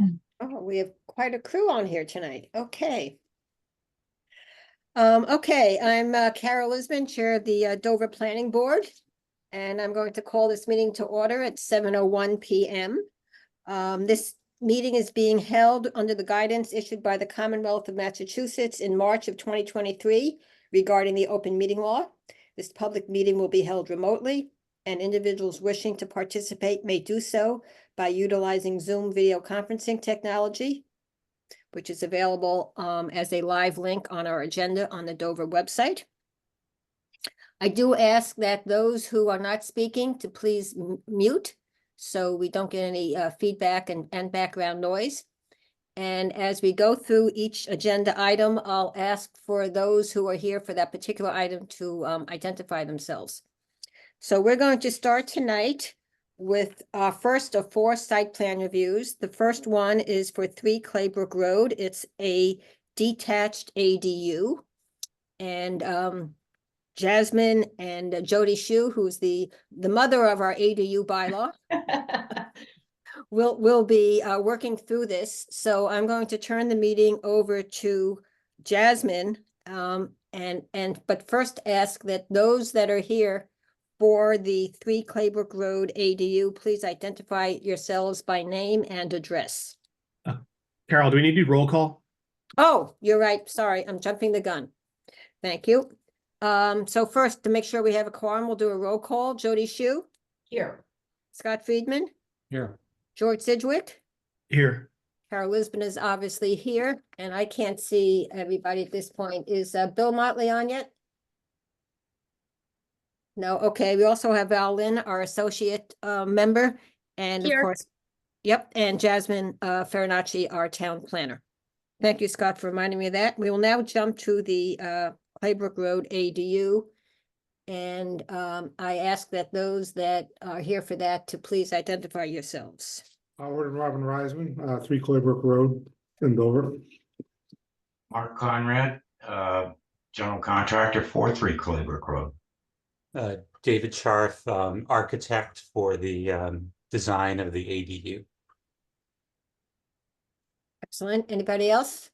Oh, we have quite a crew on here tonight. Okay. Okay, I'm Carol Lisbon, Chair of the Dover Planning Board, and I'm going to call this meeting to order at 7:01 p.m. This meeting is being held under the guidance issued by the Commonwealth of Massachusetts in March of 2023 regarding the open meeting law. This public meeting will be held remotely, and individuals wishing to participate may do so by utilizing Zoom video conferencing technology, which is available as a live link on our agenda on the Dover website. I do ask that those who are not speaking to please mute so we don't get any feedback and background noise. And as we go through each agenda item, I'll ask for those who are here for that particular item to identify themselves. So we're going to start tonight with first of 4 site plan reviews. The first one is for 3 Claybrook Road. It's a detached ADU. And Jasmine and Jody Shu, who's the mother of our ADU bylaw, will be working through this. So I'm going to turn the meeting over to Jasmine. But first ask that those that are here for the 3 Claybrook Road ADU, please identify yourselves by name and address. Carol, do we need to do roll call? Oh, you're right. Sorry, I'm jumping the gun. Thank you. So first, to make sure we have a quorum, we'll do a roll call. Jody Shu. Here. Scott Friedman. Here. George Sidgwick. Here. Carol Lisbon is obviously here, and I can't see everybody at this point. Is Bill Motley on yet? No, okay. We also have Val Lynn, our associate member, and of course, yep, and Jasmine Farinacci, our town planner. Thank you, Scott, for reminding me of that. We will now jump to the Claybrook Road ADU. And I ask that those that are here for that to please identify yourselves. Howard and Robin Reisman, 3 Claybrook Road in Dover. Mark Conrad, general contractor for 3 Claybrook Road. David Scharf, architect for the design of the ADU. Excellent. Anybody else?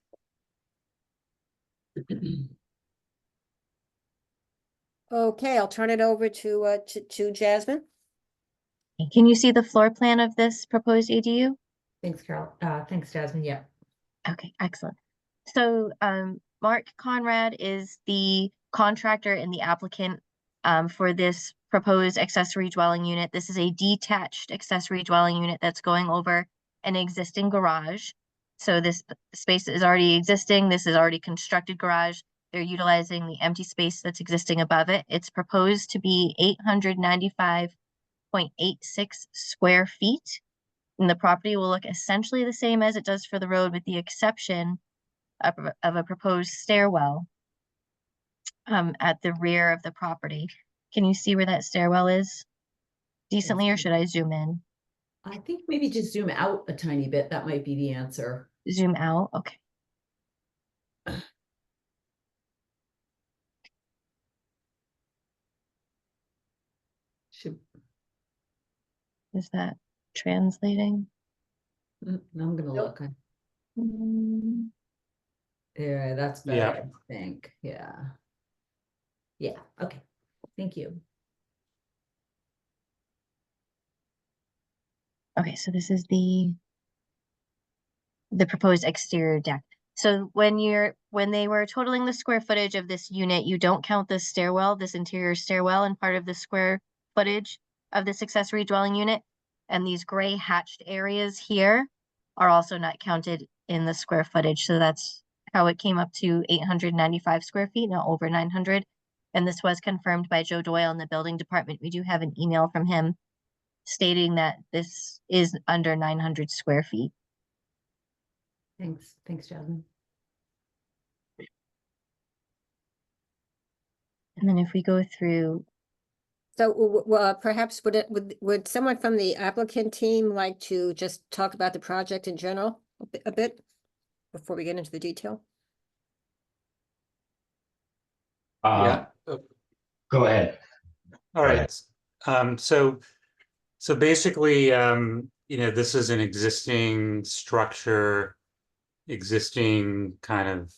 Okay, I'll turn it over to Jasmine. Can you see the floor plan of this proposed ADU? Thanks, Carol. Thanks, Jasmine. Yeah. Okay, excellent. So Mark Conrad is the contractor and the applicant for this proposed accessory dwelling unit. This is a detached accessory dwelling unit that's going over an existing garage. So this space is already existing. This is already constructed garage. They're utilizing the empty space that's existing above it. It's proposed to be 895.86 square feet. And the property will look essentially the same as it does for the road, with the exception of a proposed stairwell at the rear of the property. Can you see where that stairwell is decently, or should I zoom in? I think maybe just zoom out a tiny bit. That might be the answer. Zoom out. Okay. Is that translating? I'm gonna look. Mm. Yeah, that's better, Yeah. I think. Yeah. Yeah. Okay. Thank you. Okay, so this is the proposed exterior deck. So when they were totaling the square footage of this unit, you don't count the stairwell, this interior stairwell, and part of the square footage of this accessory dwelling unit. And these gray hatched areas here are also not counted in the square footage. So that's how it came up to 895 square feet, not over 900. And this was confirmed by Joe Doyle in the building department. We do have an email from him stating that this is under 900 square feet. Thanks. Thanks, Jasmine. And then if we go through. So perhaps would someone from the applicant team like to just talk about the project in general a bit before we get into the detail? Yeah. Go ahead. All right. So basically, this is an existing structure, existing kind of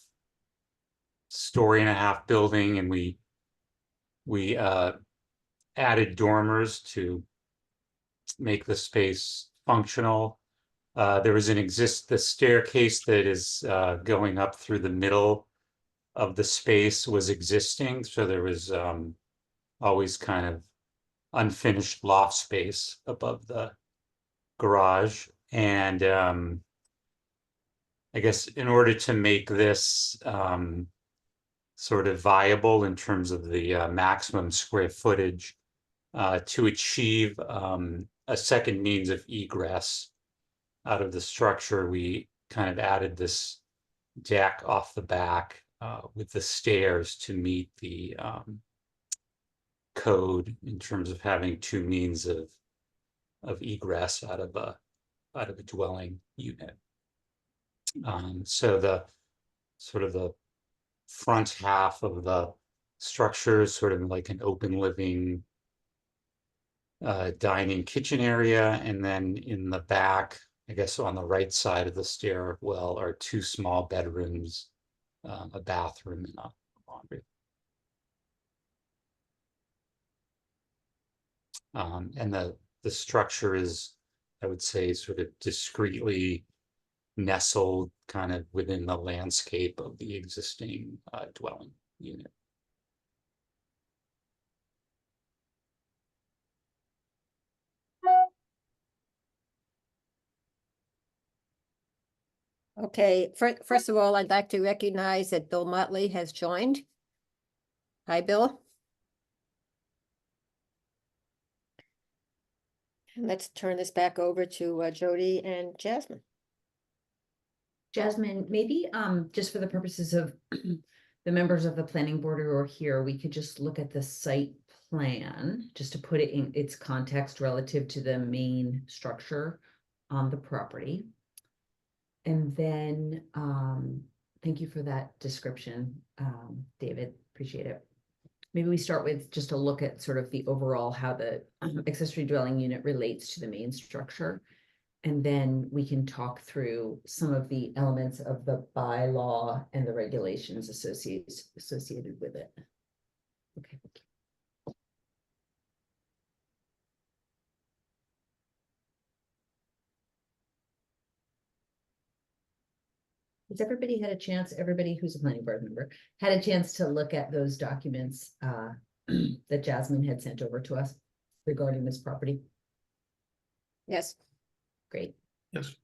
story and a half building, and we added dormers to make the space functional. There was the staircase that is going up through the middle of the space was existing, so there was always kind of unfinished loft space above the garage. And I guess in order to make this sort of viable in terms of the maximum square footage, to achieve a second means of egress out of the structure, we kind of added this deck off the back with the stairs to meet the code in terms of having two means of egress out of a dwelling unit. So the sort of the front half of the structure is sort of like an open living dining kitchen area, and then in the back, I guess on the right side of the stairwell, are two small bedrooms, a bathroom and a laundry. And the structure is, I would say, sort of discreetly nestled kind of within the landscape of the existing dwelling unit. Okay, first of all, I'd like to recognize that Bill Motley has joined. Hi, Bill. And let's turn this back over to Jody and Jasmine. Jasmine, maybe just for the purposes of the members of the planning board who are here, we could just look at the site plan, just to put it in its context relative to the main structure on the property. And then, thank you for that description, David, appreciate it. Maybe we start with just a look at sort of the overall, how the accessory dwelling unit relates to the main structure. And then we can talk through some of the elements of the bylaw and the regulations associated with it. Okay. Has everybody had a chance, everybody who's a planning board member, had a chance to look at those documents that Jasmine had sent over to us regarding this property? Yes. Great. Yes.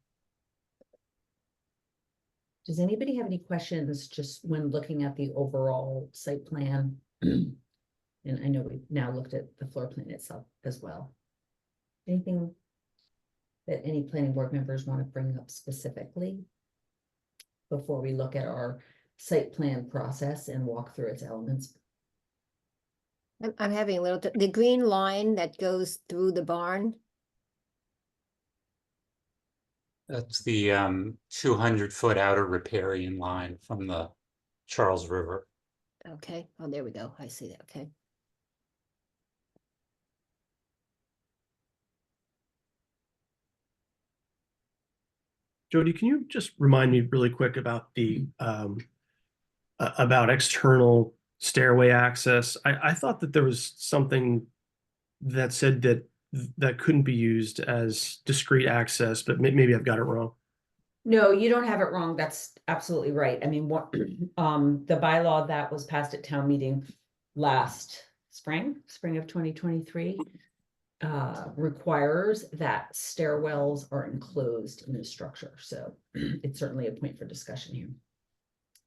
Does anybody have any questions just when looking at the overall site plan? And I know we've now looked at the floor plan itself as well. Anything that any planning board members want to bring up specifically before we look at our site plan process and walk through its elements? I'm having a little, the green line that goes through the barn. That's the 200-foot outer riparian line from the Charles River. Okay, oh, there we go. I see that. Okay. Jody, can you just remind me really quick about the about external stairway access? I thought that there was something that said that couldn't be used as discrete access, but maybe I've got it wrong. No, you don't have it wrong. That's absolutely right. I mean, what the bylaw that was passed at town meeting last spring of 2023, requires that stairwells are enclosed in the structure. So it's certainly a point for discussion here.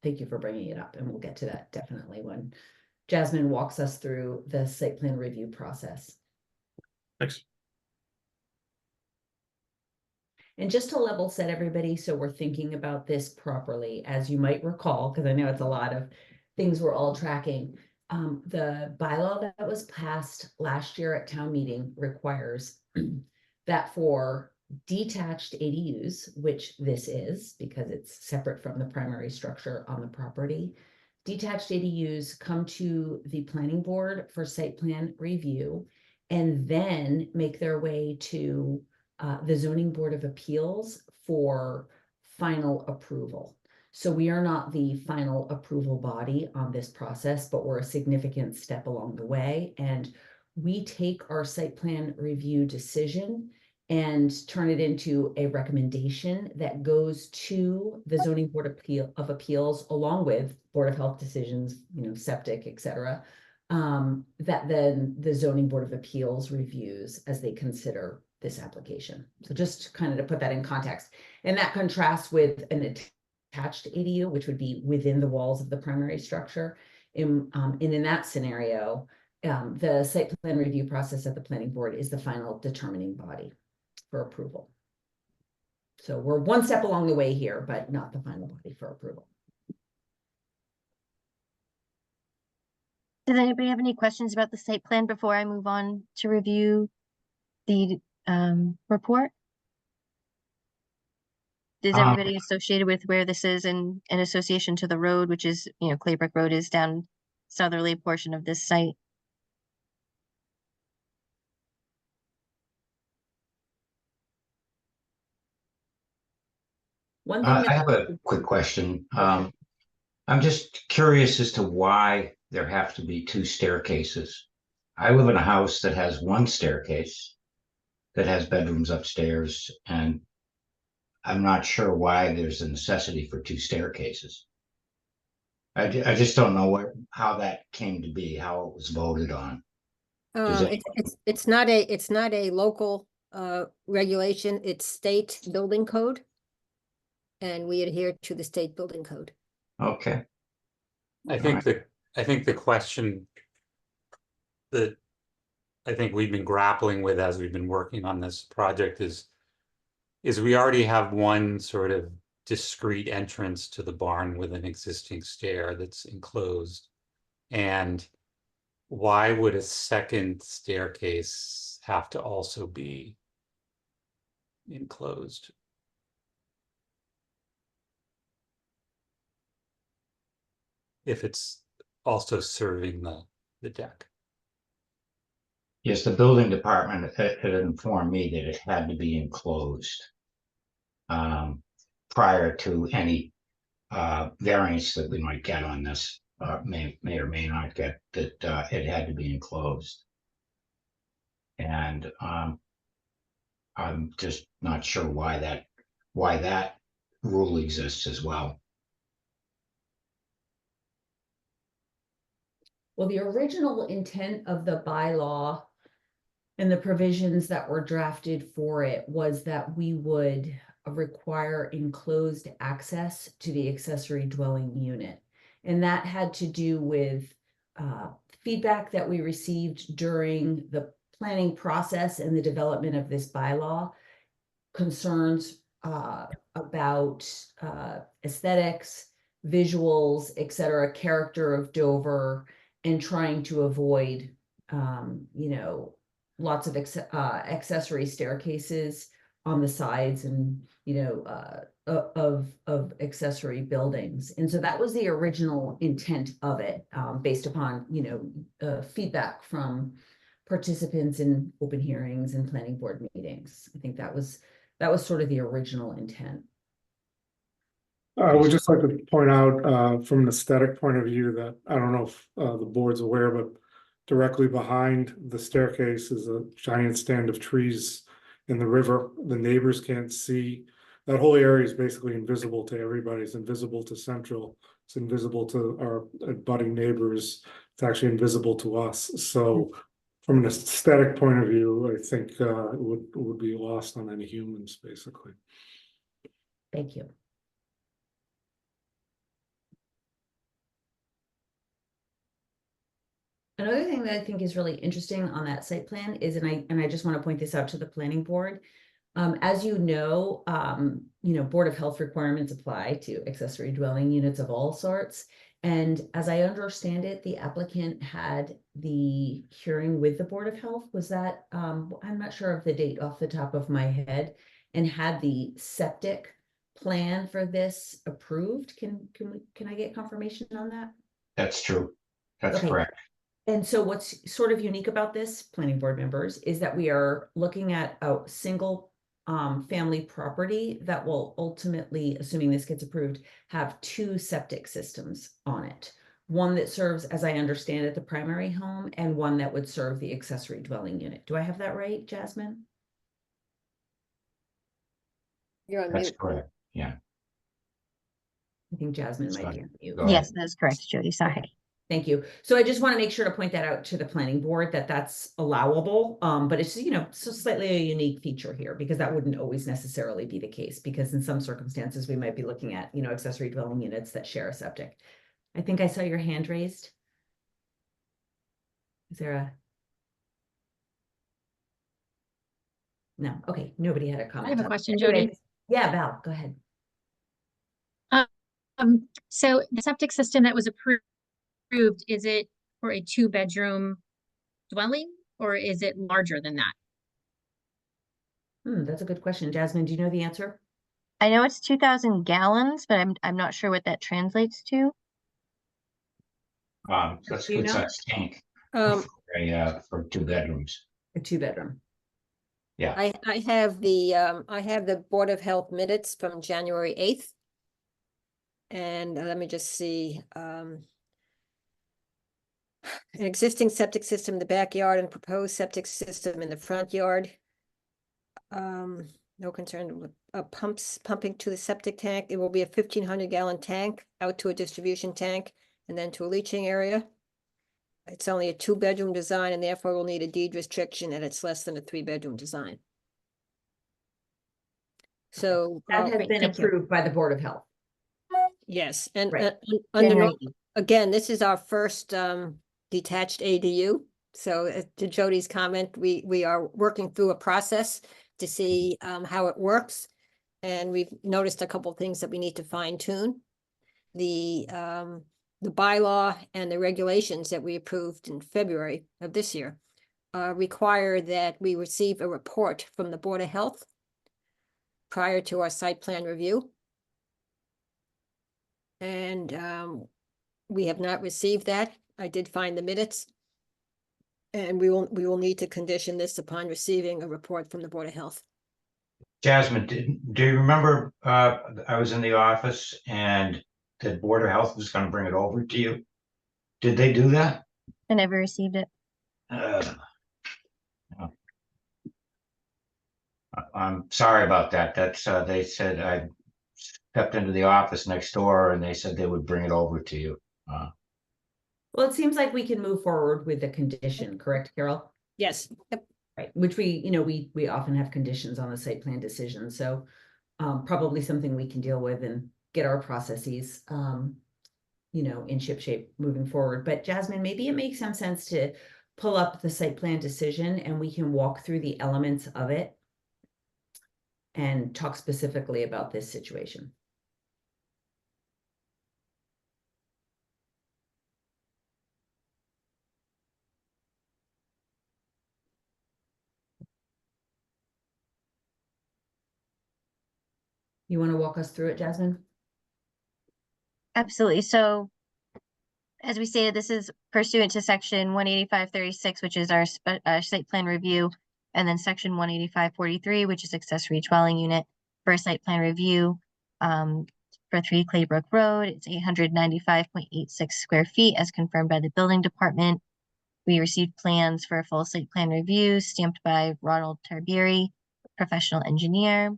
Thank you for bringing it up, and we'll get to that definitely when Jasmine walks us through the site plan review process. Thanks. And just to level set everybody, so we're thinking about this properly, as you might recall, because I know it's a lot of things we're all tracking. The bylaw that was passed last year at town meeting requires that for detached ADUs, which this is because it's separate from the primary structure on the property, detached ADUs come to the planning board for site plan review and then make their way to the zoning board of appeals for final approval. So we are not the final approval body on this process, but we're a significant step along the way. And we take our site plan review decision and turn it into a recommendation that goes to the zoning board of appeals, along with Board of Health decisions, septic, et cetera, that then the zoning board of appeals reviews as they consider this application. So just kind of to put that in context, and that contrasts with an attached ADU, which would be within the walls of the primary structure. And in that scenario, the site plan review process at the planning board is the final determining body for approval. So we're one step along the way here, but not the final body for approval. Does anybody have any questions about the site plan before I move on to review the report? Is everybody associated with where this is in association to the road, which is, Claybrook Road is down southerly portion of this site? One thing I that, have a quick question. I'm just curious as to why there have to be two staircases. I live in a house that has one staircase that has bedrooms upstairs, and I'm not sure why there's a necessity for two staircases. I just don't know how that came to be, how it was voted on. Does it- It's not a local regulation, it's state building code. And we adhere to the state building code. Okay, I think the question that I think we've been grappling with as we've been working on this project is we already have one sort of discrete entrance to the barn with an existing stair that's enclosed. And why would a second staircase have to also be enclosed? If it's also serving the deck. yes, the building department had informed me that it had to be enclosed. Prior to any variance that we might get on this, may or may not get, that it had to be enclosed. And I'm just not sure why that rule exists as well. well, the original intent of the bylaw and the provisions that were drafted for it was that we would require enclosed access to the accessory dwelling unit. And that had to do with feedback that we received during the planning process and the development of this bylaw, concerns about aesthetics, visuals, etc., character of Dover, and trying to avoid, lots of accessory staircases on the sides and, of accessory buildings. And so that was the original intent of it, based upon, feedback from participants in open hearings and planning board meetings. I think that was sort of the original intent. I would just like to point out, from an aesthetic point of view, that I don't know if the board's aware, but directly behind the staircase is a giant stand of trees in the river. The neighbors can't see. That whole area is basically invisible to everybody. It's invisible to Central. It's invisible to our budding neighbors. It's actually invisible to us. So from an aesthetic point of view, I think it would be lost on any humans, basically. Thank you. Another thing that I think is really interesting on that site plan is, and I just want to point this out to the planning board. As Board of Health requirements apply to accessory dwelling units of all sorts. And as I understand it, the applicant had the hearing with the Board of Health. Was that, I'm not sure of the date off the top of my head, and had the septic plan for this approved. Can I get confirmation on that? That's true. That's Okay. correct. And so what's sort of unique about this, planning board members, is that we are looking at a single family property that will ultimately, assuming this gets approved, have two septic systems on it. One that serves, as I understand it, the primary home, and one that would serve the accessory dwelling unit. Do I have that right, Jasmine? You're on That's mute. correct. Yeah. I think Jasmine might be Sorry. on mute. Go ahead. Yes, that is correct, Jody, sorry. Thank you. So I just want to make sure to point that out to the planning board that that's allowable. But it's, you know, so slightly a unique feature here because that wouldn't always necessarily be the case because in some circumstances we might be looking at, you know, accessory dwelling units that share a septic. I think I saw your hand raised. Is there a? No, okay, nobody had a comment. I have a on it. question, Anyway, Jody. Yeah, Val, go ahead. So the septic system that was approved, is it for a 2-bedroom dwelling or is it larger than that? That's a good question. Jasmine, do you know the answer? I know it's 2,000 gallons, but I'm not sure what that translates to. That's a Do you good know? sized tank Um, for 2 bedrooms. A 2-bedroom. Yeah. I have the Board of Health minutes from January 8th. And let me just see, an existing septic system in the backyard and proposed septic system in the front yard. No concern with pumping to the septic tank. It will be a 1,500 gallon tank out to a distribution tank and then to a leaching area. It's only a 2-bedroom design and therefore will need a deed restriction and it's less than a 3-bedroom design. So, That has Great, been thank you. approved by the Board of Health. yes, and Right. under, January again, this is our first detached ADU. So to Jody's comment, we are working through a process to see how it works. And we've noticed a couple things that we need to fine tune. The bylaw and the regulations that we approved in February of this year require that we receive a report from the Board of Health prior to our site plan review. And we have not received that. I did find the minutes. And we will need to condition this upon receiving a report from the Board of Health. Jasmine, do you remember, I was in the office and the Board of Health was gonna bring it over to you? Did they do that? I never received it. No. I'm sorry about that. That's, they said I stepped into the office next door and they said they would bring it over to you. Well, it seems like we can move forward with the condition, correct, Carol? Yes, yep. Right, which we often have conditions on the site plan decision, so probably something we can deal with and get our processes in shape moving forward. But Jasmine, maybe it makes some sense to pull up the site plan decision and we can walk through the elements of it and talk specifically about this situation. You want to walk us through it, Jasmine? Absolutely. So as we stated, this is pursuant to section 185-36, which is our site plan review, and then section 185-43, which is accessory dwelling unit for a site plan review for 3 Claybrook Road. It's 895.86 square feet as confirmed by the building department. We received plans for a full site plan review stamped by Ronald Tarbieri, professional engineer.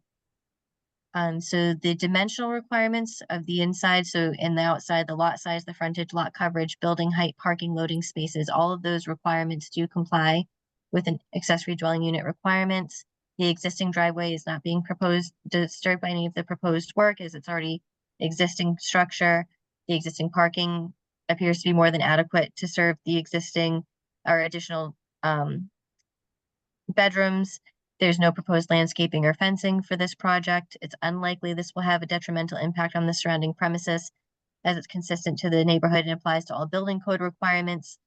So the dimensional requirements of the inside, so in the outside, the lot size, the frontage, lot coverage, building height, parking, loading spaces, all of those requirements do comply with an accessory dwelling unit requirements. The existing driveway is not being disturbed by any of the proposed work as it's already existing structure. The existing parking appears to be more than adequate to serve the existing or additional bedrooms. There's no proposed landscaping or fencing for this project. It's unlikely this will have a detrimental impact on the surrounding premises as it's consistent to the neighborhood and applies to all building code requirements.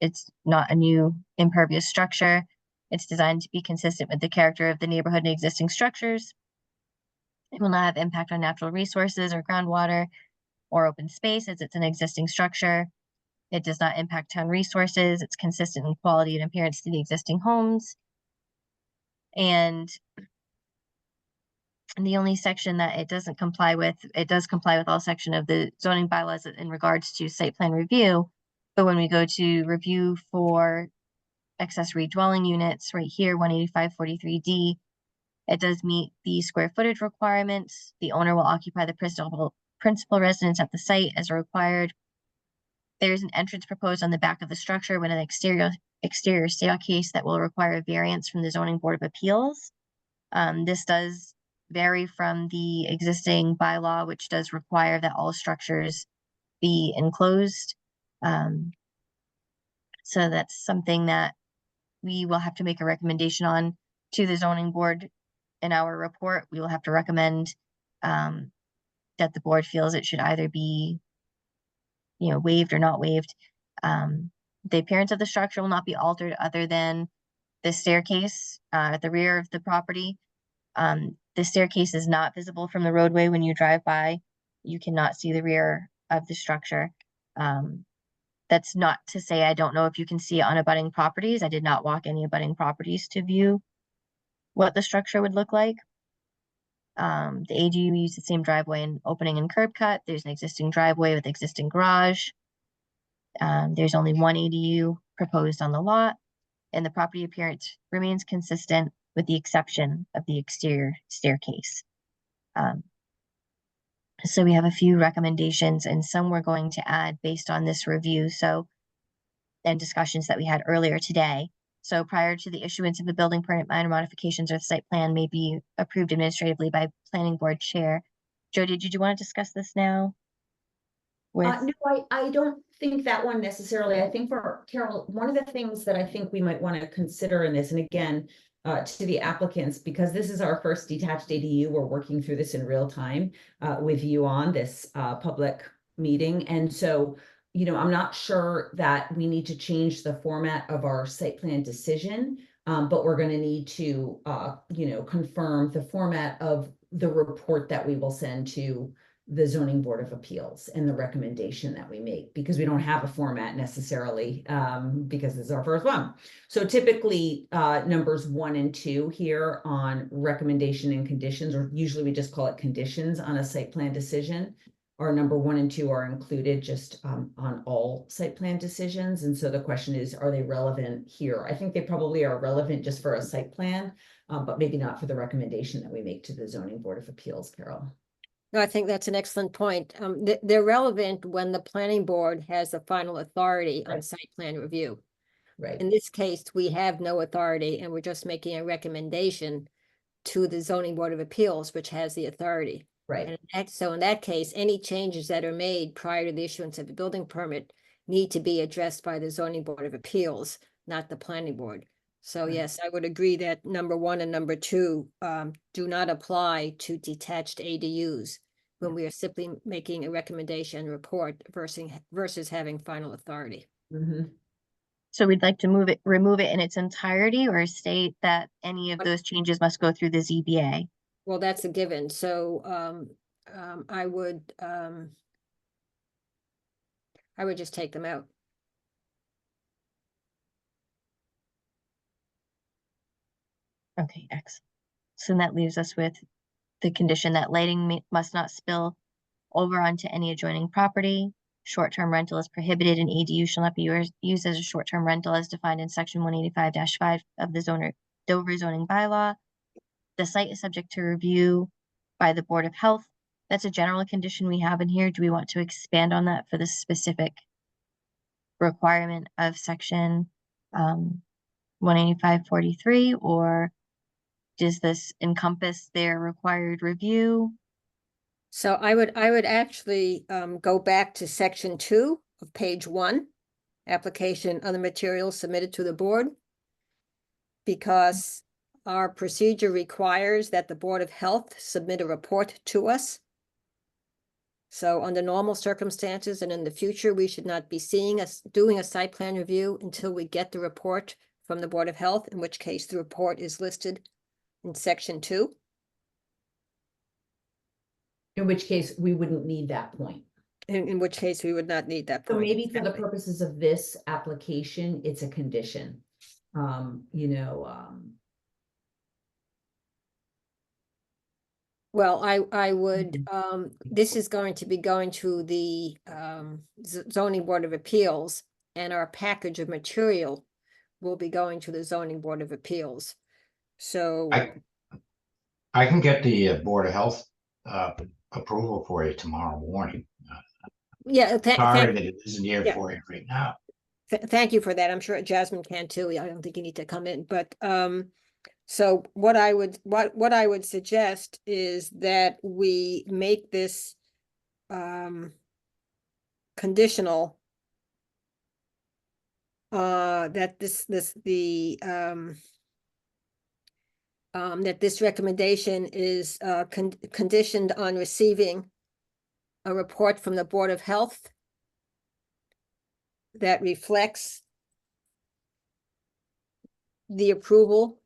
It's not a new impervious structure. It's designed to be consistent with the character of the neighborhood and existing structures. It will not have impact on natural resources or groundwater or open space as it's an existing structure. It does not impact town resources. It's consistent in quality and appearance to the existing homes. And And the only section that it doesn't comply with, it does comply with all section of the zoning bylaws in regards to site plan review. But when we go to review for accessory dwelling units, right here, 18543D, it does meet the square footage requirements. The owner will occupy the principal residence at the site as required. There's an entrance proposed on the back of the structure with an exterior staircase that will require a variance from the zoning board of appeals. This does vary from the existing bylaw, which does require that all structures be enclosed. So that's something that we will have to make a recommendation on to the zoning board in our report. We will have to recommend that the board feels it should either be, waived or not waived. The appearance of the structure will not be altered other than the staircase at the rear of the property. The staircase is not visible from the roadway when you drive by. You cannot see the rear of the structure. That's not to say I don't know if you can see it on abutting properties. I did not walk any abutting properties to view what the structure would look like. The ADU used the same driveway and opening and curb cut. There's an existing driveway with existing garage. There's only one ADU proposed on the lot, and the property appearance remains consistent with the exception of the exterior staircase. So we have a few recommendations, and some we're going to add based on this review. And discussions that we had earlier today. So prior to the issuance of the building permit, minor modifications or the site plan may be approved administratively by planning board chair. Jody, did you want to discuss this now? No, I don't think that one necessarily. I think for Carol, one of the things that I think we might want to consider in this, and again, to the applicants, because this is our first detached ADU, we're working through this in real time with you on this public meeting. And so, I'm not sure that we need to change the format of our site plan decision, but we're going to need to, confirm the format of the report that we will send to the zoning board of appeals and the recommendation that we make, because we don't have a format necessarily, because this is our first one. So typically numbers 1 and 2 here on recommendation and conditions, or usually we just call it conditions on a site plan decision, or number 1 and 2 are included just on all site plan decisions. And so the question is, are they relevant here? I think they probably are relevant just for a site plan, but maybe not for the recommendation that we make to the zoning board of appeals, Carol. No, I think that's an excellent point. They're relevant when the planning board has the final authority on Right. site plan review. Right. In this case, we have no authority and we're just making a recommendation to the zoning board of appeals, which has the authority. Right. And so in that case, any changes that are made prior to the issuance of the building permit need to be addressed by the zoning board of appeals, not the planning board. So Right. yes, I would agree that number 1 and number 2 do not apply to detached ADUs when we are simply making a recommendation report versus having final authority. Mhm. So we'd like to remove it in its entirety, or state that any of those changes must go through the ZBA. Well, that's a given. So I would just take them out. Okay, excellent. So that leaves us with the condition that lighting must not spill over onto any adjoining property. Short-term rental is prohibited, and ADU shall not be used as a short-term rental as defined in section 185-5 of the Dover zoning bylaw. The site is subject to review by the Board of Health. That's a general condition we have in here. Do we want to expand on that for the specific requirement of section 185-43, or does this encompass their required review? So I would actually go back to section 2 of page 1, application other materials submitted to the board, because our procedure requires that the Board of Health submit a report to us. So under normal circumstances and in the future, we should not be doing a site plan review until we get the report from the Board of Health, in which case the report is listed in section 2. In which case we wouldn't need that point. In which case we would not need that So point. maybe for the Exactly. purposes of this application, it's a condition. Well, I would, this is going to be going to the zoning board of appeals, and our package of material will be going to the zoning board of appeals. So, I can get the Board of Health approval for you tomorrow morning. yeah, Sorry that it isn't here yeah. for you right now. Thank you for that. I'm sure Jasmine can too. I don't think you need to come in, but, so what I would suggest is that we make this, conditional, that that this recommendation is, conditioned on receiving a report from the Board of Health that reflects the approval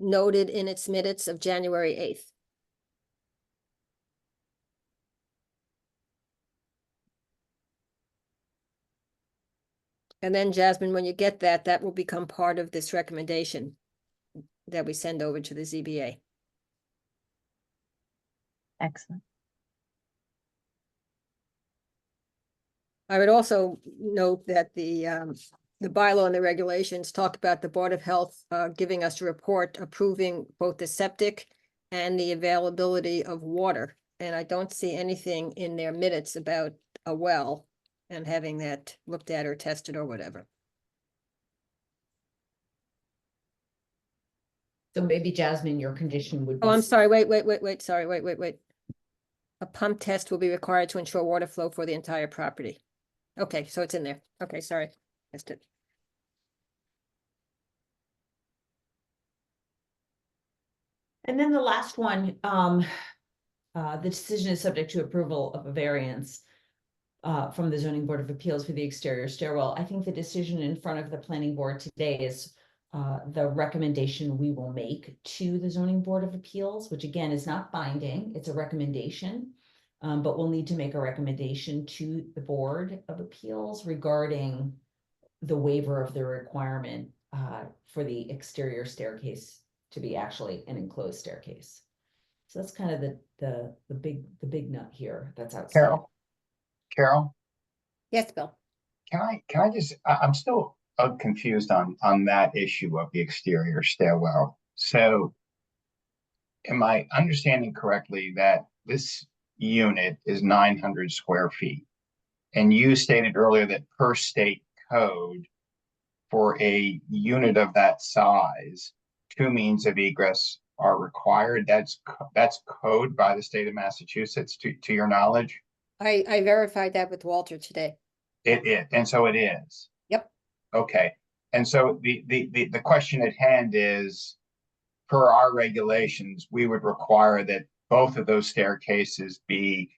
noted in its minutes of January 8th. And then Jasmine, when you get that, that will become part of this recommendation that we send over to the ZBA. Excellent. I would also note that the bylaw and the regulations talk about the Board of Health giving us a report approving both the septic and the availability of water. And I don't see anything in their minutes about a well and having that looked at or tested or whatever. So maybe Jasmine, your condition would be. Oh, I'm sorry, wait, sorry, wait. A pump test will be required to ensure water flow for the entire property. Okay, so it's in there. Okay, sorry, missed it. And then the last one, the decision is subject to approval of a variance from the zoning board of appeals for the exterior stairwell. I think the decision in front of the planning board today is the recommendation we will make to the zoning board of appeals, which again is not binding, it's a recommendation. But we'll need to make a recommendation to the Board of Appeals regarding the waiver of the requirement for the exterior staircase to be actually an enclosed staircase. So that's kind of the big nut here that's outside. Carol, Yes, Bill. can I just, I'm still confused on that issue of the exterior stairwell. So am I understanding correctly that this unit is 900 square feet? And you stated earlier that per state code for a unit of that size, 2 means of egress are required. That's code by the state of Massachusetts to your knowledge? I verified that with Walter today. And so it is. Yep. Okay. And so the question at hand is, per our regulations, we would require that both of those staircases be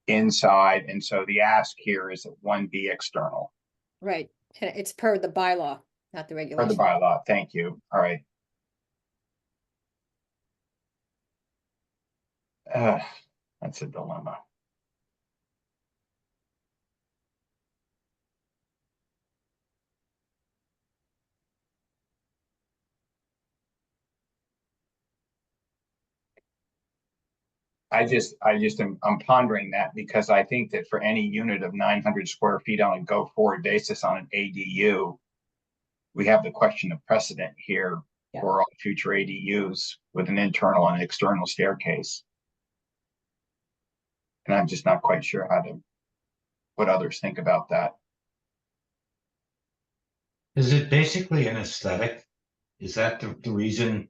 inside. And so the ask here is that one be external. Right. It's per the bylaw, not the Per regulation. the bylaw. Thank you. All right. That's a dilemma. I'm pondering that because I think that for any unit of 900 square feet on a go forward basis on an ADU, we have the question of precedent here for all future ADUs with an internal and external staircase. And I'm just not quite sure what others think about that. Is it basically an aesthetic? Is that the reason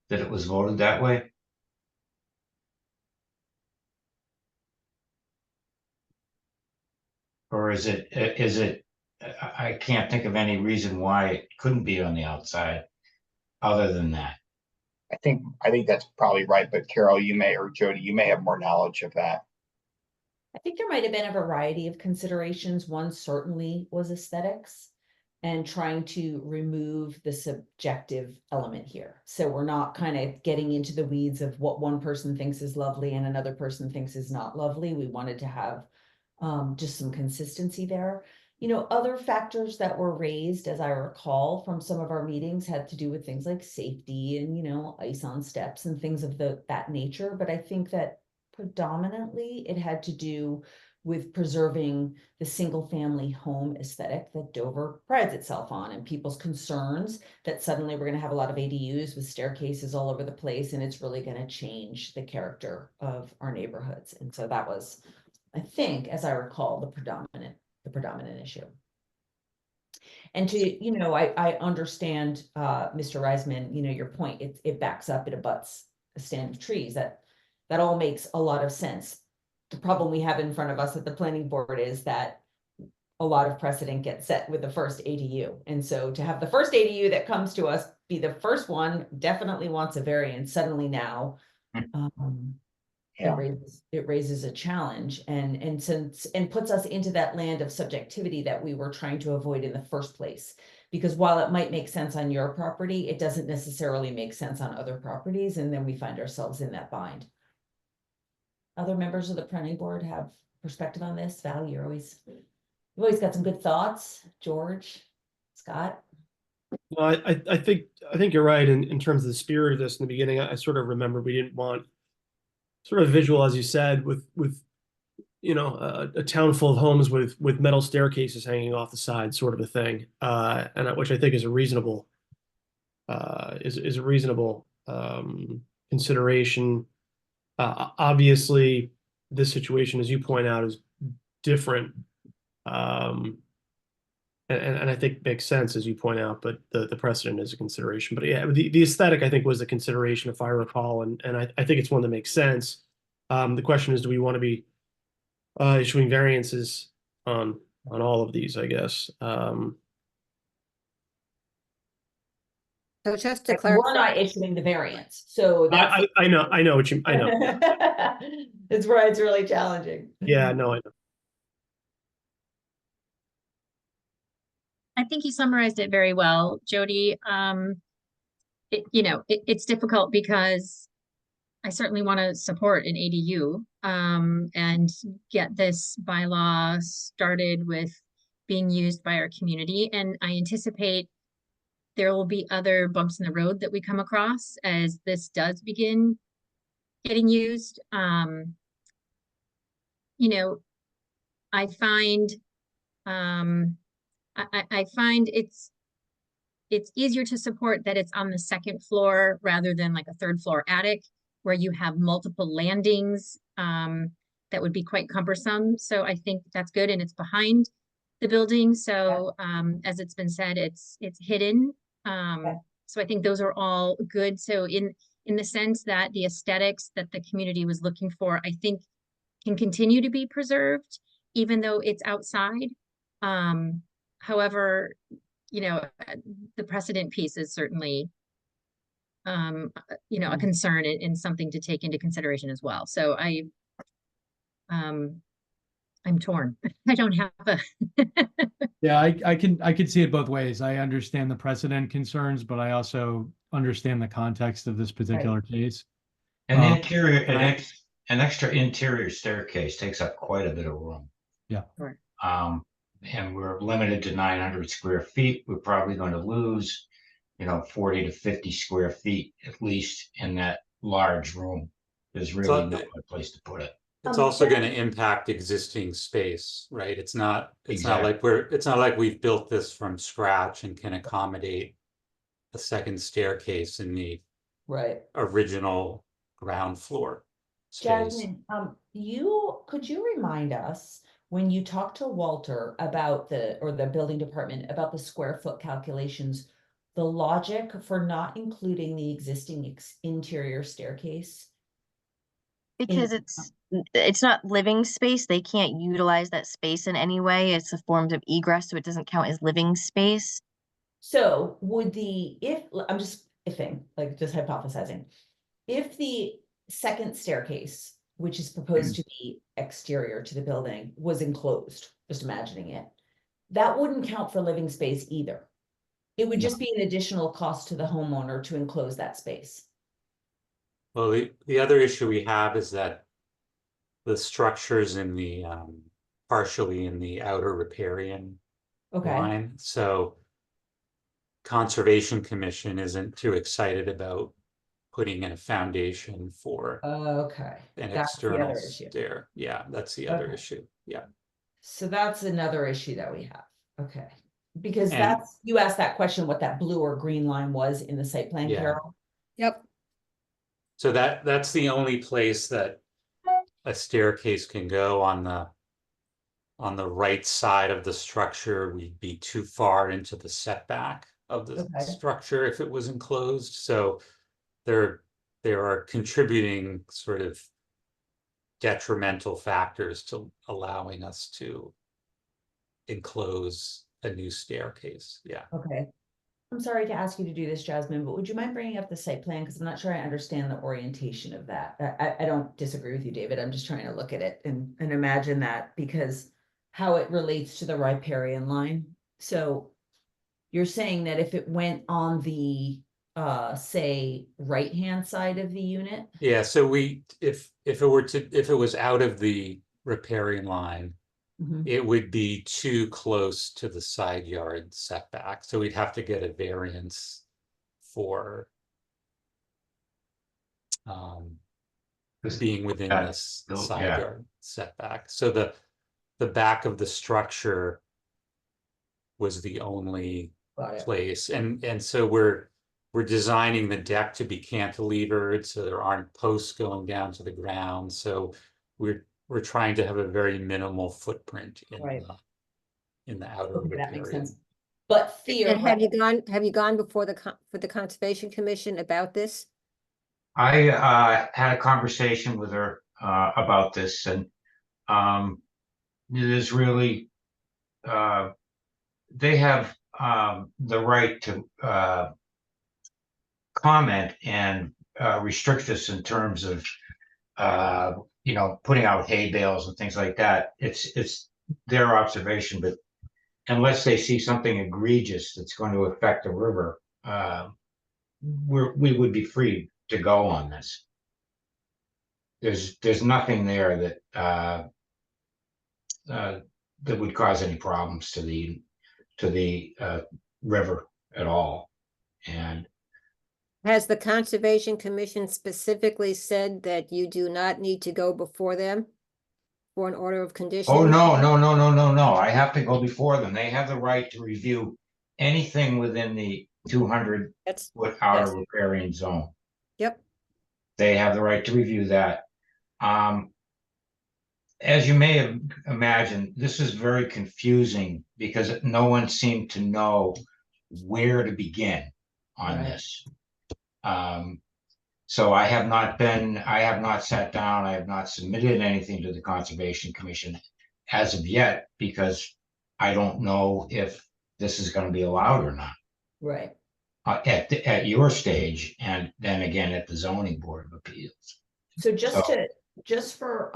that it was voted that way? Or is it, I can't think of any reason why it couldn't be on the outside other than that. I think that's probably right, but Carol, or Jody, you may have more knowledge of that. I think there might have been a variety of considerations. One certainly was aesthetics and trying to remove the subjective element here. So we're not kind of getting into the weeds of what one person thinks is lovely and another person thinks is not lovely. We wanted to have just some consistency there. You know, other factors that were raised, as I recall, from some of our meetings had to do with things like safety and, you know, ice on steps and things of that nature. But I think that predominantly it had to do with preserving the single family home aesthetic that Dover prides itself on, and people's concerns that suddenly we're going to have a lot of ADUs with staircases all over the place, and it's really going to change the character of our neighborhoods. And so that was, I think, as I recall, the predominant issue. And to, you know, I understand, Mr. Reisman, you know, your point, it backs up, it abuts a stand of trees. That all makes a lot of sense. The problem we have in front of us at the planning board is that a lot of precedent gets set with the first ADU. And so to have the first ADU that comes to us be the first one definitely wants a variance suddenly now. Yeah. It raises a challenge and puts us into that land of subjectivity that we were trying to avoid in the first place. Because while it might make sense on your property, it doesn't necessarily make sense on other properties, and then we find ourselves in that bind. Other members of the planning board have perspective on this? Val, you've always got some good thoughts. George, Scott? Well, I think you're right in terms of the spirit of this in the beginning. I sort of remember we didn't want sort of visual, as you said, with you know, a town full of homes with metal staircases hanging off the side, sort of a thing, which I think is a reasonable consideration. Obviously, this situation, as you point out, is different, and I think makes sense, as you point out. But the precedent is a consideration. But yeah, the aesthetic, I think, was a consideration, if I recall, and I think it's one that makes sense. The question is, do we want to be issuing variances on all of these? I guess. So just to We're clarify, not issuing the variance, so that's. I know what you. I know. It's where it's really challenging. Yeah, no, I know. I think you summarized it very well, Jody. It's difficult because I certainly want to support an ADU and get this bylaw started with being used by our community. And I anticipate there will be other bumps in the road that we come across as this does begin getting used. I find I find it's easier to support that it's on the second floor rather than like a third floor attic where you have multiple landings that would be quite cumbersome. So I think that's good, and it's behind the building. So as it's been said, it's hidden. So I think those are all good. So in the sense that the aesthetics that the community was looking for, I think can continue to be preserved, even though it's outside. However, the precedent piece is certainly, a concern and something to take into consideration as well. So I'm torn. I don't have a. Yeah, I can see it both ways. I understand the precedent concerns, but I also understand the context of this particular case. An interior, an extra interior staircase takes up quite a bit of room. Yeah. Sure. And we're limited to 900 square feet. We're probably going to lose, 40 to 50 square feet at least in that large room. There's really no other place to put it. It's also going to impact existing space, right? It's not like we've built this from scratch and can accommodate a second staircase in the original ground floor space. Jasmine, could you remind us when you talked to Walter about the building department about the square foot calculations, the logic for not including the existing interior staircase? Because it's not living space. They can't utilize that space in any way. It's a form of egress, so it doesn't count as living space. So I'm just hypothesizing, if the second staircase, which is proposed to be exterior to the building, was enclosed, just imagining it, that wouldn't count for living space either. It would just be an additional cost to the homeowner to enclose that space. Well, the other issue we have is that the structures in the partially in the outer riparian Okay, line, so Conservation Commission isn't too excited about putting in a foundation for okay. an That's the external other issue. stair. Yeah, that's the other Okay. issue. Yeah. So that's another issue that we have. Okay. Because And- that's, you asked that question, what that blue or green line was in the site plan, Yeah. Carol? Yep, So that's the only place that a staircase can go on the right side of the structure. We'd be too far into the setback of the Okay. structure if it was enclosed. So there are contributing sort of detrimental factors to allowing us to enclose a new staircase. Yeah. Okay. I'm sorry to ask you to do this, Jasmine, but would you mind bringing up the site plan? Because I'm not sure I understand the orientation of that. I don't disagree with you, David. I'm just trying to look at it and imagine that because how it relates to the riparian line. So you're saying that if it went on the, say, right-hand side of the unit? Yeah, so if it was out of the riparian line, Mhm. it would be too close to the side yard setback, so we'd have to get a variance for being within that this built- side yeah. yard setback. So the back of the structure was the only Got it. place, and so we're designing the deck to be cantilevered, so there aren't posts going down to the ground. So we're trying to have a very minimal footprint Right. in the outer Okay, that makes riparian. sense. But and have you theoretically, gone before for the Conservation Commission about this? I had a conversation with her about this, and it is really they have the right to comment and restrict us in terms of putting out hay bales and things like that. It's their observation, but unless they see something egregious that's going to affect the river, we would be free to go on this. There's nothing there that would cause any problems to the river at all. And Has the Conservation Commission specifically said that you do not need to go before them for an order of conditions? oh, no, I have to go before them. They have the right to review anything within the 200 That's, foot outer Yes. riparian zone. yep, They have the right to review that. As you may have imagined, this is very confusing because no one seemed to know where to begin on Right. this. So I have not sat down, I have not submitted anything to the Conservation Commission as of yet, because I don't know if this is gonna be allowed or not. right, At your stage, and then again at the Zoning Board of Appeals. so So- just for,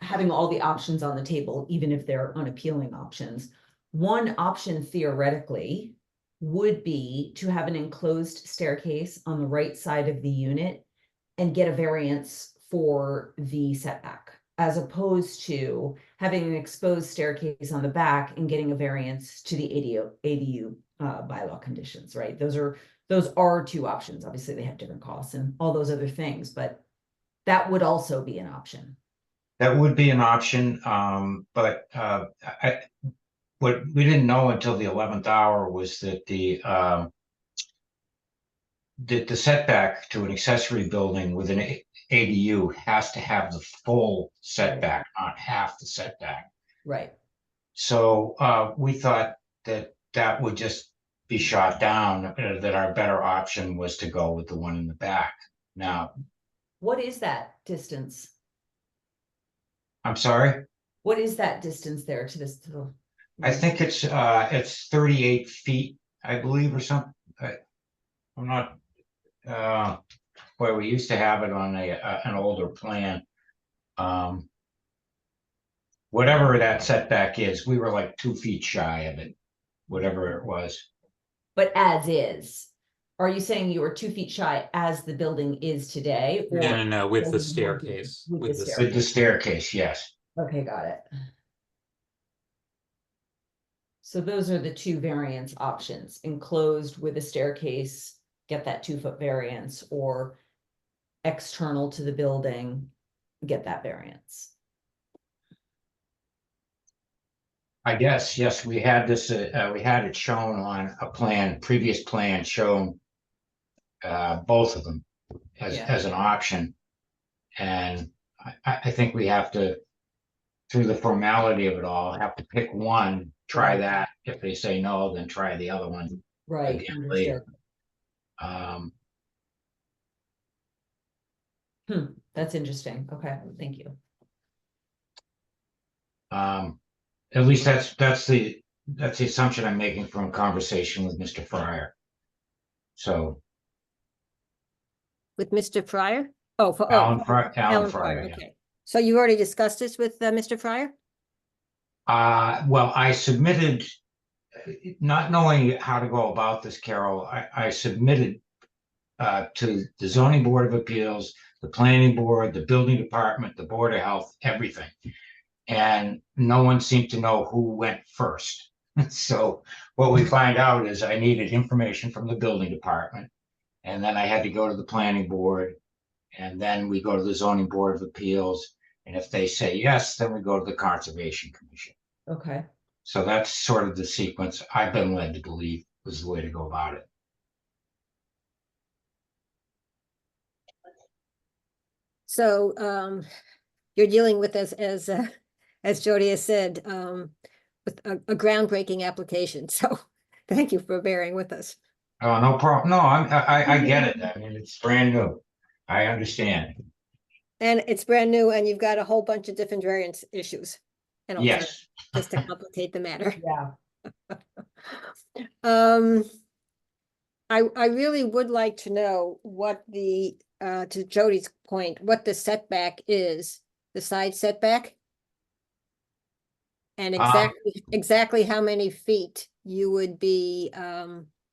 having all the options on the table, even if they're unappealing options, one option theoretically would be to have an enclosed staircase on the right side of the unit and get a variance for the setback, as opposed to having an exposed staircase on the back and getting a variance to the ADU bylaw conditions, right? Those are two options. Obviously, they have different costs and all those other things, but that would also be an option. That would be an option, but what we didn't know until the 11th hour was that the setback to an accessory building with an ADU has to have the full setback, not half the setback. Right. So we thought that would just be shot down, that our better option was to go with the one in the back. Now, What is that distance? I'm sorry, What is that distance there to this? To the- I think it's 38 feet, I believe, or something. I'm not, well, we used to have it on an older plan. Whatever that setback is, we were like 2 feet shy of it, whatever it was. But as is, are you saying you were 2 feet shy as the building is today? or- No, with or the you staircase. with the With the staircase. With the staircase, yes. Okay, got it. So those are the two variance options, enclosed with a staircase, get that 2-foot variance, or external to the building, get that variance. I guess, yes, we had this, we had it shown on a plan, previous plan shown both of them Yeah. as an option. And I think we have to, through the formality of it all, have to pick one, try Right. that. If they say no, then try the other one Right, again later. understood. That's interesting. Okay, thank you. At least that's the assumption I'm making from conversation with Mr. Fryer. So With Mr. Fryer? Oh, for, Alan oh, Fryer, Alan Fryer, okay. So you already discussed this with Mr. Fryer? Well, I submitted, not knowing how to go about this, Carol, I submitted to the zoning board of appeals, the planning board, the building department, the board of health, everything. And no one seemed to know who went first. So what we find out is I needed information from the building department. And then I had to go to the planning board. And then we go to the zoning board of appeals. And if they say yes, then we go to the conservation commission. Okay, So that's sort of the sequence I've been led to believe was the way to go about it. So, you're dealing with as Jody has said, with a groundbreaking application, so thank you for bearing with us. Oh, no problem. No, I get it. I mean, it's brand new. I understand. And it's brand new and you've got a whole bunch of different variance issues. And also, Yes. just to complicate the matter. yeah, I really would like to know what the, to Jody's point, what the setback is, the side setback. And exactly how many feet you would be,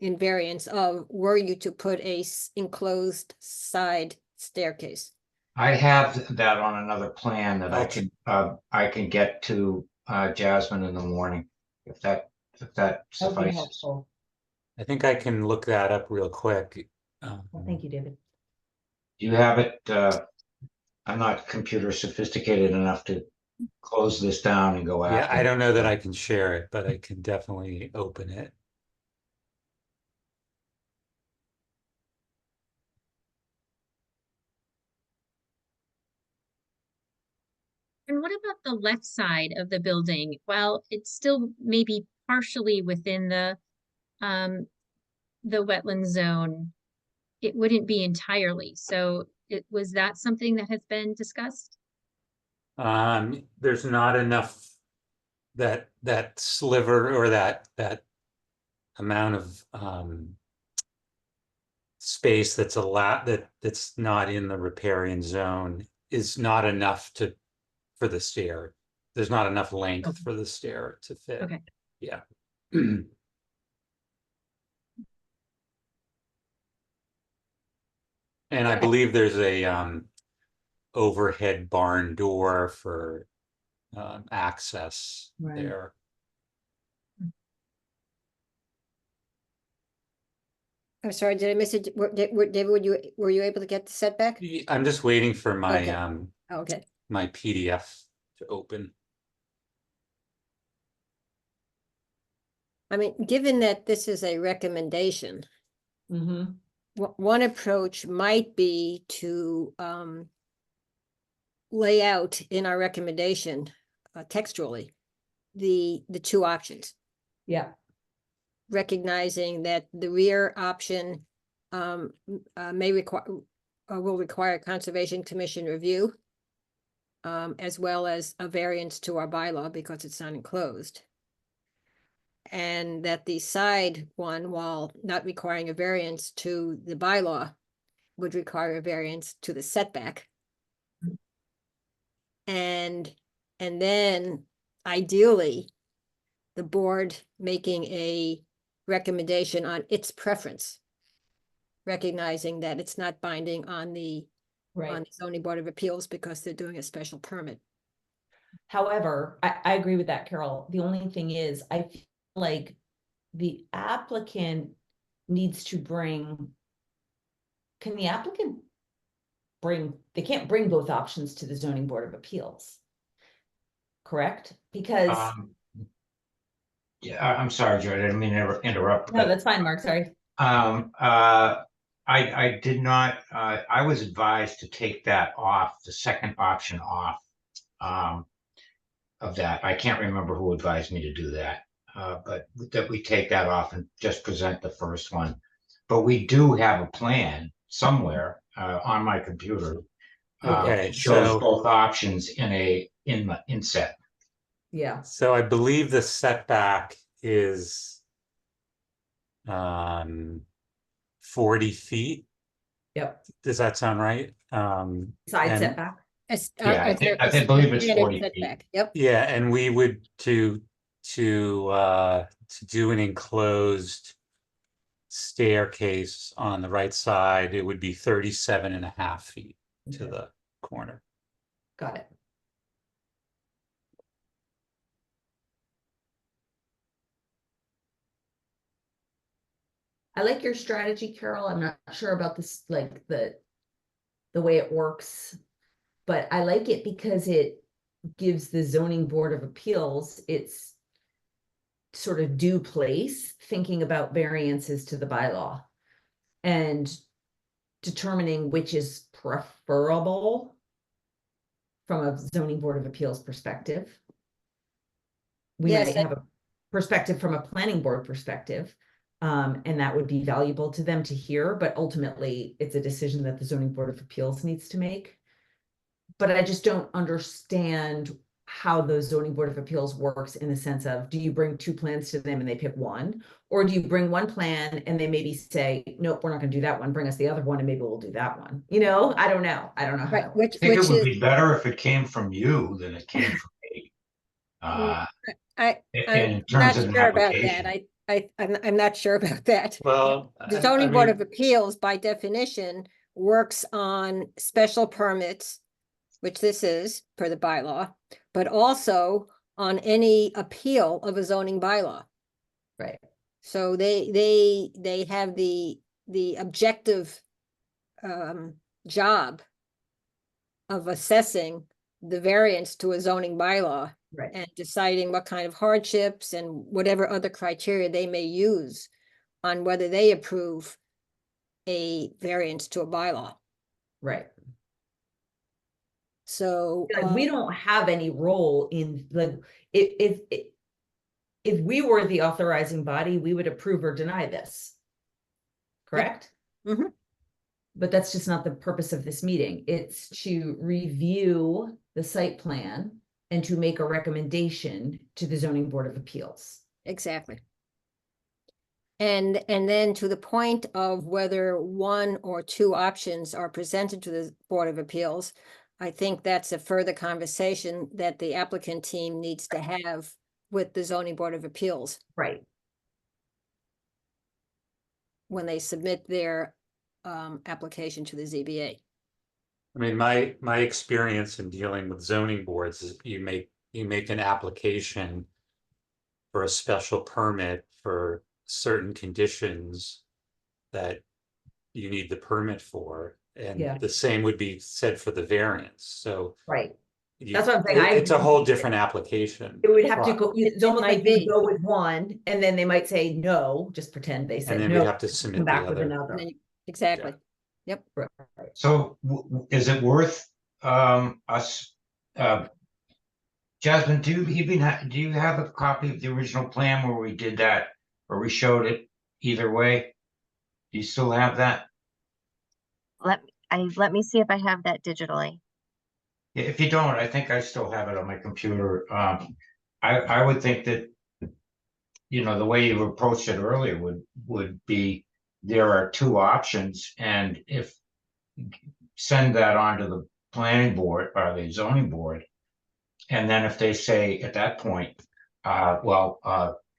in variance of, were you to put a enclosed side staircase. I have that on another plan that I can get to Jasmine in the morning, if that that would be suffices. helpful. I think I can look that up real quick. Well, thank you, David. Do you have it? I'm not computer sophisticated enough to close this down and go Yeah, after. I don't know that I can share it, but I can definitely open it. And what about the left side of the building? Well, it's still maybe partially within the wetland zone. It wouldn't be entirely. So was that something that has been discussed? There's not enough that sliver or that amount of space that's that's not in the riparian zone is not enough for the stair. There's not enough length for the stair to fit. Okay. Yeah. And I believe there's a overhead barn door for access Right. there. I'm sorry, did I miss it? David, were you able to get the setback? I'm just waiting for my Okay. Okay. my PDF to open. I mean, given that this is a recommendation, Mm-hmm. one approach might be to lay out in our recommendation textually the two options, Yeah, recognizing that the rear option may require will require Conservation Commission review, as well as a variance to our bylaw because it's not enclosed. And that the side one, while not requiring a variance to the bylaw, would require a variance to the setback. And then ideally, the board making a recommendation on its preference, recognizing that it's not binding on the right. zoning board of appeals because they're doing a special permit. However, I agree with that, Carol. The only thing is, I like the applicant needs to bring. Can the applicant they can't bring both options to the zoning board of appeals? Correct? Because, Yeah, I'm sorry, Joe, I didn't mean to interrupt. no, but, that's fine, Mark, sorry. I did not, I was advised to take that off, the second option off. Of that, I can't remember who advised me to do that, but that we take that off and just present the first one. But we do have a plan somewhere, on my computer. Okay, that shows so- both options in the inset. Yeah, So I believe the setback is 40 feet. yep, Does that sound right? side and- setback, Yeah, I believe it's 40 feet. Setback. Yep, Yeah, and we would to do an enclosed staircase on the right side, it would be 37.5 feet to Okay. the corner. got it. I like your strategy, Carol. I'm not sure about this, like the way it works. But I like it because it gives the zoning board of appeals its sort of due place, thinking about variances to the bylaw. And determining which is preferable from a zoning board of appeals perspective. We Yes, might have a perspective from a planning board perspective. And that would be valuable to them to hear, but ultimately it's a decision that the zoning board of appeals needs to make. But I just don't understand how the zoning board of appeals works in the sense of, do you bring two plans to them and they pick one? Or do you bring one plan and they maybe say, nope, we're not gonna do that one, bring us the other one and maybe we'll do that one. You know, I don't know how right, that works. which I think it would is, be better if it came from you than it came from me. I, In I'm not terms of an sure about that. application. I'm not sure about that. Well, The I zoning board mean- of appeals, by definition, works on special permits, which this is per the bylaw, but also on any appeal of a zoning bylaw. Right, So they have the objective job of assessing the variance to a zoning bylaw right, and deciding what kind of hardships and whatever other criteria they may use on whether they approve a variance to a bylaw. right. So Like, we don't have any role in, like, if we were the authorizing body, we would approve or deny this. Correct? Mhm. But that's just not the purpose of this meeting. It's to review the site plan and to make a recommendation to the zoning board of appeals. exactly. And then to the point of whether one or two options are presented to the Board of Appeals, I think that's a further conversation that the applicant team needs to have with the zoning Board of Appeals Right. when they submit their application to the ZBA. I mean, my experience in dealing with zoning boards is you make an application for a special permit for certain conditions that you need the permit for, Yeah. and the same would be said for the variance, so. Right. you- That's what I'm saying. It's a whole different application. It would have to pro- go, it's almost might like you be. go with one and then they might say no, just pretend they And said then we no, have to come submit the back with other. And another. then exactly. So is it worth us, Jasmine, do you have a copy of the original plan where we did that, or we showed it either way? Do you still have that? Let me see if I have that digitally. Yeah, if you don't, I think I still have it on my computer. I would think that, you know, the way you approached it earlier would be, there are two options, and if send that on to the planning board or the zoning board. And then if they say at that point,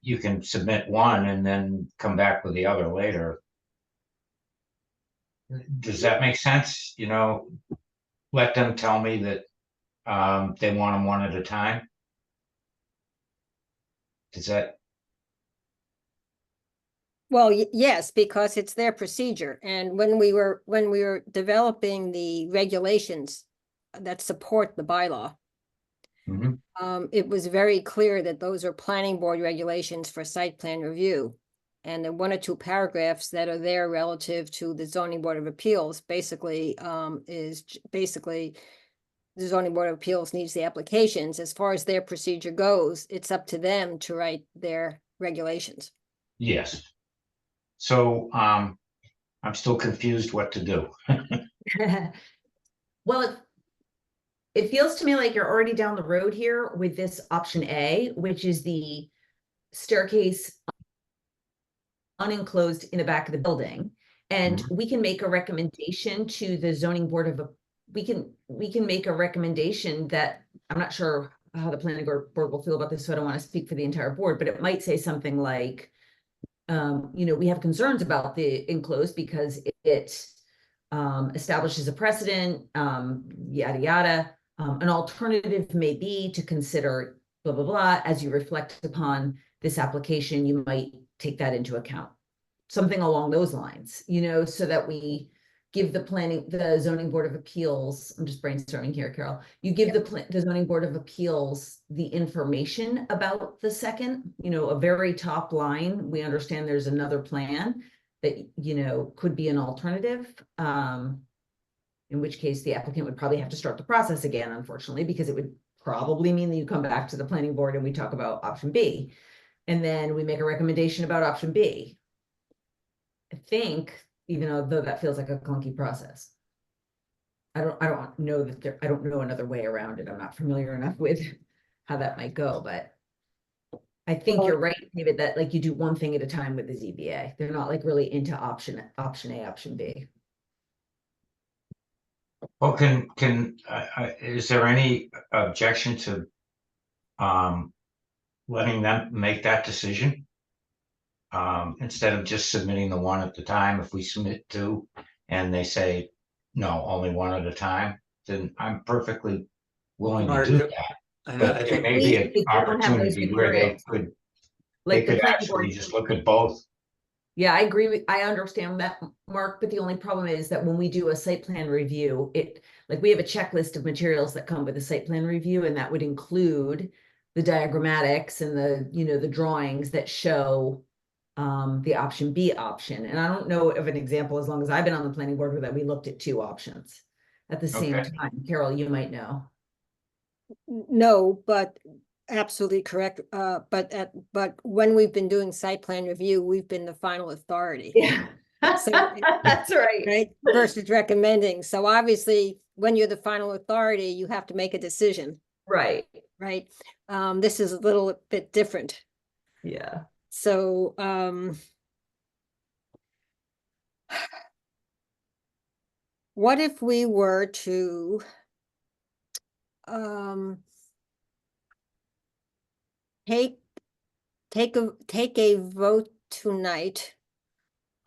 you can submit one and then come back with the other later. Does that make sense? You know, let them tell me that they want them one at a time. Does that? Well, yes, because it's their procedure. And when we were developing the regulations that support the bylaw, Mhm. it was very clear that those are planning board regulations for site plan review. And the one or two paragraphs that are there relative to the zoning board of appeals basically, basically the zoning board of appeals needs the applications. As far as their procedure goes, it's up to them to write their regulations. Yes. So, I'm still confused what to do. Well, it feels to me like you're already down the road here with this option A, which is the staircase unenclosed in the back of the building. And we can make a recommendation to the zoning board of, we can make a recommendation that, I'm not sure how the planning board will feel about this, so I don't want to speak for the entire board, but it might say something like, you know, we have concerns about the enclosed because it establishes a precedent, yada, yada. An alternative may be to consider blah, blah, blah. As you reflect upon this application, you might take that into account. Something along those lines, you know, so that we give the zoning board of appeals, I'm just brainstorming here, Carol. You give the zoning board of appeals the information about the second, you know, a very top line. We understand there's another plan that, you know, could be an alternative. In which case the applicant would probably have to start the process again, unfortunately, because it would probably mean that you come back to the planning board and we talk about option B. And then we make a recommendation about option B. I think, even though that feels like a clunky process. I don't know that I don't know another way around it. I'm not familiar enough with how that might go, but I think you're right, David, that like you do one thing at a time with the ZBA. They're not like really into option A, option B. Well, is there any objection to letting them make that decision? Instead of just submitting the one at the time, if we submit two and they say, no, only one at a time, then I'm perfectly willing to do Mark, that. I know, I But there think may be If an they don't have those opportunity where they materials. Like the could planning actually board. just look at both. Yeah, I agree with, I understand that, Mark, but the only problem is that when we do a site plan review, like we have a checklist of materials that come with a site plan review, and that would include the diagrammatics and the, you know, the drawings that show the option B option. And I don't know of an example, as long as I've been on the planning board, that we looked at two options at the same Okay. time. Carol, you might know. No, but absolutely correct. But when we've been doing site plan review, we've been the final authority. Yeah, So, that's right. right, versus recommending. So obviously, when you're the final authority, you have to make a decision, Right. right? This is a little bit different. Yeah. So, what if we were to, take a vote tonight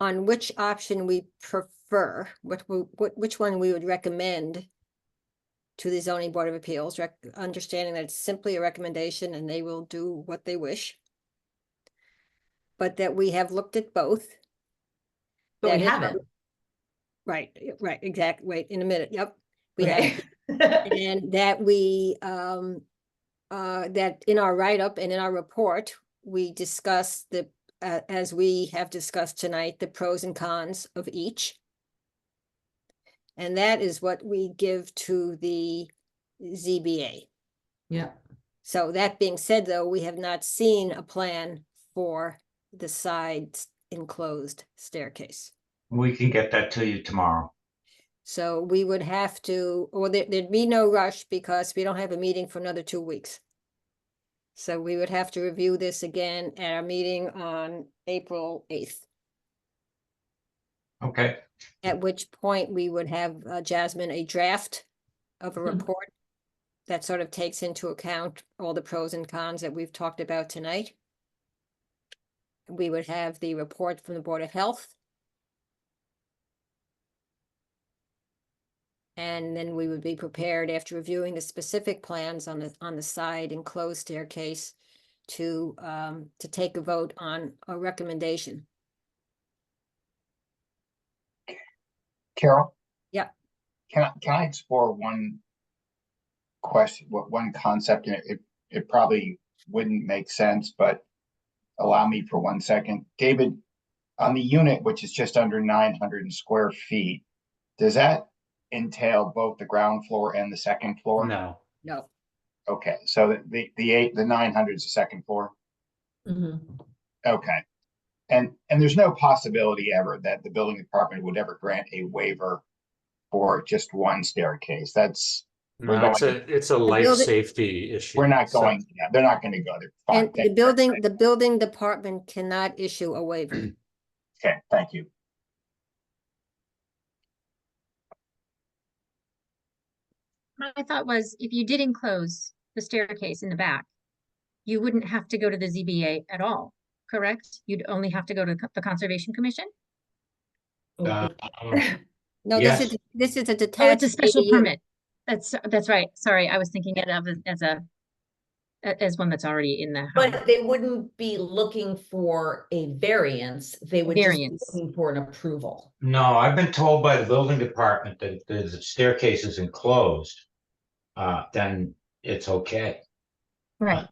on which option we prefer, which one we would recommend to the zoning board of appeals, understanding that it's simply a recommendation and they will do what they wish. But that we have looked at both. But we that it- haven't. Right, exactly. Wait, in a minute. Yep. We have, Right. and that we, that in our write-up and in our report, we discuss the, as we have discussed tonight, the pros and cons of each. And that is what we give to the ZBA. Yeah. So that being said, though, we have not seen a plan for the side enclosed staircase. We can get that to you tomorrow. So we would have to, or there'd be no rush because we don't have a meeting for another 2 weeks. So we would have to review this again at our meeting on April 8th. Okay. At which point we would have, Jasmine, a draft of a Mhm. report that sort of takes into account all the pros and cons that we've talked about tonight. We would have the report from the Board of Health. And then we would be prepared, after reviewing the specific plans on the side enclosed staircase, to take a vote on a recommendation. Carol? Yeah. Can I explore one question, one concept, and it probably wouldn't make sense, but allow me for 1 second. David, on the unit, which is just under 900 square feet, does that entail both the ground floor and the second floor? No, No, Okay, so the 900 is the second floor? Mhm. Okay. And there's no possibility ever that the building department would ever grant a waiver for just one staircase. That's, We're no, going it's a life building- safety issue. we're not So- going, yeah, they're not gonna go there. Fine, and thank you. the building department cannot issue a waiver. Okay, thank you. My thought was if you did enclose the staircase in the back, you wouldn't have to go to the ZBA at all, correct? You'd only have to go to the Conservation Commission? Um, No, Yes. this is a Oh, detached. it's a special ADU. permit. That's right. Sorry, I was thinking it of as one that's already in the house. But they wouldn't be looking for a variance, they would just be Variance. looking for an approval. No, I've been told by the building department that if the staircase is enclosed, then it's okay. Right.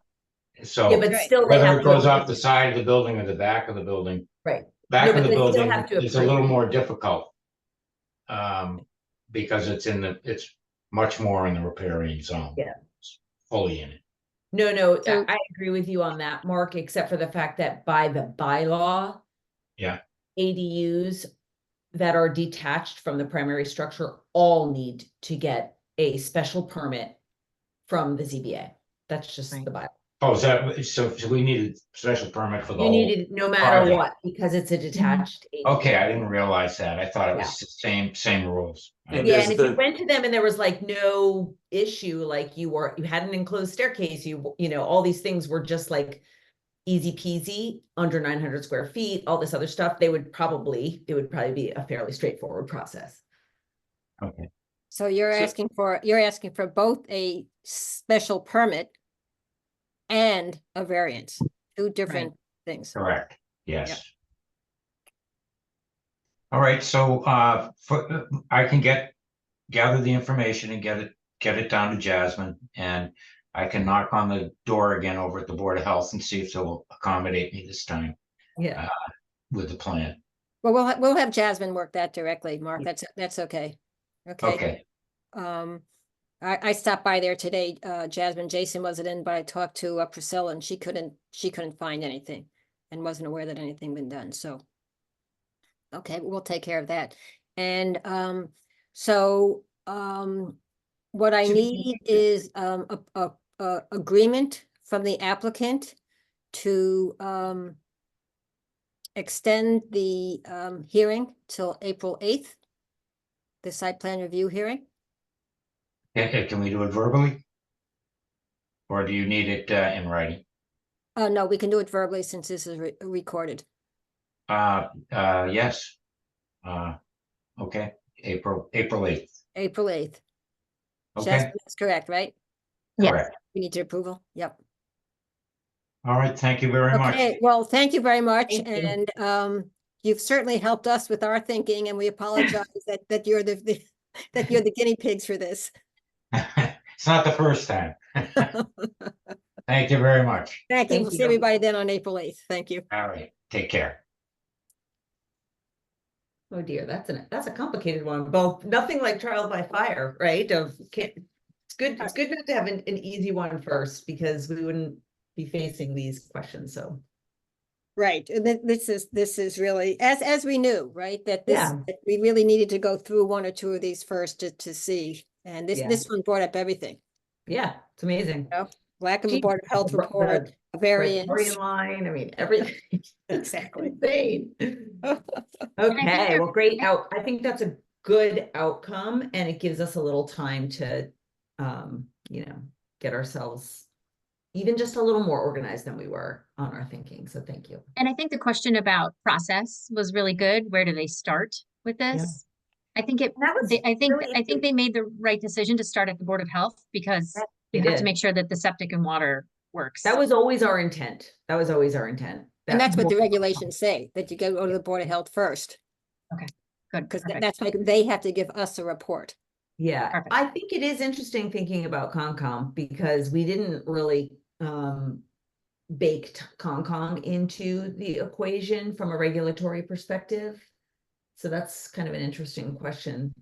So Yeah, but still they whether have it to goes apply- off the side of the building or the back of the building, Right, back No, of but the they still building have to is a little approve. more difficult. Because it's much more in the riparian zone. Yeah. It's fully in it. no, So- I agree with you on that, Mark, except for the fact that by the bylaw. Yeah. ADUs that are detached from the primary structure all need to get a special permit from the ZBA. That's just Right. the bylaw. Oh, so we need a special permit for the You whole? need it no matter project. what, because it's a detached. ADU. Okay, I didn't realize that. I thought it Yeah. was the same rules. And Yeah, There's and if you the- went to them and there was like no issue, like you had an enclosed staircase, you know, all these things were just like easy peasy, under 900 square feet, all this other stuff, it would probably be a fairly straightforward process. Okay, So you're So- asking for both a special permit and a variance, two different things. correct. Yes. All right, so I can gather the information and get it down to Jasmine, and I can knock on the door again over at the Board of Health and see if they'll accommodate me this time Yeah, with the plan. Well, we'll have Jasmine work that directly, Mark. That's okay. Okay. Okay, I stopped by there today. Jasmine, Jason wasn't in, but I talked to Priscilla and she couldn't find anything and wasn't aware that anything been done, so. Okay, we'll take care of that. And what I need is a agreement from the applicant to extend the hearing till April 8th. The site plan review hearing. can we do it verbally? Or do you need it in writing? No, we can do it verbally since this is recorded. Yes. Okay, April 8th. April 8th. Okay, Jasmine, that's correct, right? Yes. correct. We need your approval. Yep. All right, thank you very much. Okay, well, thank you very much. Thank you. And you've certainly helped us with our thinking and we apologize that you're that you're the guinea pigs for this. It's not the first time. Thank you very much. Thank you. Thank We'll see you. everybody then on April 8th. Thank you. All right, take care. oh dear, that's a complicated one, well, nothing like trial by fire, right, it's good not to have an easy one first, because we wouldn't be facing these questions, so. Right, and this is really, as we knew, right, that Yeah. that we really needed to go through one or two of these first to see. And Yeah. this one brought up everything. Yeah, it's amazing. Lack of a Gee, Board of Health the- report, the variance. Riparian line, I mean, everything. Exactly. Insane. think Okay, there- well, I think that's a good outcome, and it gives us a little time to, get ourselves even just a little more organized than we were on our thinking, so thank you. And I think the question about process was really good. Where do they start with this? I think That was I really think they made the right decision to start at the Board of Health because They you have to did. make sure that the septic and water works. That was always our intent. That was always our intent. And that's what the regulations say, that you go to the Board of Health first. Good, because perfect. that's like, they have to give us a report. Yeah, Perfect. I think it is interesting thinking about Concom because we didn't really baked Concom into the equation from a regulatory perspective. So that's kind of an interesting question.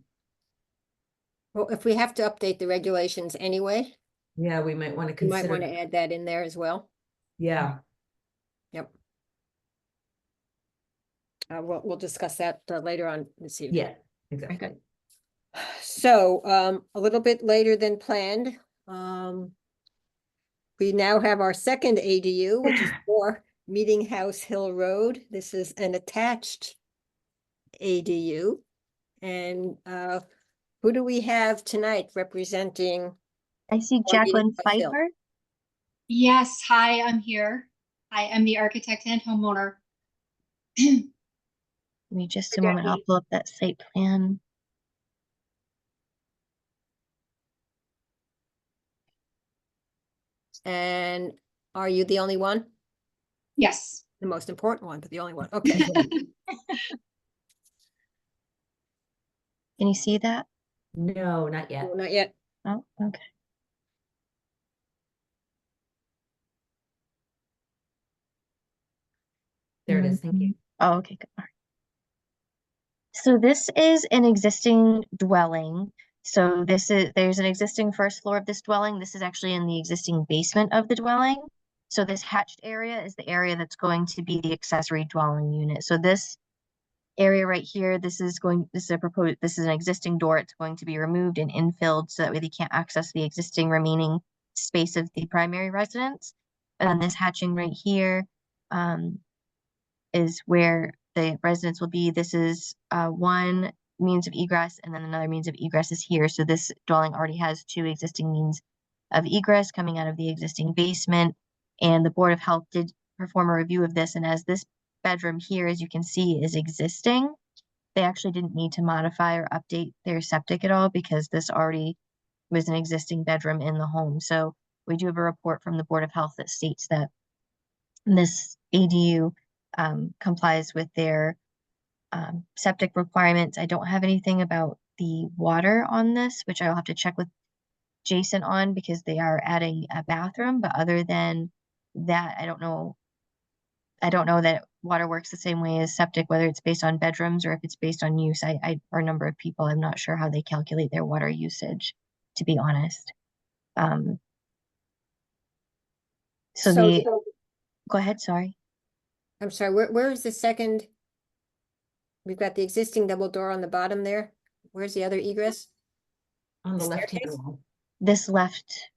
Well, if we have to update the regulations anyway, Yeah, we might want to you might want to consider, add that in there as well. yeah, Yep. We'll discuss that later on this evening. yeah, exactly. So, a little bit later than planned, we now have our second ADU, which is for Meeting House Hill Road. This is an attached ADU. And, who do we have tonight representing? I see Or Meeting Jacqueline House Hill? Pfeiffer. Yes, hi, I'm here. I am the architect and homeowner. Give me just a Hi, moment. I'll Jackie. pull up that site plan. And are you the only one? Yes. The most important one, but the only one. Okay. Can you see that? No, not yet. No, not yet. Oh, okay. There it is, thank you. Oh, okay, good. All right. So this is an existing dwelling. So there's an existing first floor of this dwelling. This is actually in the existing basement of the dwelling. So this hatched area is the area that's going to be the accessory dwelling unit. So this area right here, this is an existing door. It's going to be removed and infilled so that way they can't access the existing remaining space of the primary residence. And then this hatching right here, is where the residence will be. This is one means of egress, and then another means of egress is here. So this dwelling already has two existing means of egress coming out of the existing basement. And the Board of Health did perform a review of this. And as this bedroom here, as you can see, is existing, they actually didn't need to modify or update their septic at all because this already was an existing bedroom in the home. So we do have a report from the Board of Health that states that this ADU complies with their septic requirements. I don't have anything about the water on this, which I'll have to check with Jason on because they are adding a bathroom. But other than that, I don't know that water works the same way as septic, whether it's based on bedrooms or if it's based on use. For a number of people, I'm not sure how they calculate their water usage, to be honest. Go ahead, sorry. I'm sorry, where is the second? We've got the existing double door on the bottom there. Where's the other egress? On the left-hand Staircase? wall. This left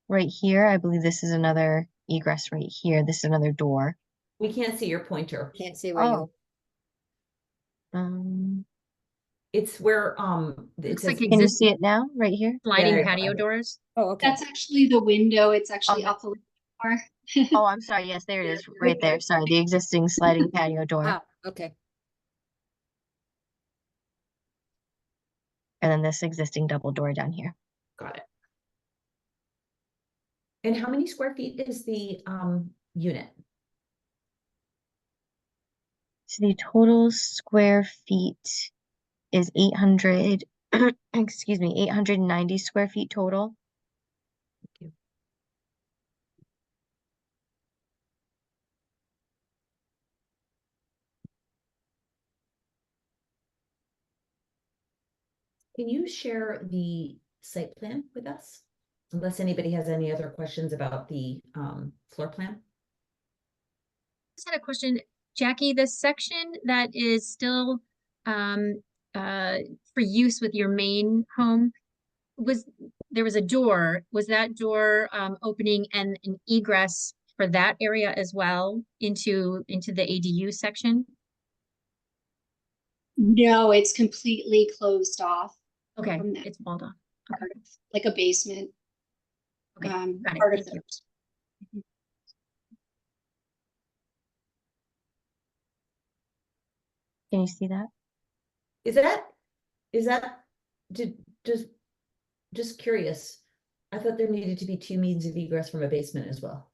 right here, I believe this is another egress right here. This is another door. We can't see your pointer. Can't see where you. It's where, it Looks says, like Can you see it now, right here? sliding there. patio doors. Oh, okay. That's actually the window. It's actually Okay. up a little more. Oh, I'm sorry. Yes, there it is, right there. Sorry, the existing sliding patio door. Ah, okay. And then this existing double door down here. Got it. And how many square feet is the unit? So the total square feet is 800, excuse me, 890 square feet total. Can you share the site plan with us? Unless anybody has any other questions about the floor plan? Just had a question, Jackie, the section that is still for use with your main home, there was a door, was that door opening and an egress for that area as well into the ADU section? No, it's completely closed off. Okay, From that it's walled off. part of- like a basement. Okay, got it, Part of thank you. it. Can you see that? Is that, just curious. I thought there needed to be two means of egress from a basement as well.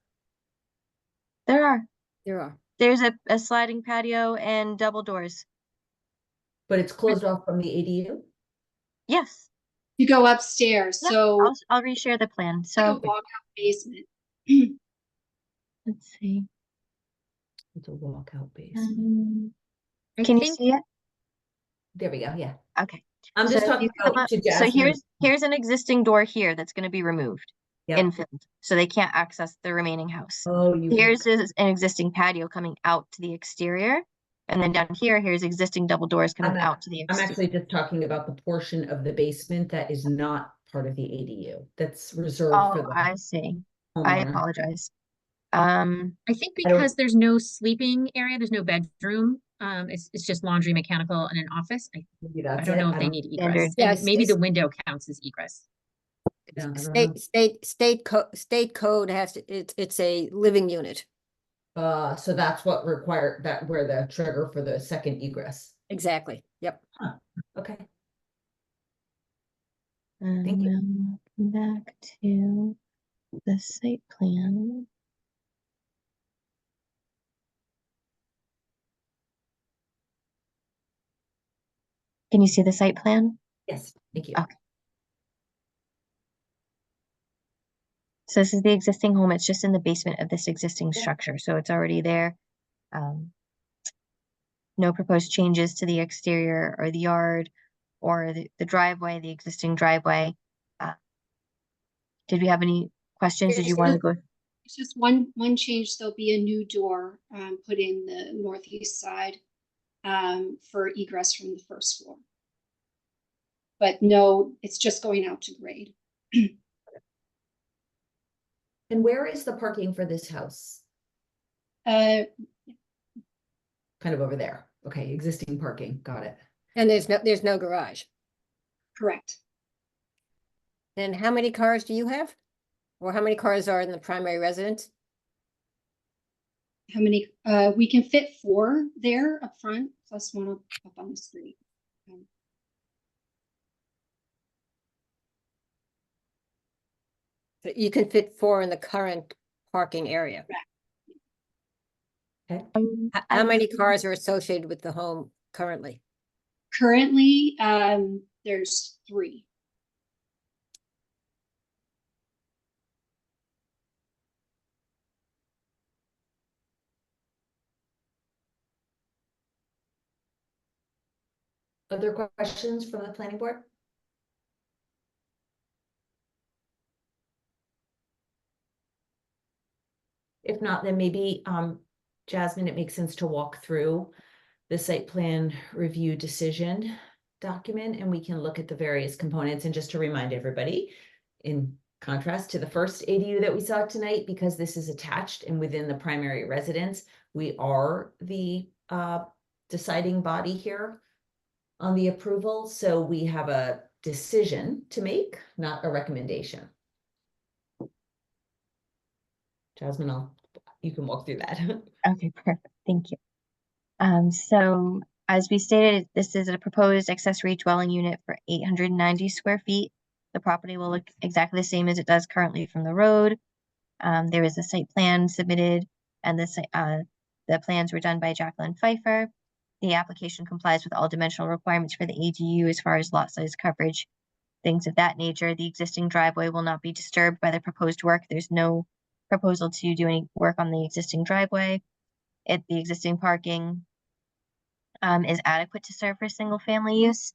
There are. There are. There's a sliding patio and double doors. But it's closed off from the ADU? Yes, You go upstairs, Yep, so I'll reshare the plan. like a So walkout basement. let's see. It's a walkout basement. I Can you think see it? There we go, yeah. Okay. I'm So just if talking you come about up- to So Jasmine. here's an existing door here that's gonna be removed Yep. and filled, so they can't access the remaining house. Oh, you. Here's is an existing patio coming out to the exterior. And then down here's existing double doors coming I'm out to the I'm exterior. actually just talking about the portion of the basement that is not part of the ADU. That's reserved for Oh, the I see. I homeowner. apologize. I think I don't- because there's no sleeping area, there's no bedroom. It's just laundry, mechanical, and an office. Maybe I that's don't it. know I if they don't- need Standard. egress. Yes, And maybe it's- the window counts as egress. Yeah, I don't know. State code has, it's a living unit. So that's what required, that where the trigger for the second egress. Exactly, yep. Okay. And Thank you. then come back to the site plan. Can you see the site plan? Yes, thank you. Okay. So this is the existing home. It's just in the basement of this existing Yeah. structure, so it's already there. No proposed changes to the exterior or the yard or the driveway, the existing driveway. Did we have any questions? Did you want to go? It's just one change, there'll be a new door put in the northeast side for egress from the first floor. But no, it's just going out to grade. And where is the parking for this house? Uh, Kind of over there. Okay, existing parking, got it. And there's no garage. correct. And how many cars do you have? Or how many cars are in the primary residence? How many, we can fit 4 there up front, plus 1 up on the street. So you can fit 4 in the current parking area. Okay. How many cars are associated with the home currently? Currently, there's 3. Other questions from the planning board? If not, then maybe, Jasmine, it makes sense to walk through the site plan review decision document, and we can look at the various components. And just to remind everybody, in contrast to the first ADU that we saw tonight, because this is attached and within the primary residence, we are the deciding body here on the approval. So we have a decision to make, not a recommendation. Jasmine, you can walk through that. Okay, perfect. Thank you. So as we stated, this is a proposed accessory dwelling unit for 890 square feet. The property will look exactly the same as it does currently from the road. There is a site plan submitted, and the plans were done by Jacqueline Pfeiffer. The application complies with all dimensional requirements for the ADU as far as lot size coverage, things of that nature. The existing driveway will not be disturbed by the proposed work. There's no proposal to do any work on the existing driveway. The existing parking is adequate to serve for single family use.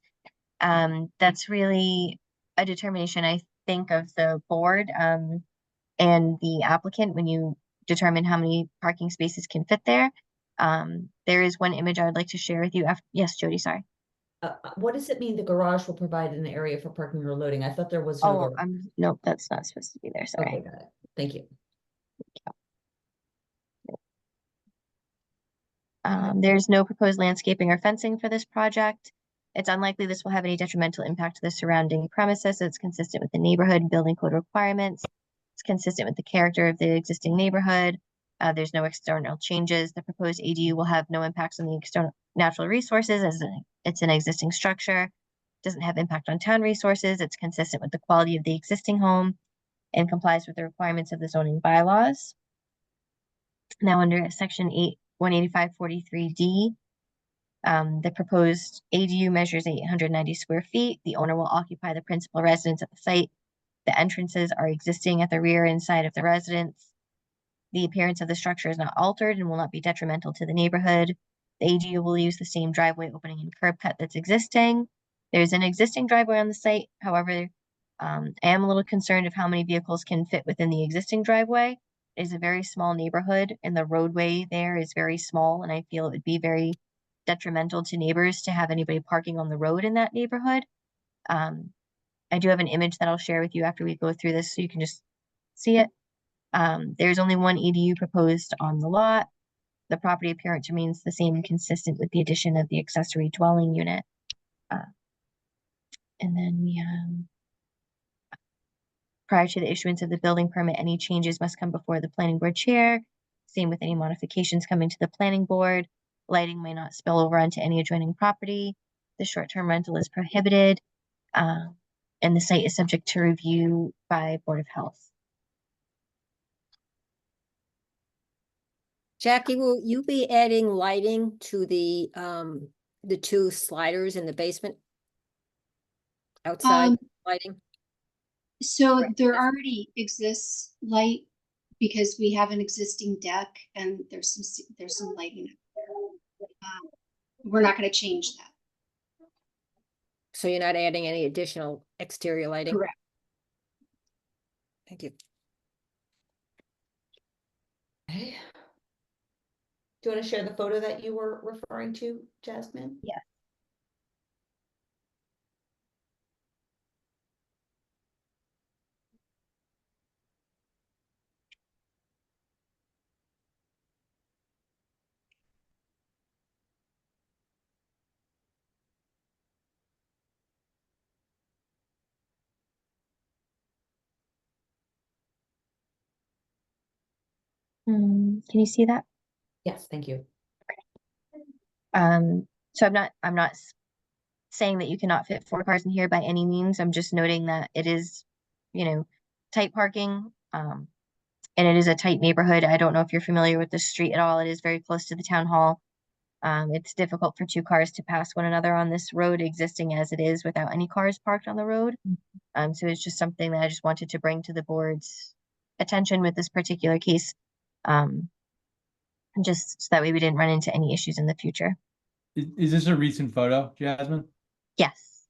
That's really a determination, I think, of the board and the applicant when you determine how many parking spaces can fit there. There is one image I would like to share with you after. Yes, Jody, sorry. What does it mean the garage will provide an area for parking or loading? I thought there was no. Oh, garage. nope, that's not supposed to be there, sorry. Okay, got it. Thank you. There's no proposed landscaping or fencing for this project. It's unlikely this will have any detrimental impact to the surrounding premises. It's consistent with the neighborhood and building code requirements. It's consistent with the character of the existing neighborhood. There's no external changes. The proposed ADU will have no impacts on the external natural resources as it's an existing structure. Doesn't have impact on town resources. It's consistent with the quality of the existing home and complies with the requirements of the zoning bylaws. Now under section 18543D, The proposed ADU measures 890 square feet. The owner will occupy the principal residence at the site. The entrances are existing at the rear and side of the residence. The appearance of the structure is not altered and will not be detrimental to the neighborhood. The ADU will use the same driveway opening and curb cut that's existing. There's an existing driveway on the site. However, I am a little concerned of how many vehicles can fit within the existing driveway. It is a very small neighborhood and the roadway there is very small, and I feel it would be very detrimental to neighbors to have anybody parking on the road in that neighborhood. I do have an image that I'll share with you after we go through this so you can just see it. There's only one ADU proposed on the lot. The property appearance remains the same and consistent with the addition of the accessory dwelling unit. And then we prior to the issuance of the building permit, any changes must come before the planning board chair. Same with any modifications coming to the planning board. Lighting may not spill over onto any adjoining property. The short-term rental is prohibited. And the site is subject to review by Board of Health. Jackie, will you be adding lighting to the 2 sliders in the basement? Outside lighting? So there already exists light because we have an existing deck and there's some lighting. We're not going to change that. So you're not adding any additional exterior lighting? Correct. Thank you. Okay. Do you want to share the photo that you were referring to, Jasmine? Yeah. Can you see that? Yes, thank you. So I'm not saying that you cannot fit 4 cars in here by any means. I'm just noting that it is, tight parking. And it is a tight neighborhood. I don't know if you're familiar with the street at all. It is very close to the town hall. It's difficult for 2 cars to pass one another on this road existing as it is without any cars parked on the road. So it's just something that I just wanted to bring to the board's attention with this particular case. Just so that way we didn't run into any issues in the future. Is this a recent photo, Jasmine? Yes.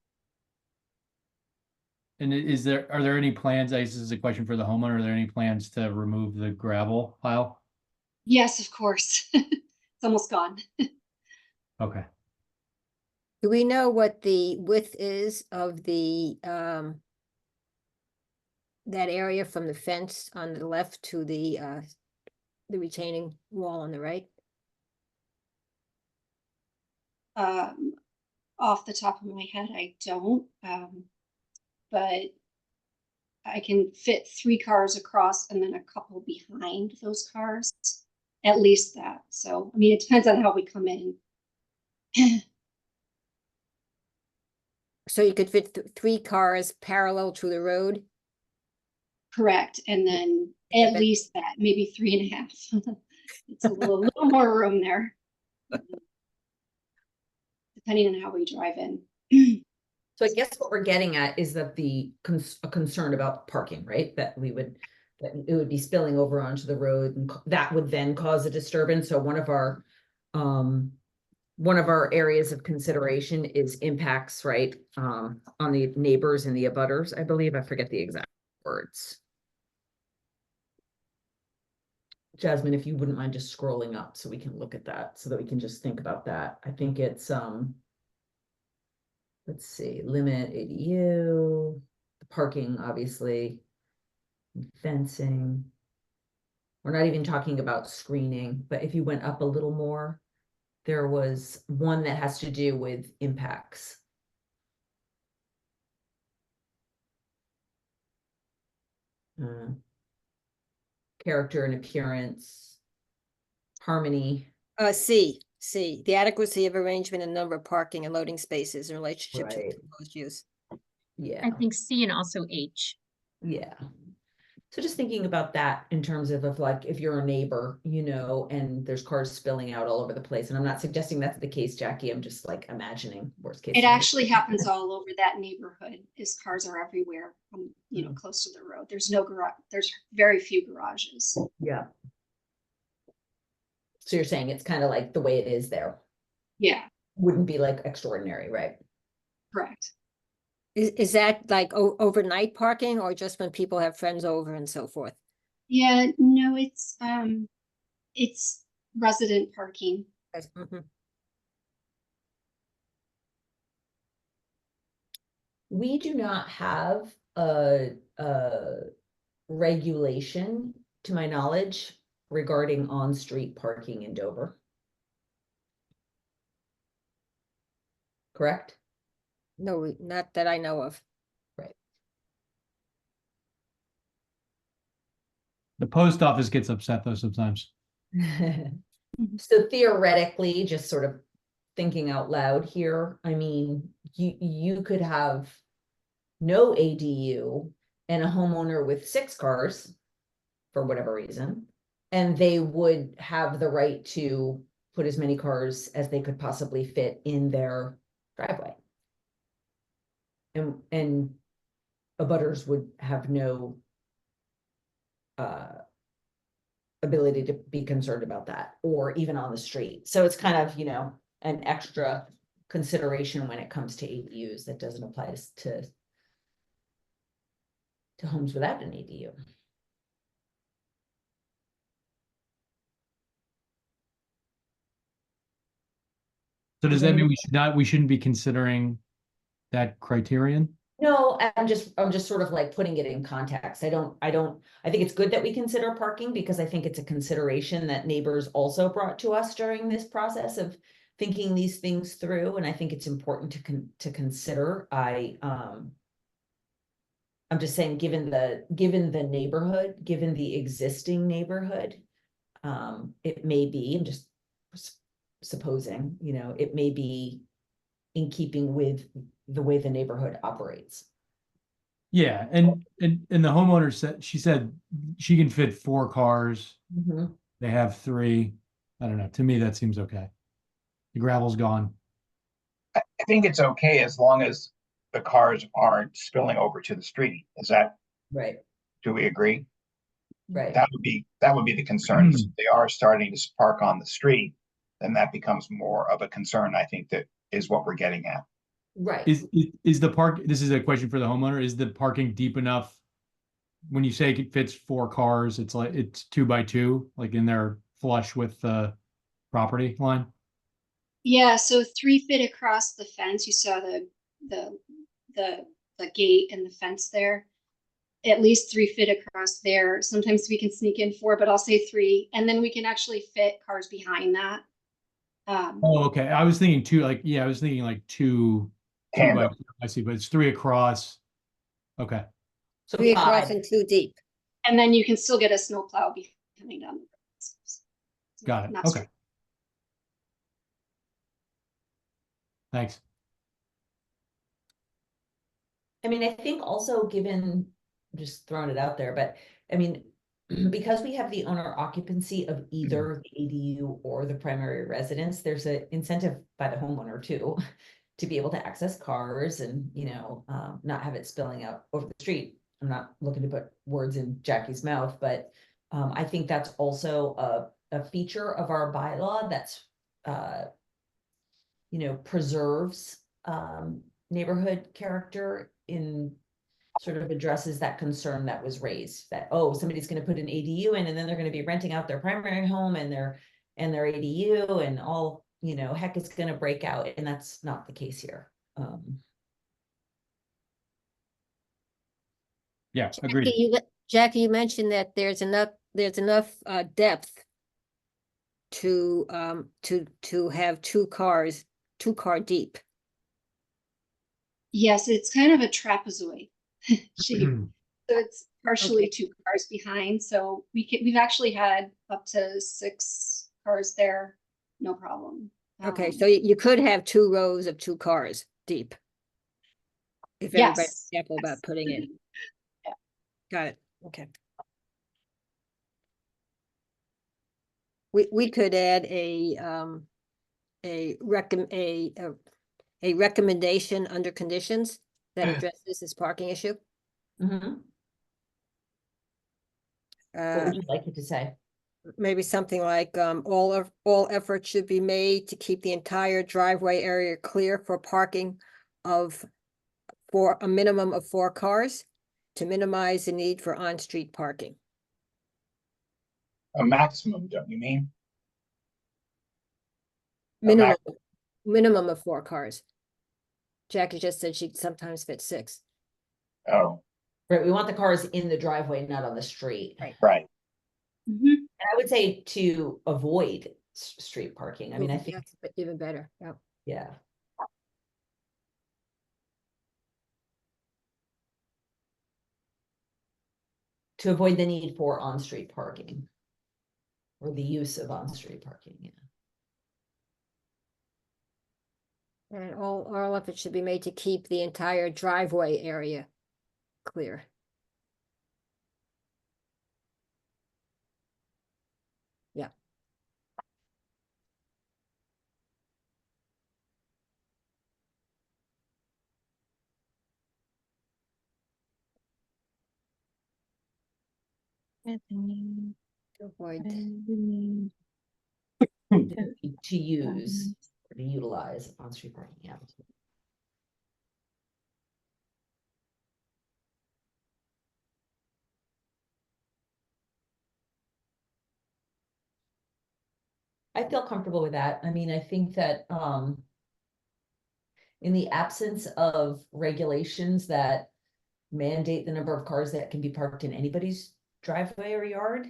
And are there any plans, I guess this is a question for the homeowner, are there any plans to remove the gravel pile? Yes, of course. It's almost gone. Okay. Do we know what the width is of the that area from the fence on the left to the retaining wall on the right? Off the top of my head, I don't. But I can fit 3 cars across and then a couple behind those cars, at least that. So, I mean, it depends on how we come in. So you could fit 3 cars parallel to the road? Correct. And then at least that, maybe 3.5. It's a little more room there. Depending on how we drive in. So I guess what we're getting at is that a concern about parking, right? That it would be spilling over onto the road and that would then cause a disturbance. So one of our areas of consideration is impacts, right? On the neighbors and the abutters, I believe. I forget the exact words. Jasmine, if you wouldn't mind just scrolling up so we can look at that, so that we can just think about that. I think it's let's see, limit ADU, the parking, obviously, fencing. We're not even talking about screening, but if you went up a little more, there was one that has to do with impacts. Character and appearance, harmony. C, the adequacy of arrangement and number of parking and loading spaces in relationship to Right. proposed use. Yeah. I think C and also H. Yeah. So just thinking about that in terms of like, if you're a neighbor, you know, and there's cars spilling out all over the place, and I'm not suggesting that's the case, Jackie, I'm just like imagining worst case. It scenario. actually happens all over that neighborhood, is cars are everywhere, you know, close to the road. There's no garage, there's very few garages. Yeah. So you're saying it's kind of like the way it is there, Yeah, wouldn't be like extraordinary, right? correct. Is that like overnight parking or just when people have friends over and so forth? Yeah, no, it's resident parking. Mhm. We do not have a regulation, to my knowledge, regarding on-street parking in Dover. Correct? No, not that I know of. The post office gets upset though sometimes. So theoretically, just sort of thinking out loud here, I mean, you could have no ADU and a homeowner with 6 cars for whatever reason, and they would have the right to put as many cars as they could possibly fit in their driveway. And abutters would have no ability to be concerned about that, or even on the street. So it's kind of, you know, an extra consideration when it comes to ADUs that doesn't apply to homes without an ADU. So does that mean we shouldn't be considering that criterion? No, I'm just sort of like putting it in context. I think it's good that we consider parking, because I think it's a consideration that neighbors also brought to us during this process of thinking these things through, and I think it's important to consider. I'm just saying, given the neighborhood, given the existing neighborhood, it may be, I'm just supposing, you know, it may be in keeping with the way the neighborhood operates. Yeah, and the homeowner said, she said she can fit 4 cars. Mhm. They have 3. I don't know. To me, that seems okay. The gravel's gone. I think it's okay as long as the cars aren't spilling over to the street. Is that, Right, do we agree? right. That would be the concern. If they are starting to park on the street, then that becomes more of a concern. I think that is what we're getting at. Right. Is the park, this is a question for the homeowner, is the parking deep enough? When you say it fits 4 cars, it's like it's 2 by 2, like in there flush with the property line? Yeah, so 3 feet across the fence, you saw the gate and the fence there. At least 3 feet across there. Sometimes we can sneak in 4, but I'll say 3, and then we can actually fit cars behind that. Oh, okay. I was thinking 2, like, yeah, I was thinking like 2 by Tandem. 2. I see, but it's 3 across. Okay. So 3 across 5. and 2 deep. And then you can still get a snowplow coming down the road. Got it. Not Okay. straight. Thanks. I mean, I think also given, just throwing it out there, but I mean, because we have the owner occupancy of either the ADU or the primary residence, there's an incentive by the homeowner too, to be able to access cars and, you know, not have it spilling out over the street. I'm not looking to put words in Jackie's mouth, but I think that's also a feature of our bylaw that's, you know, preserves neighborhood character, in sort of addresses that concern that was raised, that, oh, somebody's going to put an ADU in and then they're going to be renting out their primary home and their ADU, and all, you know, heck is going to break out, and that's not the case here. Yeah, agreed. Jackie, you mentioned that there's enough depth to have 2 cars, 2-car deep. Yes, it's kind of a trapezoid shape. Hmm. So it's partially 2 cars behind. So we've actually had up to 6 cars there, no problem. Okay, so you could have 2 rows of 2 cars deep. If everybody's Yes. careful about putting it. Yeah. Got it. Okay. we could add a recommendation under conditions that addresses this parking issue. Mhm. What would you like it to say? Maybe something like, all efforts should be made to keep the entire driveway area clear for parking for a minimum of 4 cars to minimize the need for on-street parking. A maximum, don't you mean? A Minimum, max- minimum of 4 cars. Jackie just said she'd sometimes fit 6. Oh, Right, we want the cars in the driveway, not on the street. Right. right. Mhm. And I would say to avoid street parking. I mean, I think, That's even better, yeah. yeah. To avoid the need for on-street parking. Or the use of on-street parking, yeah. And all efforts should be made to keep the entire driveway area clear. Yeah. To avoid, To use, or to utilize on-street parking, yeah. I feel comfortable with that. I mean, I think that, in the absence of regulations that mandate the number of cars that can be parked in anybody's driveway or yard,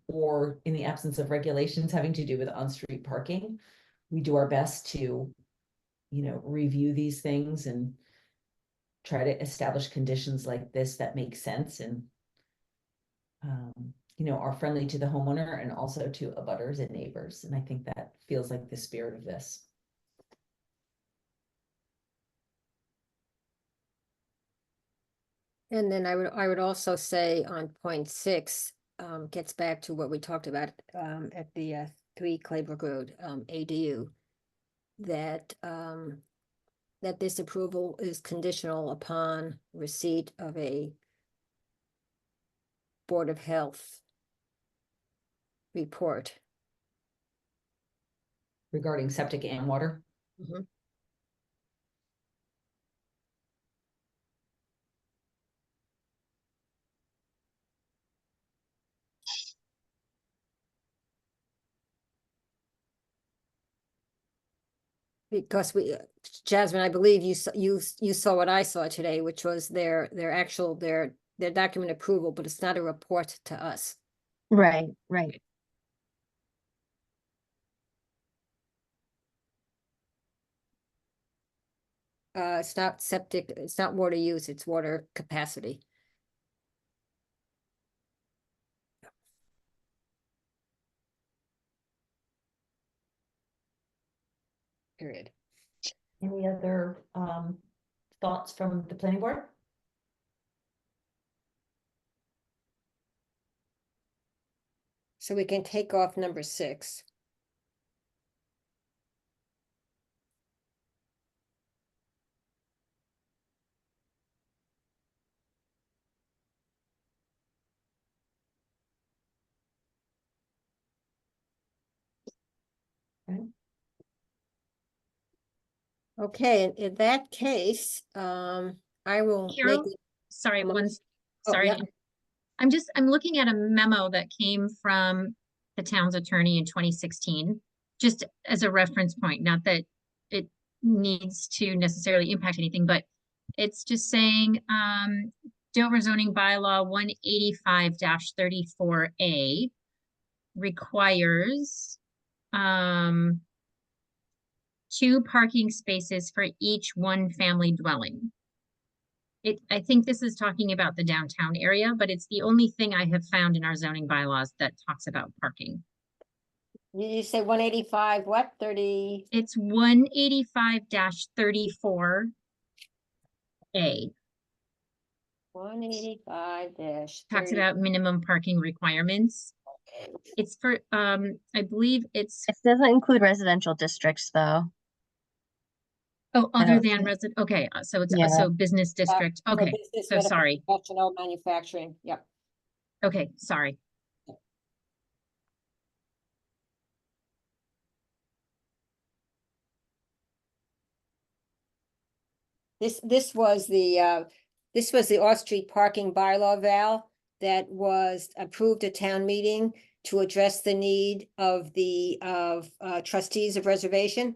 or in the absence of regulations having to do with on-street parking, we do our best to, review these things and try to establish conditions like this that make sense and, are friendly to the homeowner and also to abutters and neighbors. And I think that feels like the spirit of this. and then I would also say on point 6, gets back to what we talked about, at the 3 Claybrook Road, ADU. That, that this approval is conditional upon receipt of a Board of Health report. Regarding septic and water. Mhm. Because Jasmine, I believe you saw what I saw today, which was their document approval, but it's not a report to us. Right, right. It's not septic, it's not water use, it's water capacity. Period. Any other thoughts from the planning board? So we can take off number 6. Okay, in that case, I will make. Carol, sorry, a mo- one, Oh, sorry. yeah. I'm looking at a memo that came from the town's attorney in 2016, just as a reference point, not that it needs to necessarily impact anything, but it's just saying, Dover zoning bylaw 185-34A requires, 2 parking spaces for each one family dwelling. I think this is talking about the downtown area, but it's the only thing I have found in our zoning bylaws that talks about parking. You say 185, what, 30? It's 185-34A. 185 dash Talks 30. about minimum parking requirements. It's for, I believe it's, It doesn't include residential districts, though. oh, I other don't than think- resident, okay, so it's, Yeah. so business district, For okay, business, so medical, sorry, professional, manufacturing, yep. okay, sorry. This was the off-street parking bylaw, Val, that was approved at town meeting to address the need of the trustees of reservation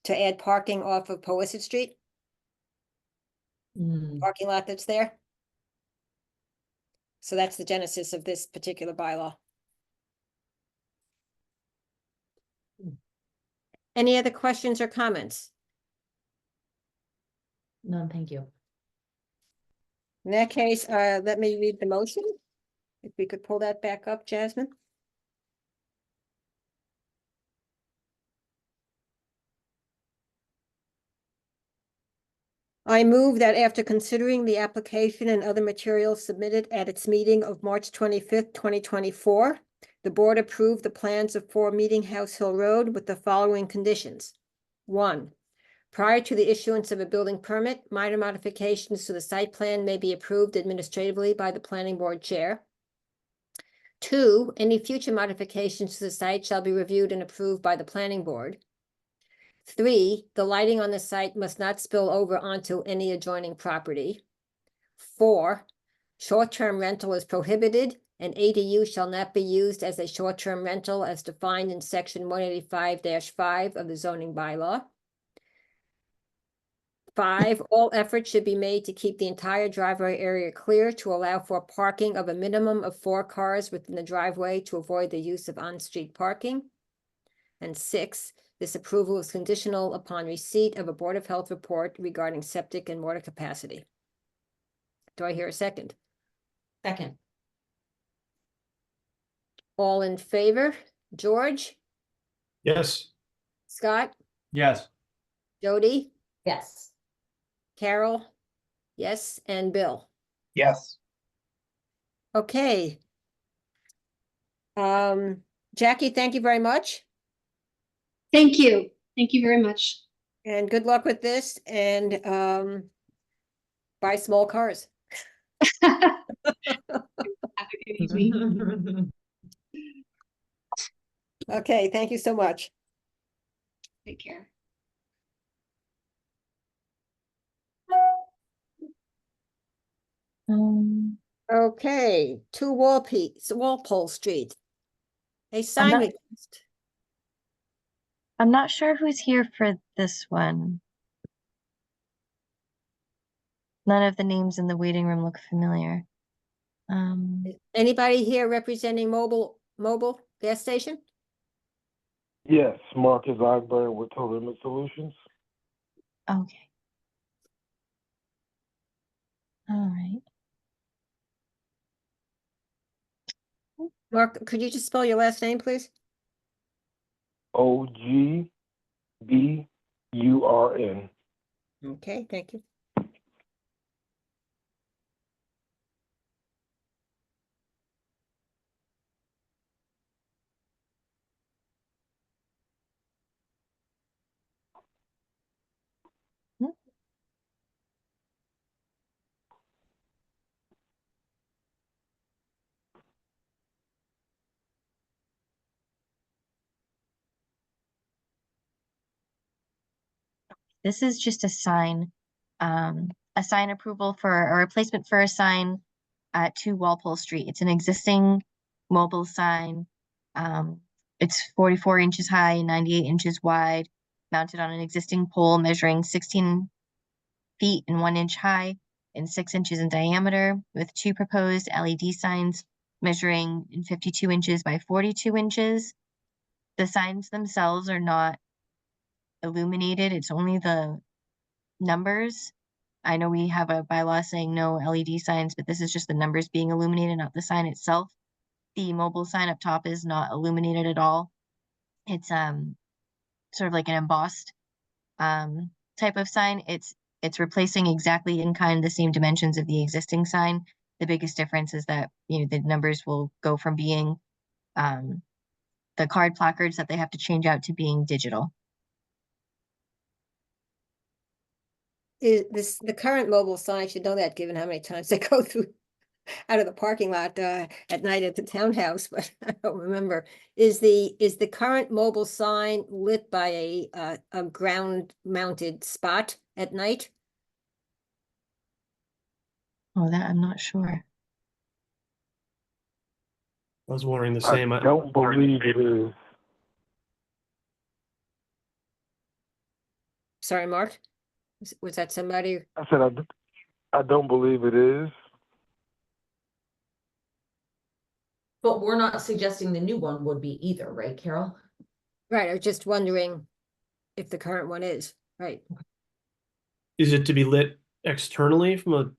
to add parking off of Powasset Street, Mm, parking lot that's there. So that's the genesis of this particular bylaw. Any other questions or comments? none, thank you. In that case, let me read the motion. If we could pull that back up, Jasmine. I move that after considering the application and other materials submitted at its meeting of March 25th, 2024, the board approved the plans of 4 Meeting House Hill Road with the following conditions. 1, prior to the issuance of a building permit, minor modifications to the site plan may be approved administratively by the planning board chair. 2, any future modifications to the site shall be reviewed and approved by the planning board. 3, the lighting on the site must not spill over onto any adjoining property. 4, short-term rental is prohibited. An ADU shall not be used as a short-term rental as defined in section 185-5 of the zoning bylaw. 5, all efforts should be made to keep the entire driveway area clear to allow for parking of a minimum of 4 cars within the driveway to avoid the use of on-street parking. And 6, this approval is conditional upon receipt of a Board of Health report regarding septic and water capacity. Do I hear a second? Second, All in favor? George, Yes. Scott, Yes. Jody, yes. Carol? Yes, and Bill. Yes. Okay. Jackie, thank you very much. Thank you. Thank you very much. And good luck with this and buy small cars. Advocating me. Okay, thank you so much. Take care. Okay, 2 Walpole Street. A sign not- request. I'm not sure who's here for this one. None of the names in the waiting room look familiar. Anybody here representing mobile gas station? Yes, Marcus Ogburn with Total Limit Solutions. Okay. All right. Mark, could you just spell your last name, please? OGBURN. Okay, thank you. This is just a sign approval for a replacement for a sign at 2 Walpole Street. It's an existing mobile sign. It's 44 inches high and 98 inches wide, mounted on an existing pole measuring 16 feet and 1 inch high and 6 inches in diameter, with 2 proposed LED signs measuring 52 inches by 42 inches. The signs themselves are not illuminated. It's only the numbers. I know we have a bylaw saying no LED signs, but this is just the numbers being illuminated, not the sign itself. The mobile sign up top is not illuminated at all. It's sort of like an embossed type of sign. It's replacing exactly in kind the same dimensions of the existing sign. The biggest difference is that, you know, the numbers will go from being the card placards that they have to change out to being digital. Is the current mobile sign should know that, given how many times they go through out of the parking lot at night at the townhouse, but I don't remember. Is the current mobile sign lit by a ground mounted spot at night? Oh, that I'm not sure. I was wondering the I same. don't believe it is. Sorry, Mark. Was that somebody? I said I don't believe it is. But we're not suggesting the new one would be either, right, Carol? Right, I was just wondering if the current one is, right. Is it to be lit externally from a,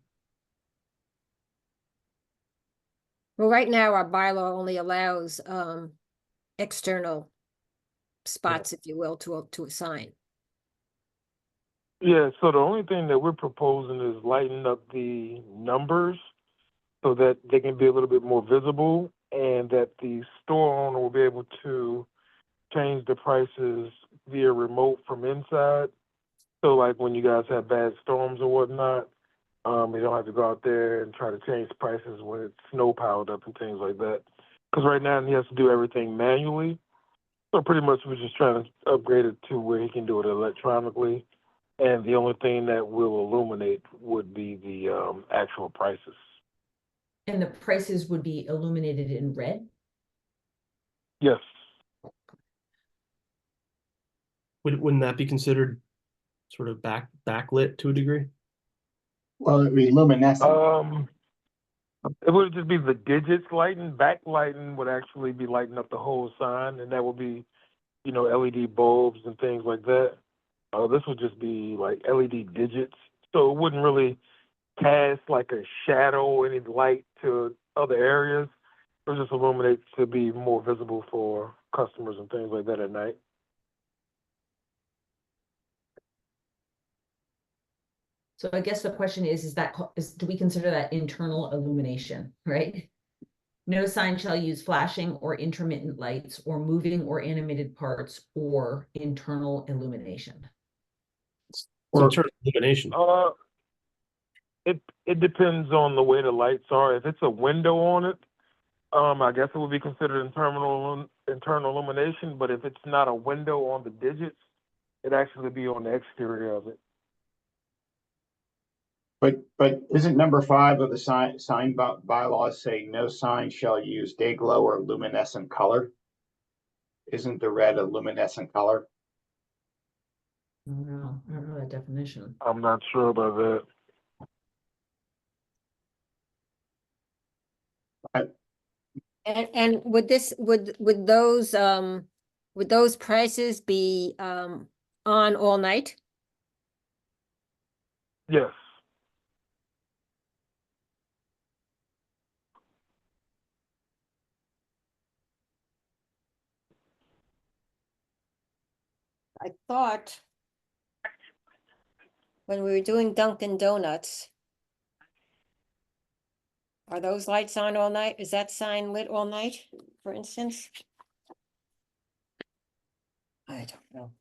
Well, right now, our bylaw only allows external spots, if you will, to a sign. Yeah, so the only thing that we're proposing is lighting up the numbers so that they can be a little bit more visible and that the store owner will be able to change the prices via remote from inside. So like when you guys have bad storms or whatnot, you don't have to go out there and try to change prices when it's snow piled up and things like that. Because right now he has to do everything manually. So pretty much we're just trying to upgrade it to where he can do it electronically. And the only thing that will illuminate would be the actual prices. And the prices would be illuminated in red? Yes. wouldn't that be considered sort of backlit to a degree? Well, it'd be luminescent. It would just be the digits lighting. Backlighting would actually be lighting up the whole sign, and that would be, LED bulbs and things like that. This would just be like LED digits, so it wouldn't really cast like a shadow or any light to other areas. It would just illuminate to be more visible for customers and things like that at night. So I guess the question is do we consider that internal illumination, right? No sign shall use flashing or intermittent lights or moving or animated parts or internal illumination. So in terms of illumination. It depends on the way the lights are. If it's a window on it, I guess it would be considered internal illumination. But if it's not a window on the digits, it'd actually be on the exterior of it. But isn't number 5 of the sign bylaws say no sign shall use day glow or luminescent color? Isn't the red a luminescent color? I don't know that definition. I'm not sure about that. And would those prices be on all night? Yes. I thought when we were doing Dunkin' Donuts, are those lights on all night? Is that sign lit all night, for instance? I don't know.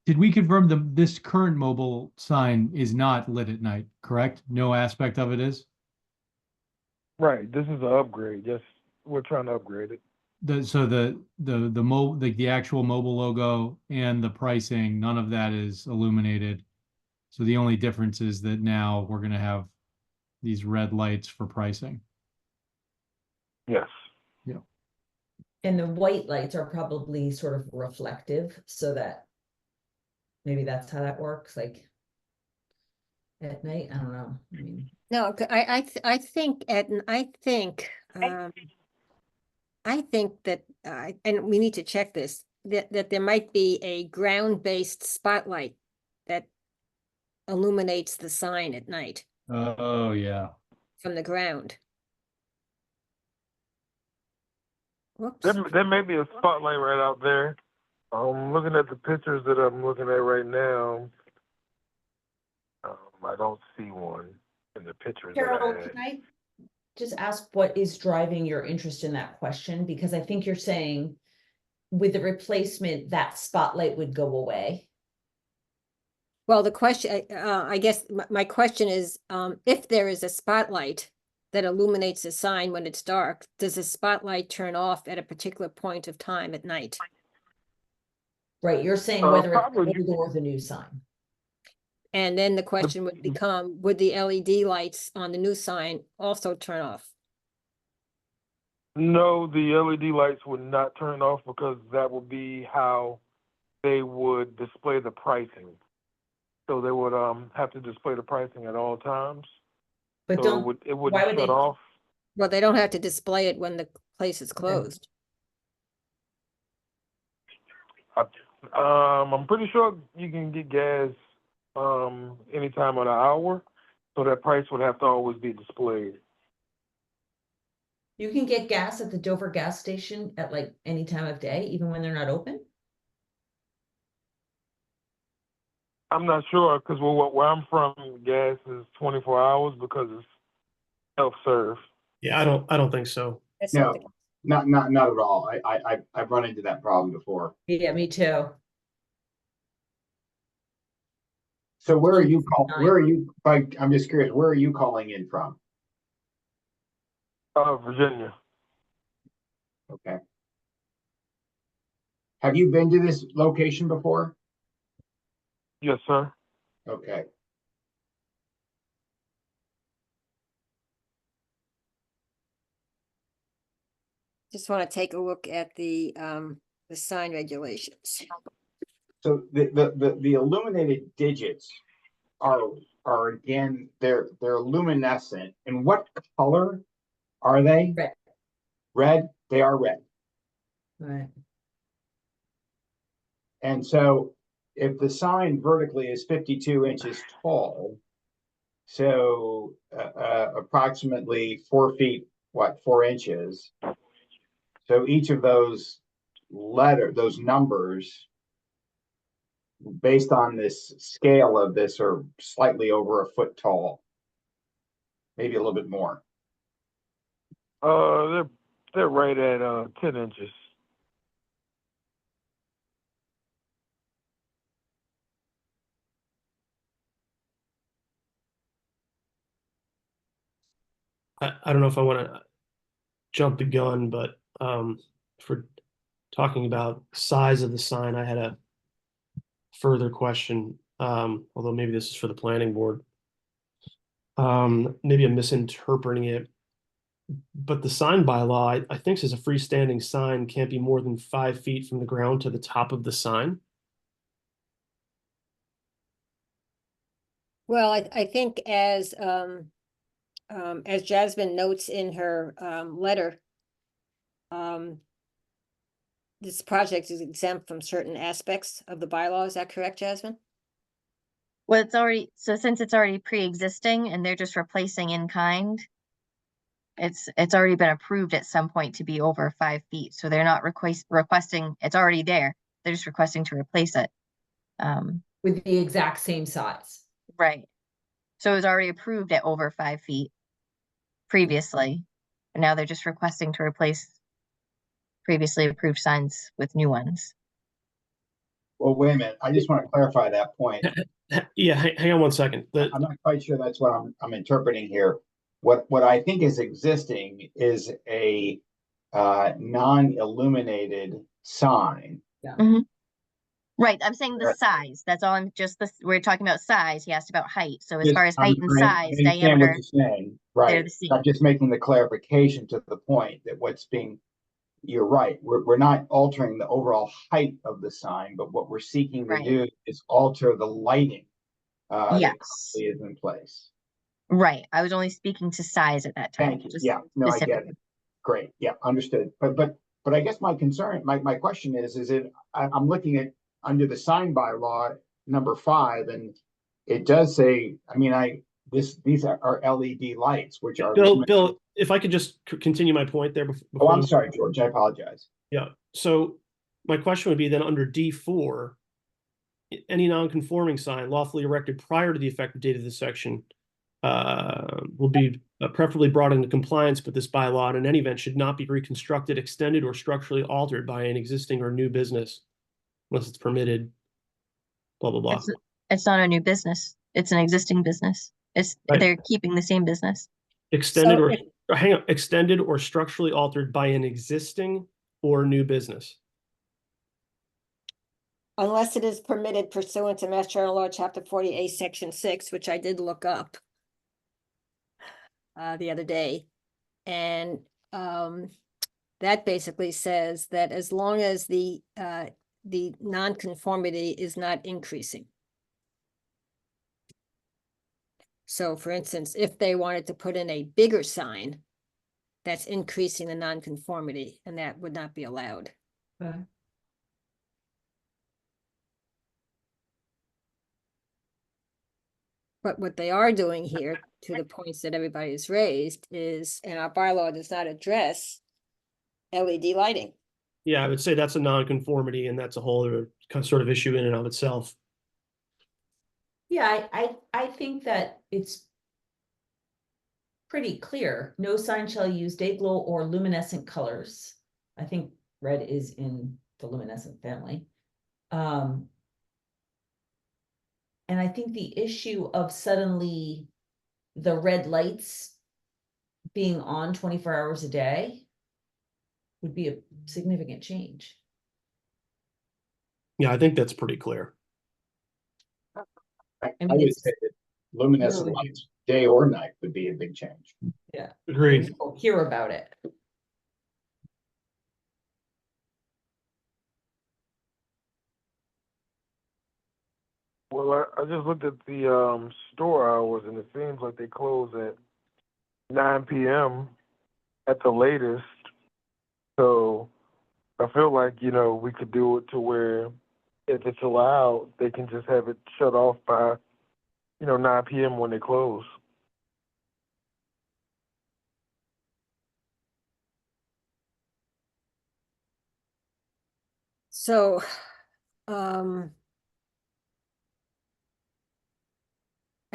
Did we confirm this current mobile sign is not lit at night, correct? No aspect of it is? Right. This is an upgrade. Yes, we're trying to upgrade it. The actual mobile logo and the pricing, none of that is illuminated. So the only difference is that now we're gonna have these red lights for pricing. Yes. Yeah. And the white lights are probably sort of reflective, so that maybe that's how that works, like at night. I don't know. I mean, No, I think that and we need to check this, that there might be a ground-based spotlight that illuminates the sign at night Oh, yeah. from the ground. Whoops. There may be a spotlight right out there. Looking at the pictures that I'm looking at right now, I don't see one. in the pictures that Carol, I had. can I just ask what is driving your interest in that question? Because I think you're saying with the replacement, that spotlight would go away. Well, the question, I guess my question is, if there is a spotlight that illuminates the sign when it's dark, does the spotlight turn off at a particular point of time at night? Right, you're saying whether it's Probably. old or the new sign. And then the question would become, would the LED lights on the new sign also turn off? No, the LED lights would not turn off because that would be how they would display the pricing. So they would have to display the pricing at all times. But So don't, it why wouldn't would shut they- off. Well, they don't have to display it when the place is closed. I'm pretty sure you can get gas any time of the hour, so that price would have to always be displayed. you can get gas at the Dover gas station at like any time of day, even when they're not open? I'm not sure because where I'm from, gas is 24 hours because it's self-serve. Yeah, I don't think so. That's not No, the- not at all. I've run into that problem before. Yeah, me too. So where are Well, you nine. where are you, like, I'm just curious, where are you calling in from? Virginia. Okay. Have you been to this location before? Yes, sir. Okay. Just want to take a look at the sign regulations. So the illuminated digits are again, they're luminescent. And what color are they? Red. Red, they are red. Right. And so if the sign vertically is 52 inches tall, so approximately 4 feet, 4 inches. So each of those those numbers, based on this scale of this, are slightly over a foot tall, maybe a little bit more. They're right at 10 inches. I don't know if I want to jump the gun, but for talking about size of the sign, I had a further question, although maybe this is for the planning board. Maybe I'm misinterpreting it, but the sign bylaw, I think says a freestanding sign can't be more than 5 feet from the ground to the top of the sign. Well, I think as Jasmine notes in her letter, this project is exempt from certain aspects of the bylaw. Is that correct, Jasmine? Well, it's already, so since it's already pre-existing and they're just replacing in kind, it's already been approved at some point to be over 5 feet, so they're not requesting, it's already there. They're just requesting to replace it. With the exact same size. Right. So it was already approved at over 5 feet previously, and now they're just requesting to replace previously approved signs with new ones. Well, wait a minute. I just want to clarify that point. Yeah, hang on one second. I'm not quite sure that's what I'm interpreting here. What I think is existing is a non-illuminated sign. Right, I'm saying the Right. size, that's all, we're talking about size, he asked about height, so as Just- far as height and I size, understand what diameter, you're saying, they're right? the same. I'm just making the clarification to the point that you're right. We're not altering the overall height of the sign, but what we're seeking to Right. do is alter the lighting. That Yes, currently is in place. right, I was only speaking to size at that time. Thank you. just Yeah, no, I get specifically. it. Great. Yeah, understood. But I guess my concern, my question is I'm looking at under the sign bylaw number 5, and it does say, I mean, these are LED lights, which are. Bill, if I could just continue my point there before. Oh, I'm sorry, George. I apologize. Yeah, so my question would be then under D4, any non-conforming sign lawfully erected prior to the effective date of this section will be preferably brought into compliance, but this bylaw in any event should not be reconstructed, extended, or structurally altered by an existing or new business unless it's permitted, blah, blah, blah. It's not a new business. It's an existing business. Right. They're keeping the same business. Extended So or, if- hang on, extended or structurally altered by an existing or new business. Unless it is permitted pursuant to Mass General Law, Chapter 48, Section 6, which I did look up the other day. And that basically says that as long as the nonconformity is not increasing. So for instance, if they wanted to put in a bigger sign, that's increasing the nonconformity, and that would not be allowed. Okay. But what they are doing here, to the points that everybody's raised, is, and our bylaw does not address LED lighting. Yeah, I would say that's a nonconformity, and that's a whole other sort of issue in and of itself. Yeah, I think that it's pretty clear. No sign shall use day glow or luminescent colors. I think red is in the luminescent family. And I think the issue of suddenly the red lights being on 24 hours a day would be a significant change. Yeah, I think that's pretty clear. I I mean, would it's say that luminescent really- lights, day or night, would be a big change. Agreed. We'll hear about it. Well, I just looked at the store hours, and it seems like they close at 9 p.m. at the latest. So I feel like, we could do it to where if it's allowed, they can just have it shut off by, 9 p.m. when they close. So, I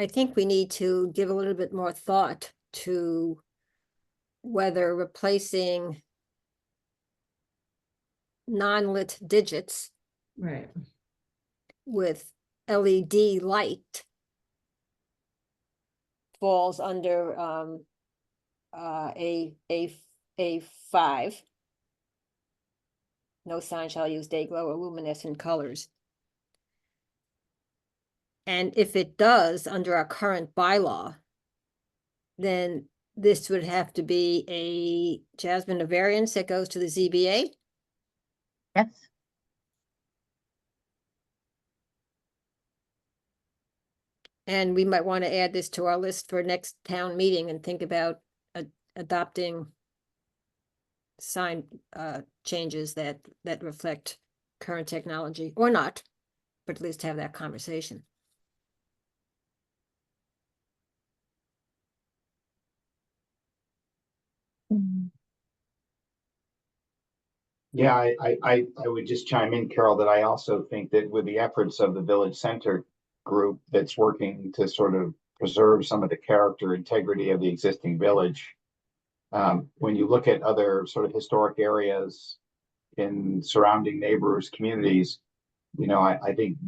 think we need to give a little bit more thought to whether replacing non-lit digits Right. with LED light falls under a 5. No sign shall use day glow or luminescent colors. And if it does, under our current bylaw, then this would have to be a variance that goes to the ZBA. Yes. And we might want to add this to our list for next town meeting and think about adopting sign changes that reflect current technology, or not, but at least have that conversation. Yeah, I would just chime in, Carol, that I also think that with the efforts of the Village Center group that's working to sort of preserve some of the character integrity of the existing village, when you look at other sort of historic areas in surrounding neighbors, communities, I think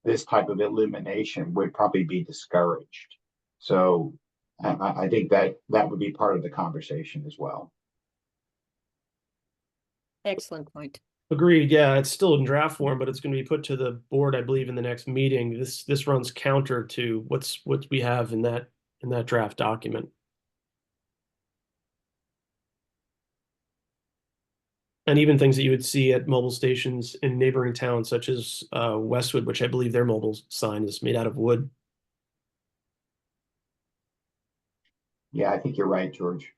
this type of illumination would probably be discouraged. So I think that would be part of the conversation as well. Excellent point. Agreed. Yeah, it's still in draft form, but it's going to be put to the board, I believe, in the next meeting. This runs counter to what we have in that draft document. And even things that you would see at mobile stations in neighboring towns, such as Westwood, which I believe their mobile sign is made out of wood. Yeah, I think you're right, George.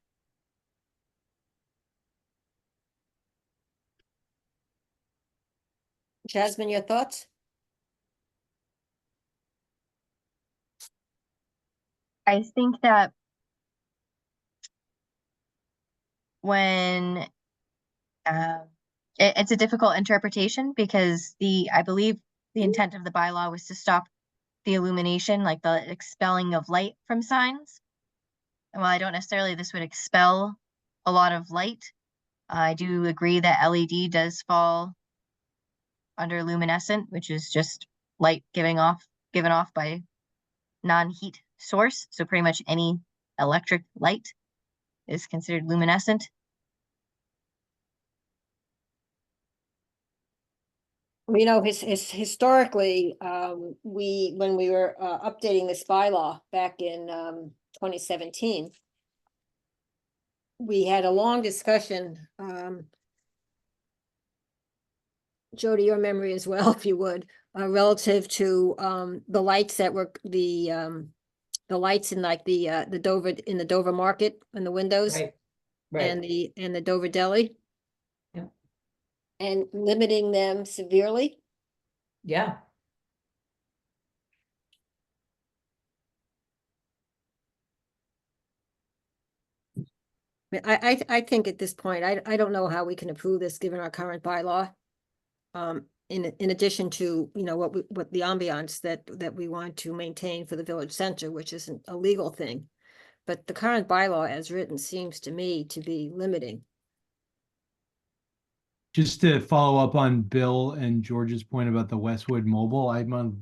Jasmine, your thoughts? I think that when it's a difficult interpretation, because I believe the intent of the bylaw was to stop the illumination, like the expelling of light from signs. And while I don't necessarily this would expel a lot of light, I do agree that LED does fall under luminescent, which is just light given off by non-heat source. So pretty much any electric light is considered luminescent. You know, historically, when we were updating this bylaw back in 2017, we had a long discussion. Jody, your memory as well, if you would, relative to the lights that were the lights in like the Dover Market and the windows and the Dover Deli. Yeah. And limiting them severely. Yeah. I think at this point, I don't know how we can approve this given our current bylaw. In addition to, you know, what the ambiance that we want to maintain for the village center, which isn't a legal thing. But the current bylaw as written seems to me to be limiting. Just to follow up on Bill and George's point about the Westwood Mobile, I'm on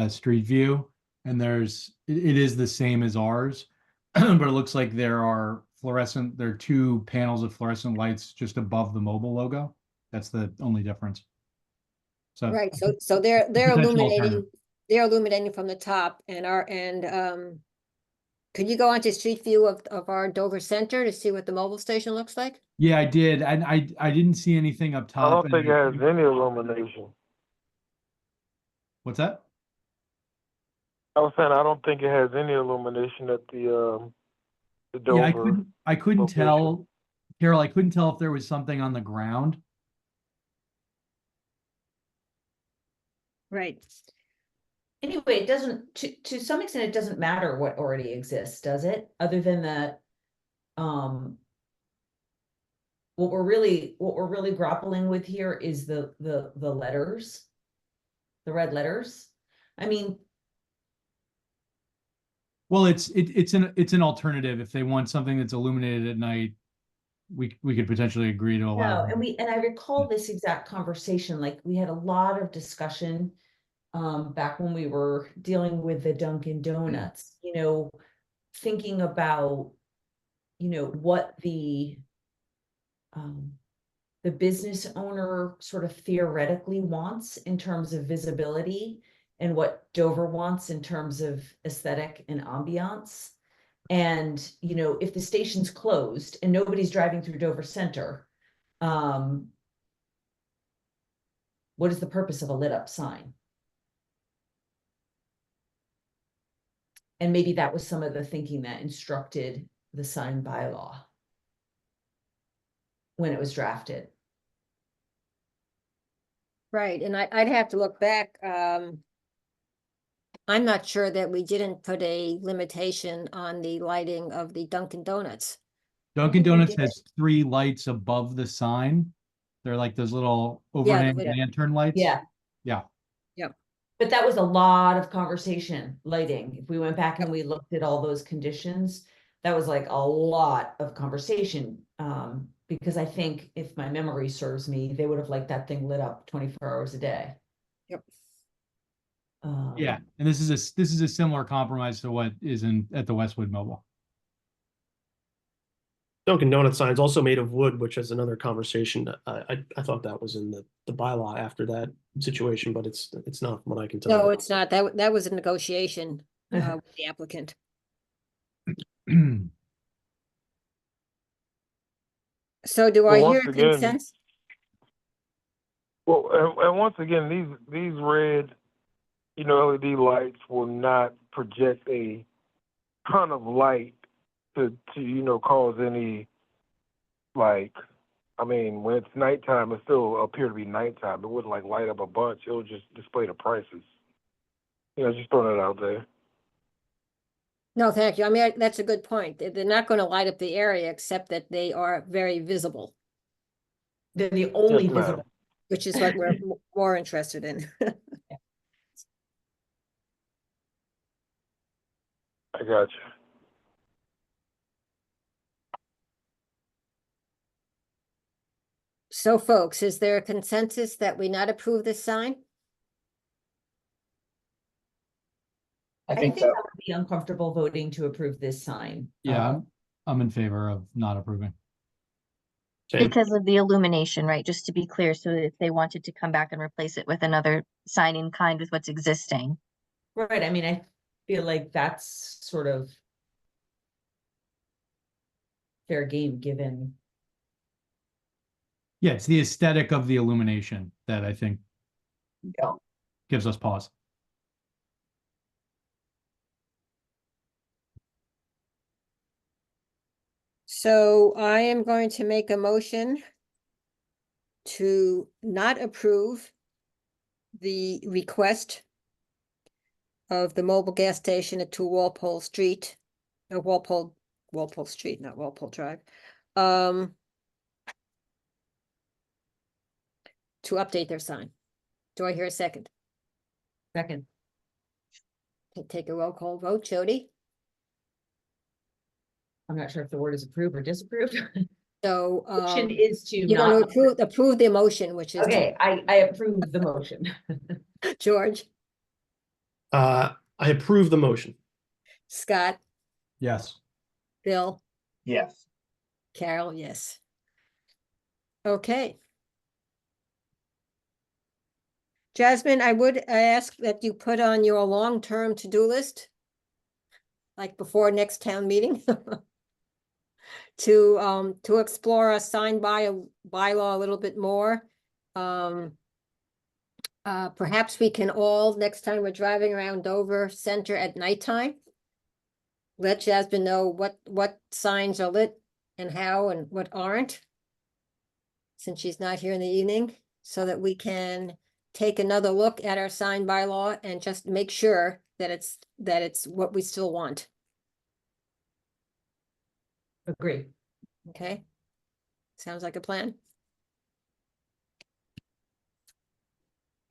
Street View, and it is the same as ours, but it looks like there are two panels of fluorescent lights just above the mobile logo. That's the only difference. So Right, so they're illuminating from the top could you go onto Street View of our Dover Center to see what the mobile station looks like? yeah, I did. And I didn't see anything up I top. don't think it has any illumination. What's that? I was saying, I don't think it has any illumination at the Dover. Yeah, I couldn't location. tell, Carol, I couldn't tell if there was something on the ground. Right. Anyway, it doesn't, to some extent, it doesn't matter what already exists, does it? Other than that, what we're really grappling with here is the letters, the red letters. I mean, Well, it's an alternative. If they want something that's illuminated at night, we could potentially agree to allow. no, and I recall this exact conversation, like we had a lot of discussion back when we were dealing with the Dunkin' Donuts, you know, thinking about, you know, what the business owner sort of theoretically wants in terms of visibility and what Dover wants in terms of aesthetic and ambiance. And, you know, if the station's closed and nobody's driving through Dover Center, what is the purpose of a lit up sign? And maybe that was some of the thinking that instructed the sign bylaw when it was drafted. Right, and I'd have to look back. I'm not sure that we didn't put a limitation on the lighting of the Dunkin' Donuts. Dunkin' Donuts has 3 lights above the sign. They're like those little overhang lantern lights. Yeah. Yeah. Yep. But that was a lot of conversation, lighting. If we went back and we looked at all those conditions, that was like a lot of conversation. Because I think if my memory serves me, they would have liked that thing lit up 24 hours a day. Yep. Yeah, and this is a similar compromise to what is at the Westwood Mobile. Dunkin' Donuts signs also made of wood, which is another conversation. I thought that was in the bylaw after that situation, but it's not from what I can tell. No, it's not. That was a negotiation with the applicant. So do I Well, hear once again- consent? Well, and once again, these red, you know, LED lights will not project a ton of light to you know, cause any, like, I mean, when it's nighttime, it still appear to be nighttime. It wouldn't like light up a bunch. It'll just display the prices. You know, just throwing it out there. No, thank you. I mean, that's a good point. They're not going to light up the area except that they are very visible, They're the only Yes, ma'am. visible. which is what we're more interested in. got you. So folks, is there a consensus that we not approve this sign? I I think think I so. would be uncomfortable voting to approve this sign. Yeah, I'm in favor of not approving. Same. Because of the illumination, right? Just to be clear, so if they wanted to come back and replace it with another sign in kind with what's existing. Right, I mean, I feel like that's sort of fair game, given, Yeah, it's the aesthetic of the illumination that I think Yeah. gives us pause. So I am going to make a motion to not approve the request of the mobile gas station at 2 Walpole Street, Walpole Street, not Walpole Drive. To update their sign. Do I hear a second? second, Take a roll call vote. Jody? I'm not sure if the word is approve or disapprove. So, Motion is to you're going not, to approve the motion, which is to- okay, I approve the motion. George, I approve the motion. Scott, Yes. Bill, Yes. Carol, yes. Okay. Jasmine, I would ask that you put on your long-term to-do list, like before next town meeting, to explore a sign bylaw a little bit more. Perhaps we can all, next time we're driving around Dover Center at nighttime, let Jasmine know what signs are lit and how and what aren't, since she's not here in the evening, so that we can take another look at our sign bylaw and just make sure that it's what we still want. Agree. Okay? Sounds like a plan.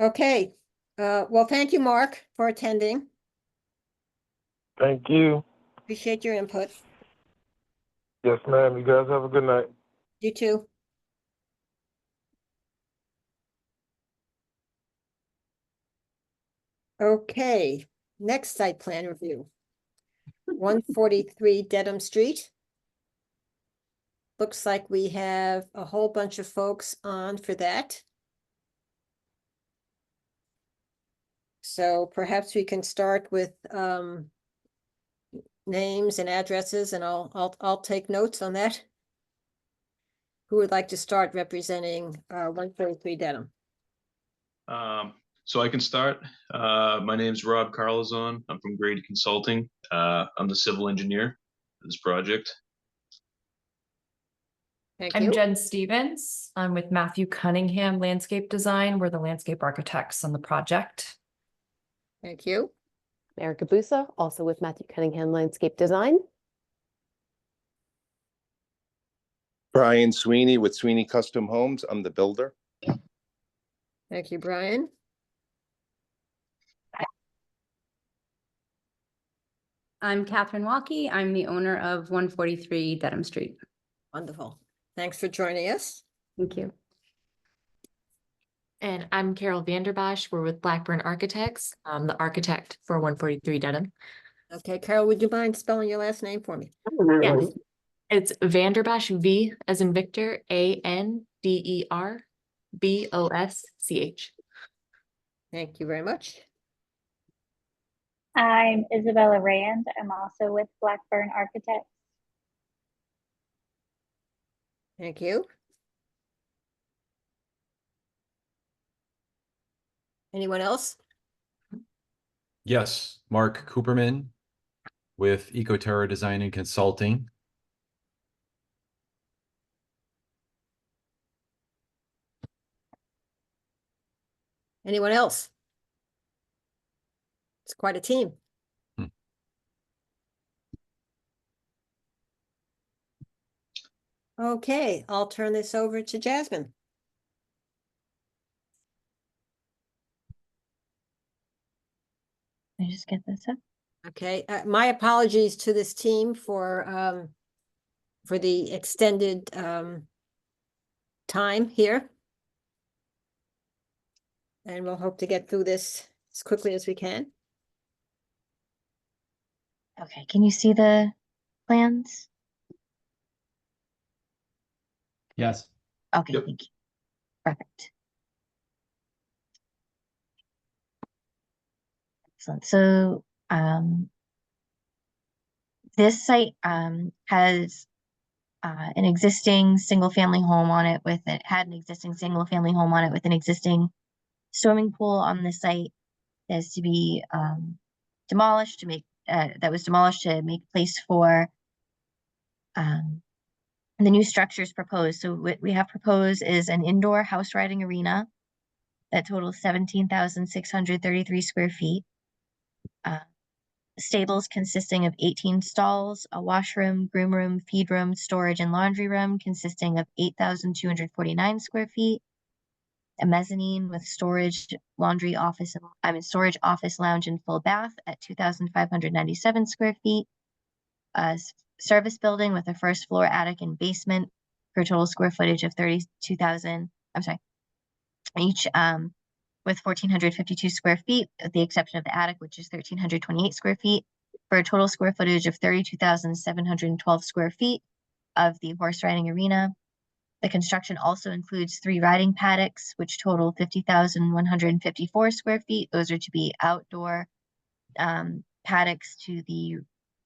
Okay, well, thank you, Mark, for attending. Thank you. Appreciate your input. Yes, ma'am. You guys have a good night. You too. Okay, next site plan review. 143 Dedham Street. Looks like we have a whole bunch of folks on for that. So perhaps we can start with names and addresses, and I'll take notes on that. Who would like to start representing 143 Dedham? So I can start. My name's Rob Carlazon. I'm from Grady Consulting. I'm the civil engineer for this project. Thank I'm you. Jen Stevens. I'm with Matthew Cunningham Landscape Design. We're the landscape architects on the project. Thank you. Erica Busa, also with Matthew Cunningham Landscape Design. Brian Sweeney with Sweeney Custom Homes. I'm the builder. Thank you, Brian. I'm Catherine Walkie. I'm the owner of 143 Dedham Street. Wonderful. Thanks for joining us. Thank you. And I'm Carol Vanderbosch. We're with Blackburn Architects. I'm the architect for 143 Dedham. Okay, Carol, would you mind spelling your last name for me? Yes. It's Vanderbosch, V as in Victor, ANDERBOSCH. Thank you very much. I'm Isabella Rand. I'm also with Blackburn Architects. Thank you. Anyone else? Yes, Mark Cooperman with EcoTerra Design and Consulting. Anyone else? It's quite a team. Okay, I'll turn this over to Jasmine. Let me just get this up. Okay, my apologies to this team for the extended time here. And we'll hope to get through this as quickly as we can. Okay, can you see the plans? Yes. Okay, thank you. Perfect. Excellent. So, this site has an existing single-family home on it with it had an existing single-family home on it with an existing swimming pool on the site. That is to be demolished to make that was demolished to make place for the new structures proposed. So what we have proposed is an indoor house riding arena that totals 17,633 square feet. Stables consisting of 18 stalls, a washroom, groom room, feed room, storage, and laundry room consisting of 8,249 square feet. A mezzanine with storage, laundry office, storage, office, lounge, and full bath at 2,597 square feet. A service building with a first floor, attic, and basement for a total square footage of 32,000. Each with 1,452 square feet, with the exception of the attic, which is 1,328 square feet, for a total square footage of 32,712 square feet of the horse riding arena. The construction also includes 3 riding paddocks, which total 50,154 square feet. Those are to be outdoor paddocks to the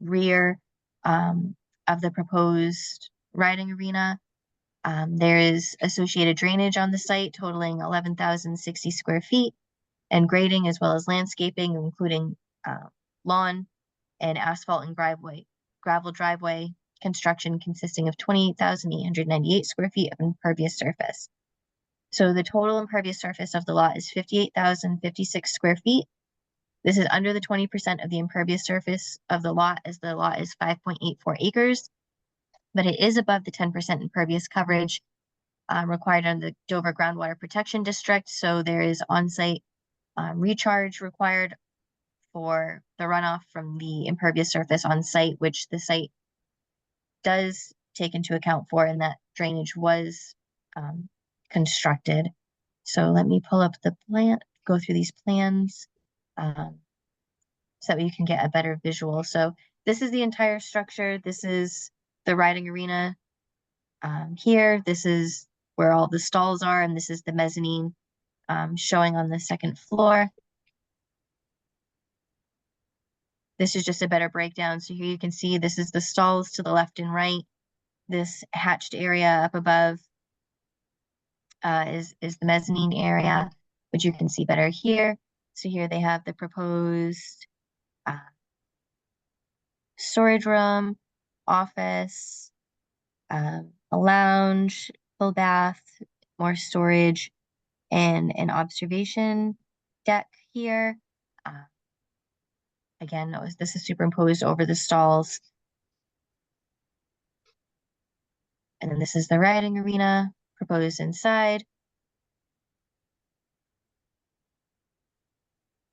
rear of the proposed riding arena. There is associated drainage on the site totaling 11,060 square feet and grading as well as landscaping, including lawn and asphalt and gravel driveway construction consisting of 28,898 square feet of impervious surface. So the total impervious surface of the lot is 58,056 square feet. This is under the 20% of the impervious surface of the lot, as the lot is 5.84 acres, but it is above the 10% impervious coverage required under the Dover Groundwater Protection District. So there is on-site recharge required for the runoff from the impervious surface on site, which the site does take into account for, and that drainage was constructed. So let me pull up the plan, go through these plans so that you can get a better visual. So this is the entire structure. This is the riding arena here. This is where all the stalls are, and this is the mezzanine showing on the second floor. This is just a better breakdown. So here you can see this is the stalls to the left and right. This hatched area up above is the mezzanine area, which you can see better here. So here they have the proposed storage room, office, a lounge, full bath, more storage, and an observation deck here. Again, this is superimposed over the stalls. And then this is the riding arena proposed inside.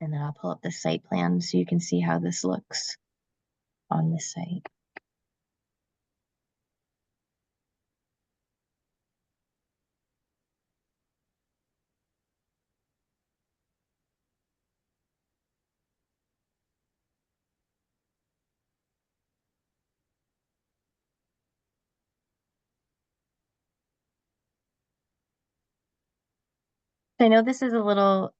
And then I'll pull up the site plan so you can see how this looks on this site. I know this is a little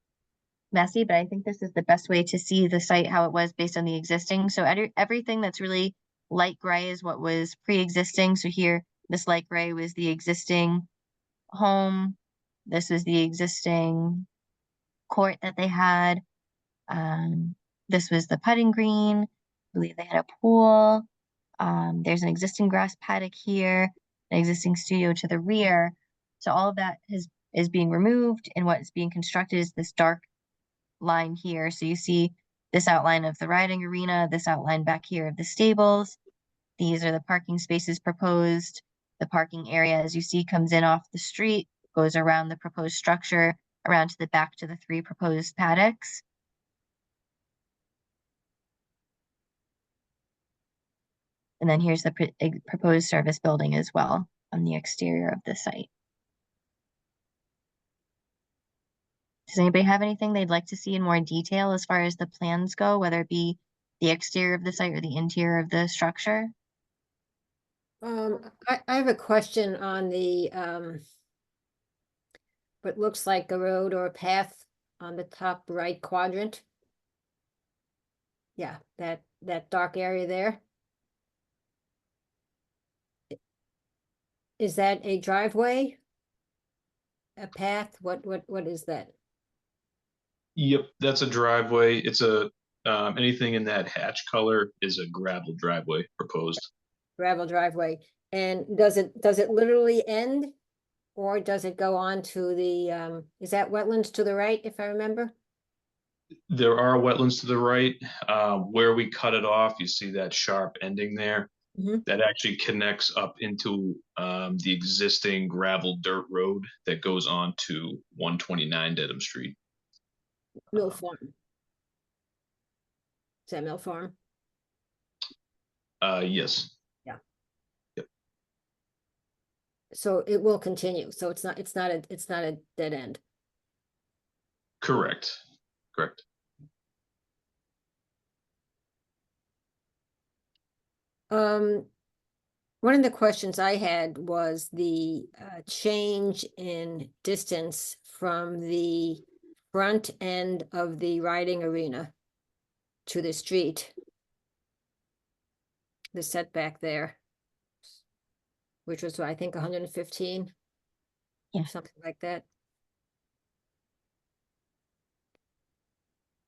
messy, but I think this is the best way to see the site, how it was based on the existing. So everything that's really light gray is what was pre-existing. So here, this light gray was the existing home. This was the existing court that they had. This was the putting green. I believe they had a pool. There's an existing grass paddock here, an existing studio to the rear. So all of that is being removed, and what is being constructed is this dark line here. So you see this outline of the riding arena, this outline back here of the stables. These are the parking spaces proposed. The parking area, as you see, comes in off the street, goes around the proposed structure, around to the back to the 3 proposed paddocks. And then here's the proposed service building as well on the exterior of the site. Does anybody have anything they'd like to see in more detail as far as the plans go, whether it be the exterior of the site or the interior of the structure? I have a question on the, what looks like a road or a path on the top right quadrant. Yeah, that dark area there. Is that a driveway? A path? What is that? Yep, that's a driveway. It's a, anything in that hatch color is a gravel driveway proposed. Gravel driveway. And does it literally end? Or does it go on to the, is that wetlands to the right, if I remember? There are wetlands to the right. Where we cut it off, you see that sharp ending there. Mhm. That actually connects up into the existing gravel dirt road that goes on to 129 Dedham Street. Mill Farm. Is that Mill Farm? Yes. Yeah. Yep. So it will continue. So it's not a dead end. Correct. Correct. One of the questions I had was the change in distance from the front end of the riding arena to the street. The setback there, which was, I think, 115. Yeah. Something like that.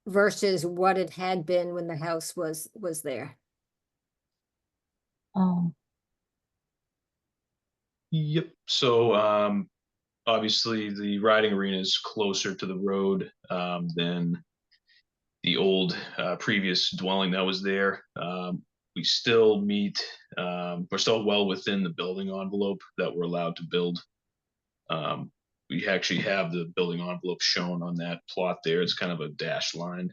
Versus what it had been when the house was there. Yep. So obviously the riding arena is closer to the road than the old previous dwelling that was there. We still meet, we're still well within the building envelope that we're allowed to build. We actually have the building envelope shown on that plot there. It's kind of a dashed line.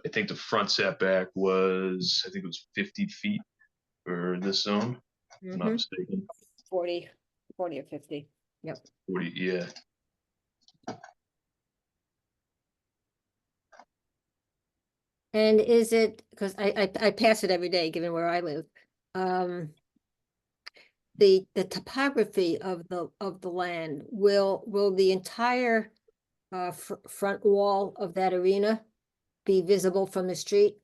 I think the front setback was, I think it was 50 feet for this zone, if I'm not mistaken. 40 or 50. Yep. 40, yeah. And is it, because I pass it every day, given where I live. The topography of the land, will the entire front wall of that arena be visible from the street?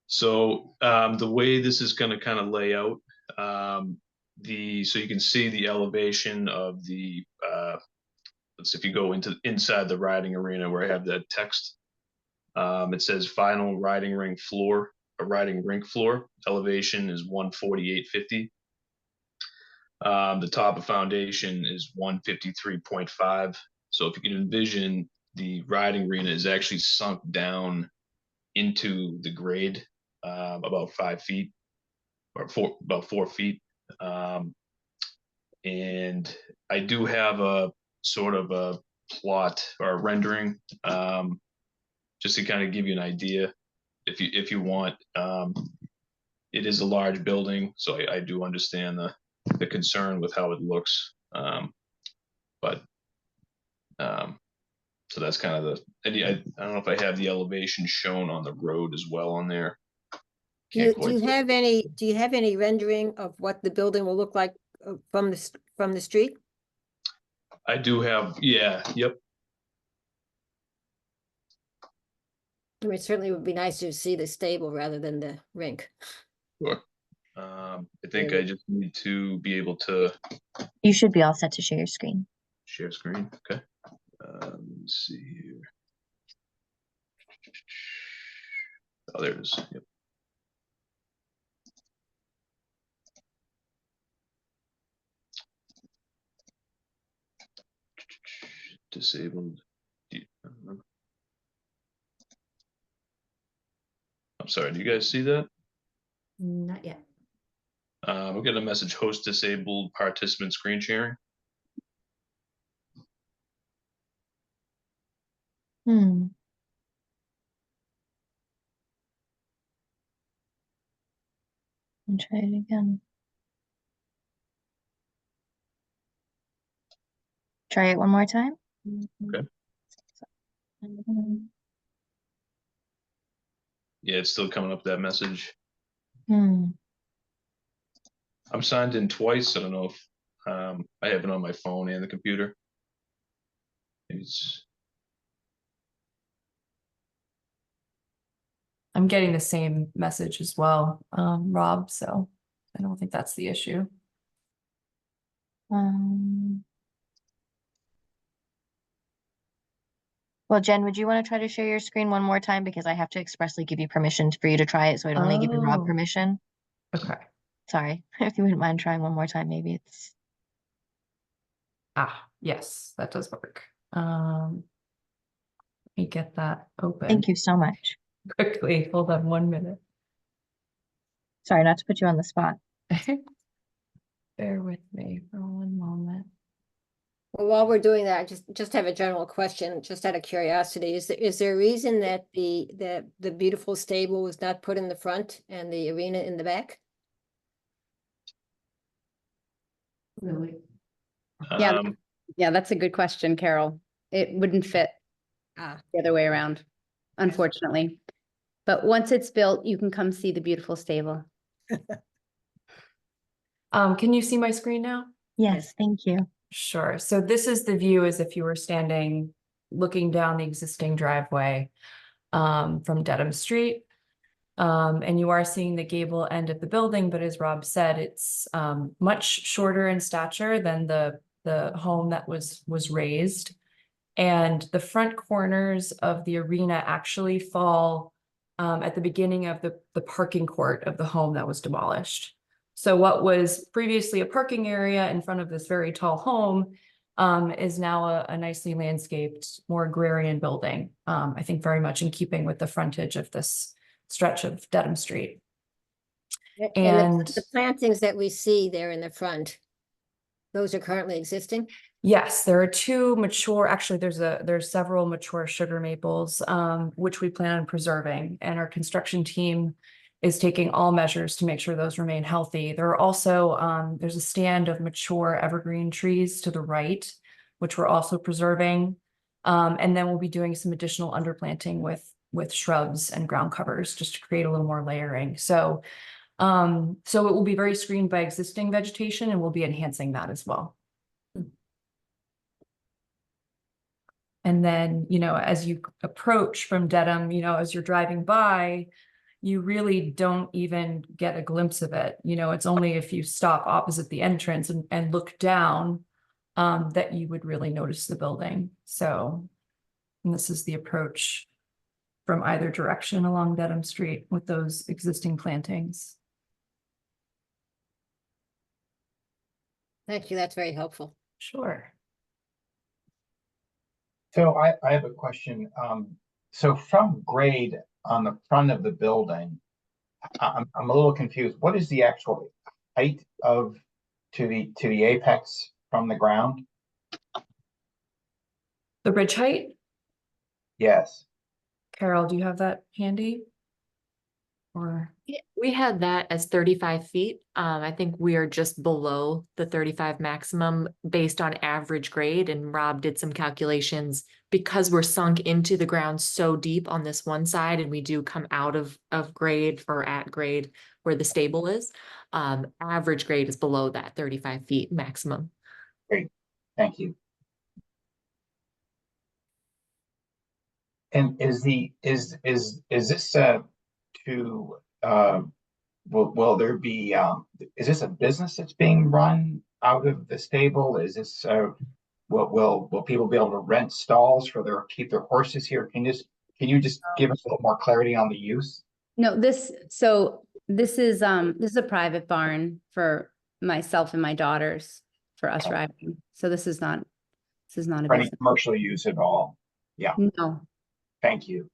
So the way this is going to kind of lay out, so you can see the elevation of the, let's if you go inside the riding arena where I have that text, it says final riding rink floor, a riding rink floor elevation is 148.50. The top of foundation is 153.5. So if you can envision, the riding arena is actually sunk down into the grade about 5 feet or about 4 feet. And I do have a sort of a plot or a rendering just to kind of give you an idea if you want. It is a large building, so I do understand the concern with how it looks. But so that's kind of I don't know if I have the elevation shown on the road as well on there. Do you have any rendering of what the building will look like from the street? I do have, yeah, yep. I mean, it certainly would be nice to see the stable rather than the rink. Sure. I think I just need to be able to You should be all set to share your screen. share screen. Okay. Let me see here. Oh, there it is. Yep. Disabled. I'm sorry, do you guys see that? Not yet. We'll get a message, host disabled participant screen sharing. And try it again. Try it one more time. Okay. Yeah, it's still coming up that message. Hmm. I'm signed in twice. I don't know if I have it on my phone and the computer. Maybe it's I'm getting the same message as well, Rob, so I don't think that's the issue. Well, Jen, would you want to try to share your screen one more time? Because I have to expressly give you permission for you to try it, so I'd only given Rob Oh. permission. Okay. Sorry, if you wouldn't mind trying one more time, maybe it's. Ah, yes, that does work. Let me get that open. Thank you so much. Quickly, hold on 1 minute. Sorry, not to put you on the spot. Bear with me for 1 moment. Well, while we're doing that, I just have a general question, just out of curiosity. Is there a reason that the beautiful stable was not put in the front and the arena in the back? Really? Yeah, um, yeah, that's a good question, Carol. It wouldn't fit Ah, the other way around, unfortunately. But once it's built, you can come see the beautiful stable. Can you see my screen now? Yes, thank you. Sure. So this is the view as if you were standing, looking down the existing driveway from Dedham Street. And you are seeing the gable end of the building, but as Rob said, it's much shorter in stature than the home that was raised. And the front corners of the arena actually fall at the beginning of the parking court of the home that was demolished. So what was previously a parking area in front of this very tall home is now a nicely landscaped, more agrarian building. I think very much in keeping with the frontage of this stretch of Dedham Street. and the plantings that we see there in the front, those are currently existing? Yes, there are two mature, actually, there's several mature sugar maples, which we plan on preserving, and our construction team is taking all measures to make sure those remain healthy. There are also, there's a stand of mature evergreen trees to the right, which we're also preserving. And then we'll be doing some additional underplanting with shrubs and ground covers just to create a little more layering. So it will be very screened by existing vegetation, and we'll be enhancing that as well. And then, as you approach from Dedham, as you're driving by, you really don't even get a glimpse of it. It's only if you stop opposite the entrance and look down that you would really notice the building. So, and this is the approach from either direction along Dedham Street with those existing plantings. Thank you, that's very helpful. Sure. So I have a question. So from grade on the front of the building, I'm a little confused. What is the actual height of to the apex from the ground? The ridge height? Yes. Carol, do you have that handy? Or Yeah, we had that as 35 feet. I think we are just below the 35 maximum based on average grade. And Rob did some calculations because we're sunk into the ground so deep on this one side, and we do come out of grade or at grade where the stable is. Average grade is below that 35 feet maximum. Great, thank you. And is this will there be is this a business that's being run out of the stable? Is this will people be able to rent stalls for keep their horses here? Can you just give us a little more clarity on the use? No, this is a private barn for myself and my daughters, for us riding. So this is not a For any business. commercial use at all? Yeah. No, Thank you.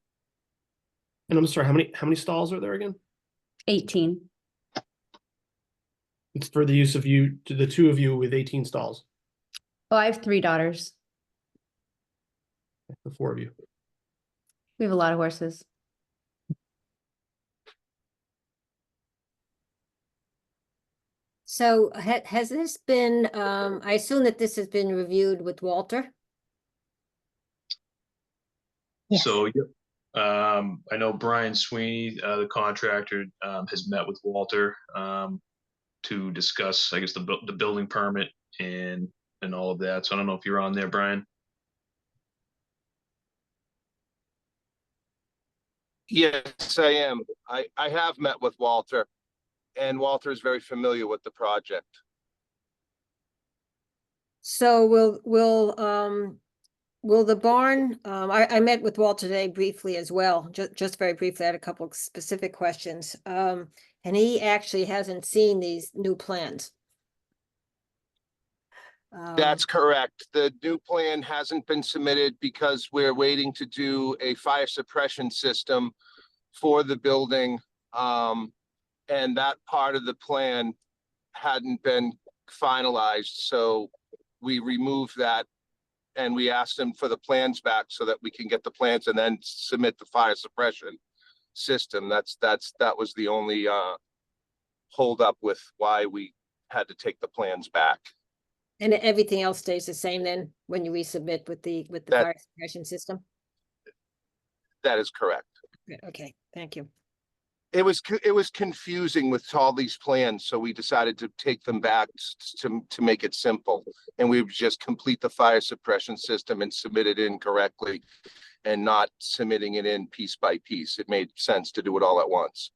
And I'm sorry, how many stalls are there again? 18. It's for the use of you, to the two of you with 18 stalls, Oh, I have 3 daughters. the 4 of you. We have a lot of horses. So has this been, I assume that this has been reviewed with Walter? Yes. So, I know Brian Sweeney, the contractor, has met with Walter, to discuss, I guess, the building permit and all of that. So I don't know if you're on there, Brian. Yes, I am. I have met with Walter, and Walter is very familiar with the project. So will the barn, I met with Walter today briefly as well, just very briefly. I had a couple of specific questions. And he actually hasn't seen these new plans. That's correct. The new plan hasn't been submitted because we're waiting to do a fire suppression system for the building. And that part of the plan hadn't been finalized, so we removed that and we asked them for the plans back so that we can get the plans and then submit the fire suppression system. That was the only hold up with why we had to take the plans back. And everything else stays the same then when you resubmit with the That- fire suppression system? That is correct. Good, okay, thank you. It was confusing with all these plans, so we decided to take them back to make it simple. And we would just complete the fire suppression system and submit it in correctly and not submitting it in piece by piece. It made sense to do it all at once.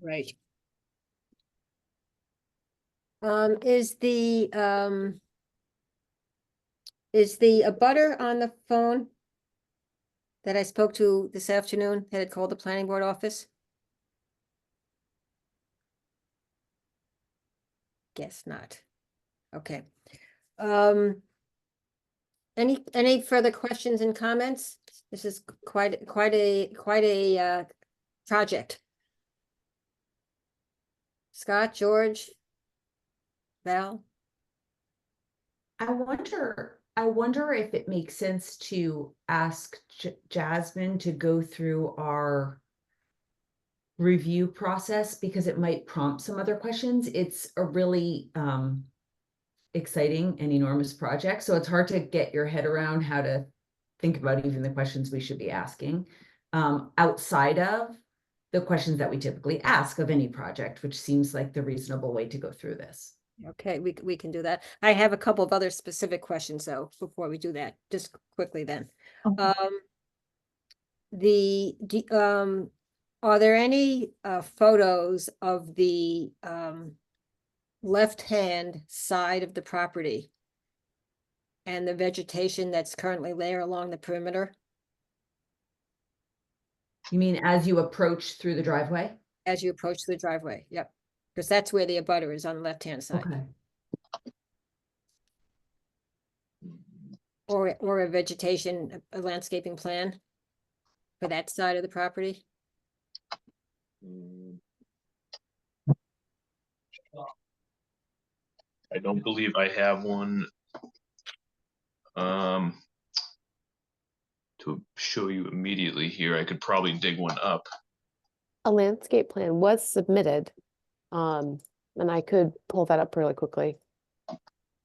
Right. Is the abutter on the phone that I spoke to this afternoon that had called the planning board office? Guess not. Okay. Any further questions and comments? This is quite a project. Scott, George, Val? I wonder if it makes sense to ask Jasmine to go through our review process, because it might prompt some other questions. It's a really exciting and enormous project, so it's hard to get your head around how to think about even the questions we should be asking outside of the questions that we typically ask of any project, which seems like the reasonable way to go through this. Okay, we can do that. I have a couple of other specific questions though, before we do that, just quickly then. Are there any photos of the left-hand side of the property and the vegetation that's currently there along the perimeter? You mean as you approach through the driveway? As you approach the driveway, yep. Because that's where the abutter is, on the left-hand side. Okay. Or a vegetation, a landscaping plan for that side of the property? I don't believe I have one. To show you immediately here, I could probably dig one up. A landscape plan was submitted. And I could pull that up really quickly.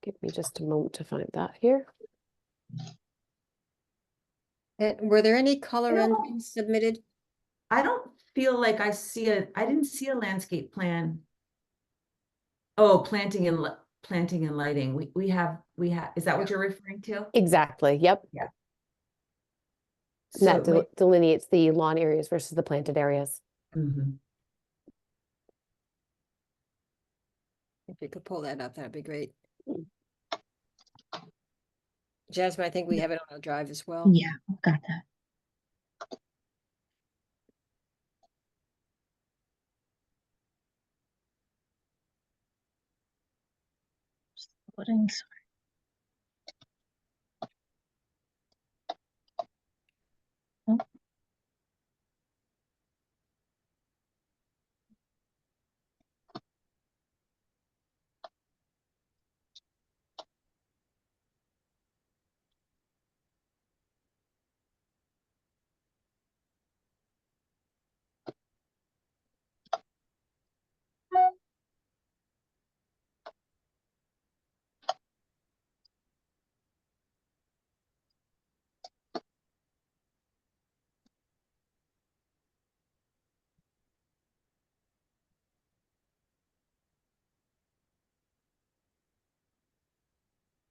Give me just a moment to find that here. And were there any color renderings submitted? I don't feel like I didn't see a landscape plan. Oh, planting and lighting. We have, is that what you're referring to? Exactly, yep. Yeah. And that So delineates the lawn areas versus the planted areas. Mhm. If you could pull that up, that'd be great. Jasmine, I think we have it on our drive as well. Yeah, I've got that. Loading, sorry. Oh.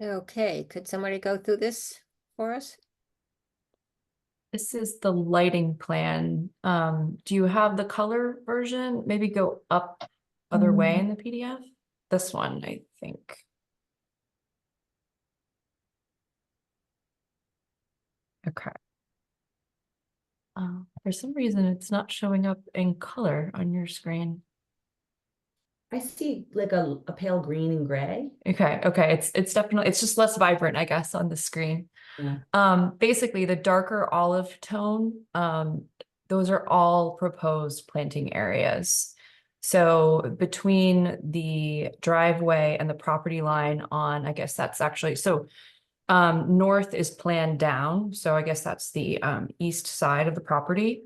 Okay, could somebody go through this for us? This is the lighting plan. Do you have the color version? Maybe go up other way in the PDF? This one, I think. Okay. For some reason, it's not showing up in color on your screen. I see like a pale green and gray. Okay, it's definitely, it's just less vibrant, I guess, on the screen. Yeah. Basically the darker olive tone, those are all proposed planting areas. So between the driveway and the property line on, I guess that's actually, so north is planned down. So I guess that's the east side of the property.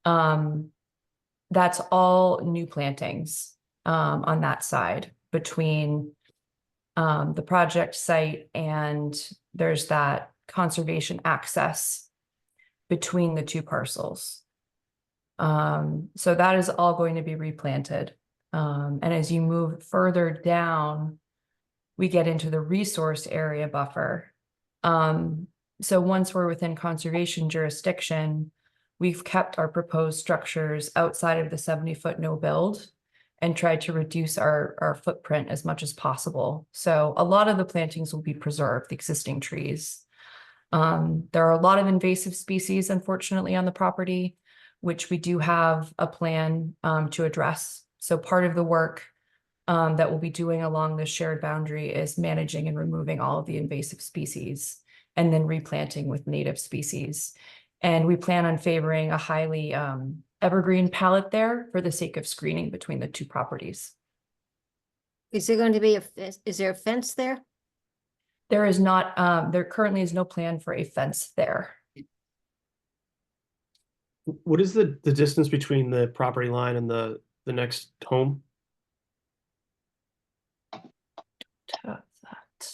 That's all new plantings on that side between the project site, and there's that conservation access between the two parcels. So that is all going to be replanted. And as you move further down, we get into the resource area buffer. So once we're within conservation jurisdiction, we've kept our proposed structures outside of the 70-foot no build and tried to reduce our footprint as much as possible. So a lot of the plantings will be preserved, the existing trees. There are a lot of invasive species, unfortunately, on the property, which we do have a plan to address. So part of the work that we'll be doing along the shared boundary is managing and removing all of the invasive species and then replanting with native species. And we plan on favoring a highly evergreen palette there for the sake of screening between the two properties. Is there going to be is there a fence there? There is not, there currently is no plan for a fence there. What is the distance between the property line and the next home? Have that.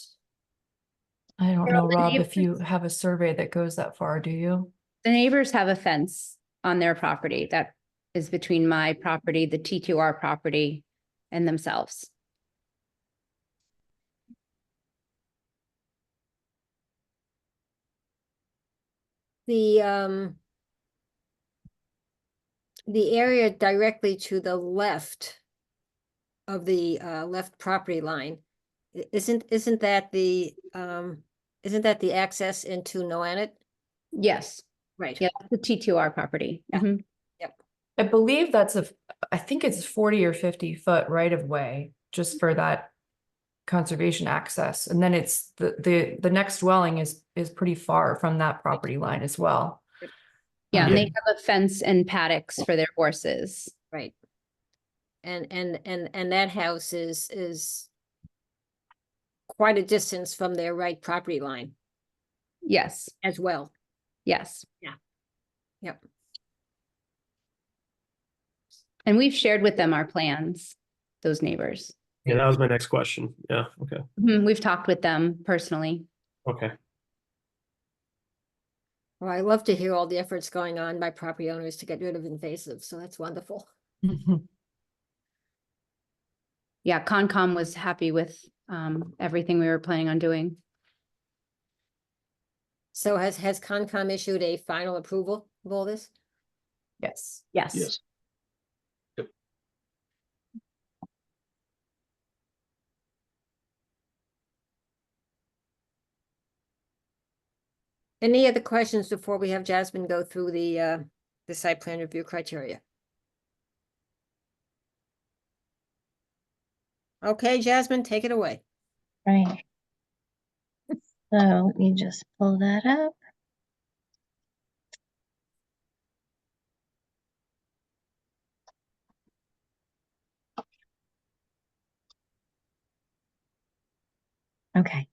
I don't know, Rob, if you have a survey that goes that far, do you? The neighbors have a fence on their property that is between my property, the T2R property, and themselves. The area directly to the left of the left property line, isn't that the access into Noannet? Yes. Right. Yeah, the T2R property. Mhm. Yep. I believe I think it's 40 or 50 foot right of way just for that conservation access. And then it's the next dwelling is pretty far from that property line as well. Yeah, and they have a fence and paddocks for their horses. Right. And that house is quite a distance from their right property line Yes, as well. yes. Yeah. Yep. And we've shared with them our plans, those neighbors. Yeah, that was my next question. Yeah, okay. We've talked with them personally. Okay. Well, I love to hear all the efforts going on by property owners to get rid of invasive, so that's wonderful. Yeah, Concom was happy with everything we were planning on doing. So has Concom issued a final approval of all this? Yes. Yes. Yes. Any other questions before we have Jasmine go through the site plan review criteria? Okay, Jasmine, take it away. Right. So let me just pull that up. Okay,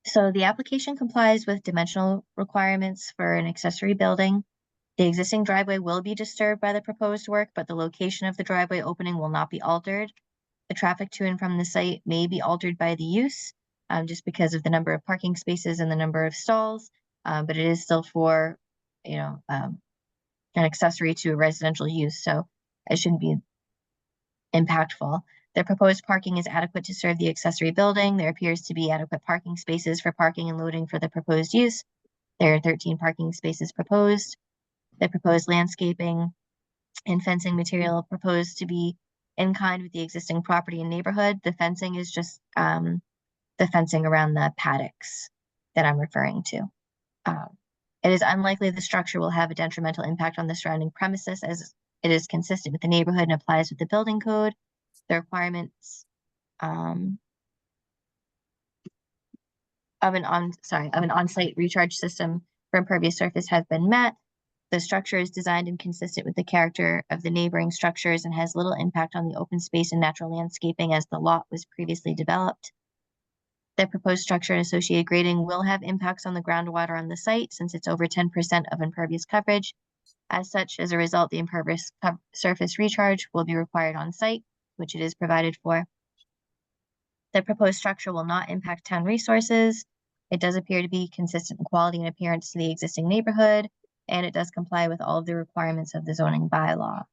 so the application complies with dimensional requirements for an accessory building. The existing driveway will be disturbed by the proposed work, but the location of the driveway opening will not be altered. The traffic to and from the site may be altered by the use, just because of the number of parking spaces and the number of stalls, but it is still for, an accessory to a residential use, so it shouldn't be impactful. The proposed parking is adequate to serve the accessory building. There appears to be adequate parking spaces for parking and loading for the proposed use. There are 13 parking spaces proposed. The proposed landscaping and fencing material proposed to be in kind with the existing property and neighborhood. The fencing is just the fencing around the paddocks that I'm referring to. It is unlikely the structure will have a detrimental impact on the surrounding premises, as it is consistent with the neighborhood and applies with the building code. The requirements of an on-site recharge system for impervious surface has been met. The structure is designed and consistent with the character of the neighboring structures and has little impact on the open space and natural landscaping as the lot was previously developed. The proposed structure and associated grading will have impacts on the groundwater on the site since it's over 10% of impervious coverage. As such, as a result, the impervious surface recharge will be required on site, which it is provided for. The proposed structure will not impact town resources. It does appear to be consistent in quality and appearance to the existing neighborhood, and it does comply with all of the requirements of the zoning bylaw.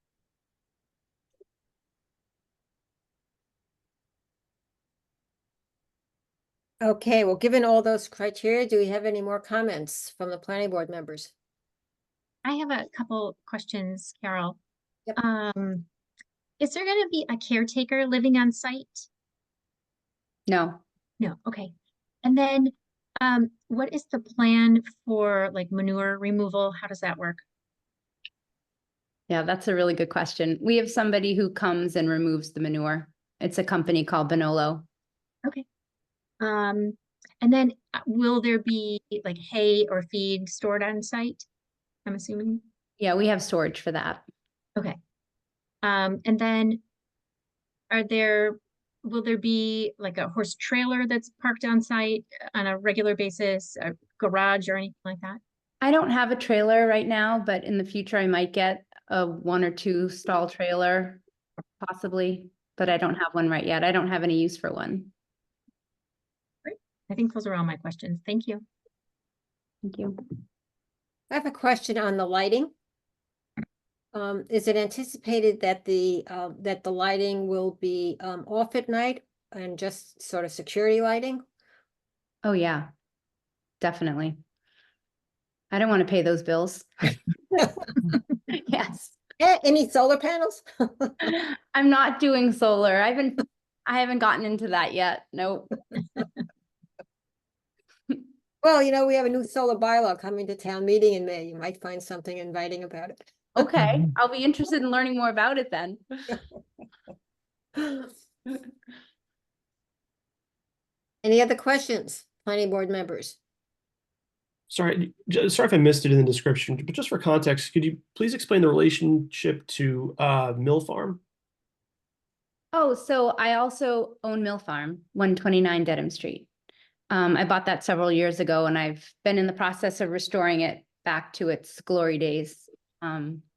Okay, well, given all those criteria, do we have any more comments from the planning board members? I have a couple questions, Carol. Yep. Is there gonna be a caretaker living on site? No, No, okay. And then, what is the plan for like manure removal? How does that work? yeah, that's a really good question. We have somebody who comes and removes the manure. It's a company called Bonolo. Okay. And then will there be like hay or feed stored on site? I'm assuming. Yeah, we have storage for that. Okay. And then will there be like a horse trailer that's parked on site on a regular basis, a garage or anything like that? I don't have a trailer right now, but in the future I might get a 1 or 2 stall trailer, possibly, but I don't have one right yet. I don't have any use for one. Great. I think those are all my questions. Thank you. Thank you. I have a question on the lighting. Is it anticipated that the lighting will be off at night and just sort of security lighting? Oh, yeah, definitely. I don't want to pay those bills. Yes. Any solar panels? I'm not doing solar. I haven't gotten into that yet. Nope. Well, we have a new solar bylaw coming to town meeting in May. You might find something inviting about it. Okay, I'll be interested in learning more about it then. Any other questions, planning board members? Sorry if I missed it in the description, but just for context, could you please explain the relationship to Mill Farm? Oh, so I also own Mill Farm, 129 Dedham Street. I bought that several years ago and I've been in the process of restoring it back to its glory days,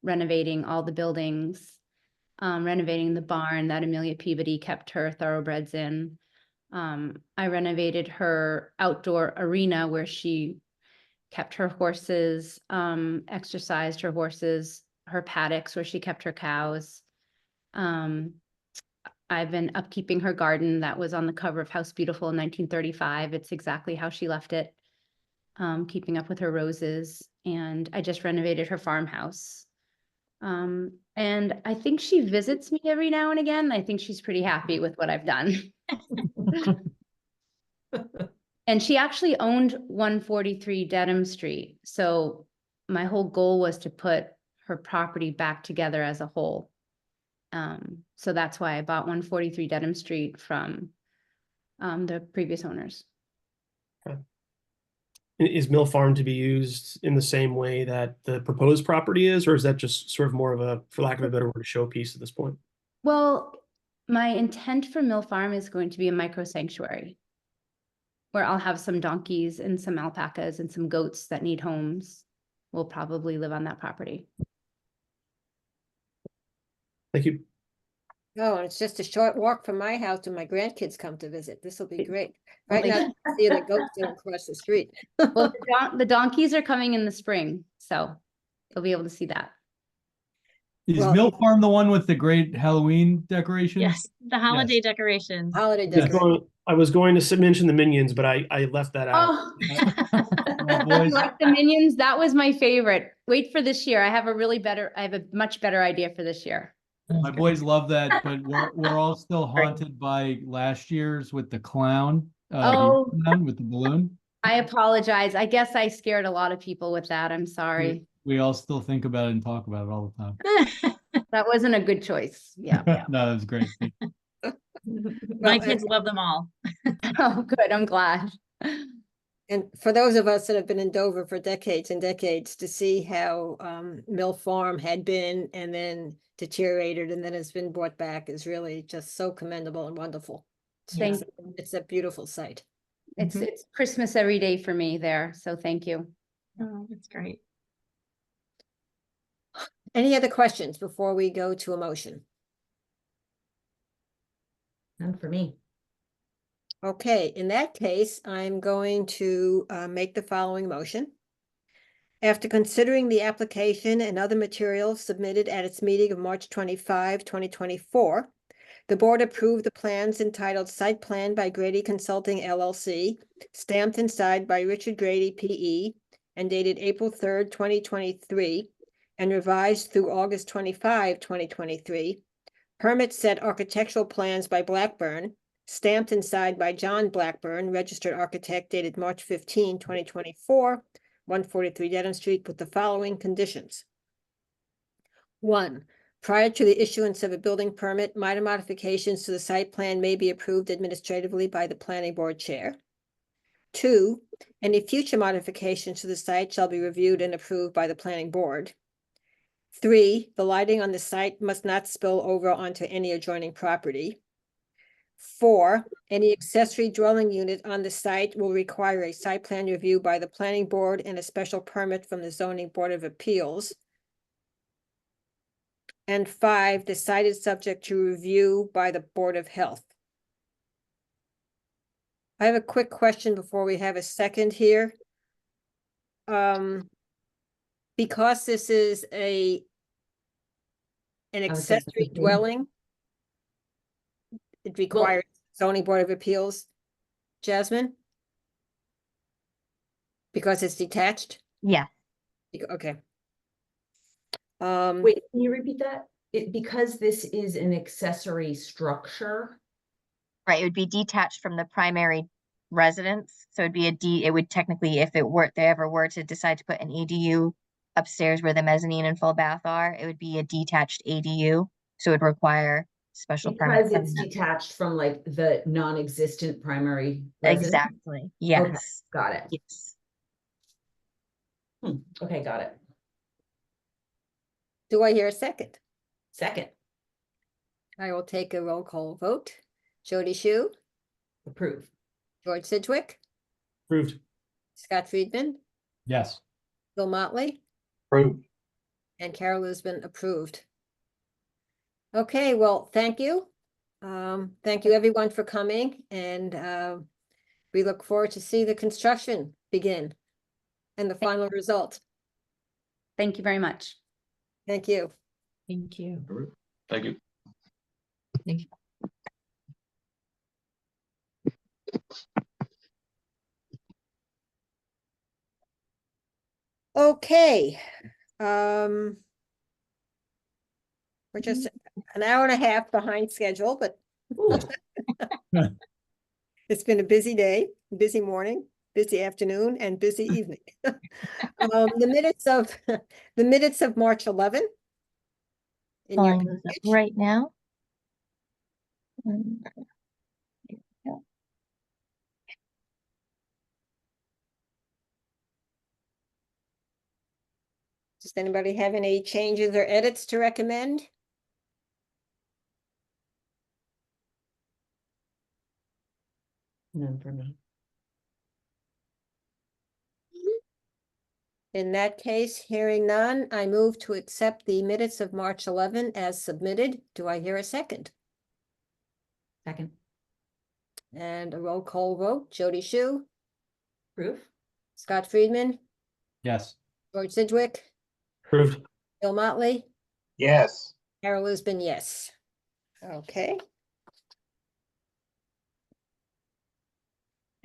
renovating all the buildings, renovating the barn that Amelia Peabody kept her thoroughbreds in. I renovated her outdoor arena where she kept her horses, exercised her horses, her paddocks where she kept her cows. I've been upkeeping her garden that was on the cover of House Beautiful in 1935. It's exactly how she left it, keeping up with her roses. And I just renovated her farmhouse. And I think she visits me every now and again. I think she's pretty happy with what I've done. And she actually owned 143 Dedham Street. So my whole goal was to put her property back together as a whole. So that's why I bought 143 Dedham Street from the previous owners. Okay. Is Mill Farm to be used in the same way that the proposed property is, or is that just sort of more of a, for lack of a better word, showpiece at this point? Well, my intent for Mill Farm is going to be a micro sanctuary where I'll have some donkeys and some alpacas and some goats that need homes. Will probably live on that property. Thank you. Oh, and it's just a short walk from my house when my grandkids come to visit. This will be great. Right now, see the goats don't cross the street. Well, the donkeys are coming in the spring, so you'll be able to see that. Is Well, Mill Farm the one with the great Halloween decorations? Yes, the holiday decorations. Holiday I was decoration. going- I was going to mention the Minions, but I left that out. Oh, Oh, you boys. like the Minions? That was my favorite. Wait for this year. I have a much better idea for this year. My boys love that, but we're all still haunted by last year's with the clown. Oh. With the balloon. I apologize. I guess I scared a lot of people with that. I'm sorry. We all still think about it and talk about it all the time. That wasn't a good choice. Yeah. No, that was great. My kids love them all. Oh, good. I'm glad. And for those of us that have been in Dover for decades and decades, to see how Mill Farm had been and then deteriorated and then has been brought back is really just so commendable and wonderful. Thank It's a beautiful site. It's Christmas every day for me there. So thank you. Oh, that's great. Any other questions before we go to a motion? None for me. Okay, in that case, I'm going to make the following motion. After considering the application and other materials submitted at its meeting of March 25, 2024, the board approved the plans entitled Site Plan by Grady Consulting LLC, stamped and signed by Richard Grady PE, and dated April 3rd, 2023, and revised through August 25, 2023. Permit set architectural plans by Blackburn, stamped and signed by John Blackburn, registered architect, dated March 15, 2024, 143 Dedham Street, with the following conditions. 1. Prior to the issuance of a building permit, minor modifications to the site plan may be approved administratively by the planning board chair. 2. Any future modifications to the site shall be reviewed and approved by the planning board. 3. The lighting on the site must not spill over onto any adjoining property. 4. Any accessory dwelling unit on the site will require a site plan review by the planning board and a special permit from the zoning board of appeals. And 5, the site is subject to review by the Board of Health. I have a quick question before we have a second here. Because this is an accessory dwelling, it requires zoning board of appeals. Jasmine? Because it's detached? Yeah. Okay. Wait, can you repeat that? Because this is an accessory structure. Right, it would be detached from the primary residence, so it'd be it would technically, if they ever were to decide to put an ADU upstairs where the mezzanine and full bath are, it would be a detached ADU, so it would require special permit. Because it's detached from like the non-existent primary residence? Exactly, yes. Okay, got it. Yes. Okay, got it. Do I hear a second? Second. I will take a roll call vote. Jody Shu, Approve. George Sidgwick, Approved. Scott Friedman, Yes. Bill Motley, Approved. and Carol Lisbon approved. Okay, well, thank you. Thank you everyone for coming, and we look forward to see the construction begin and the final result. Thank you very much. Thank you. Thank you. Thank you. Thank you. Okay. We're just an hour and a half behind schedule, but it's been a busy day, busy morning, busy afternoon, and busy evening. The minutes of March 11. In your Pulling those up right now. Does anybody have any changes or edits to recommend? None for me. In that case, hearing none, I move to accept the minutes of March 11 as submitted. Do I hear a second? Second. And a roll call vote. Jody Shu, Approve. Scott Friedman, Yes. George Sidgwick, Approved. Bill Motley, Yes. Carol Lisbon, yes. Okay.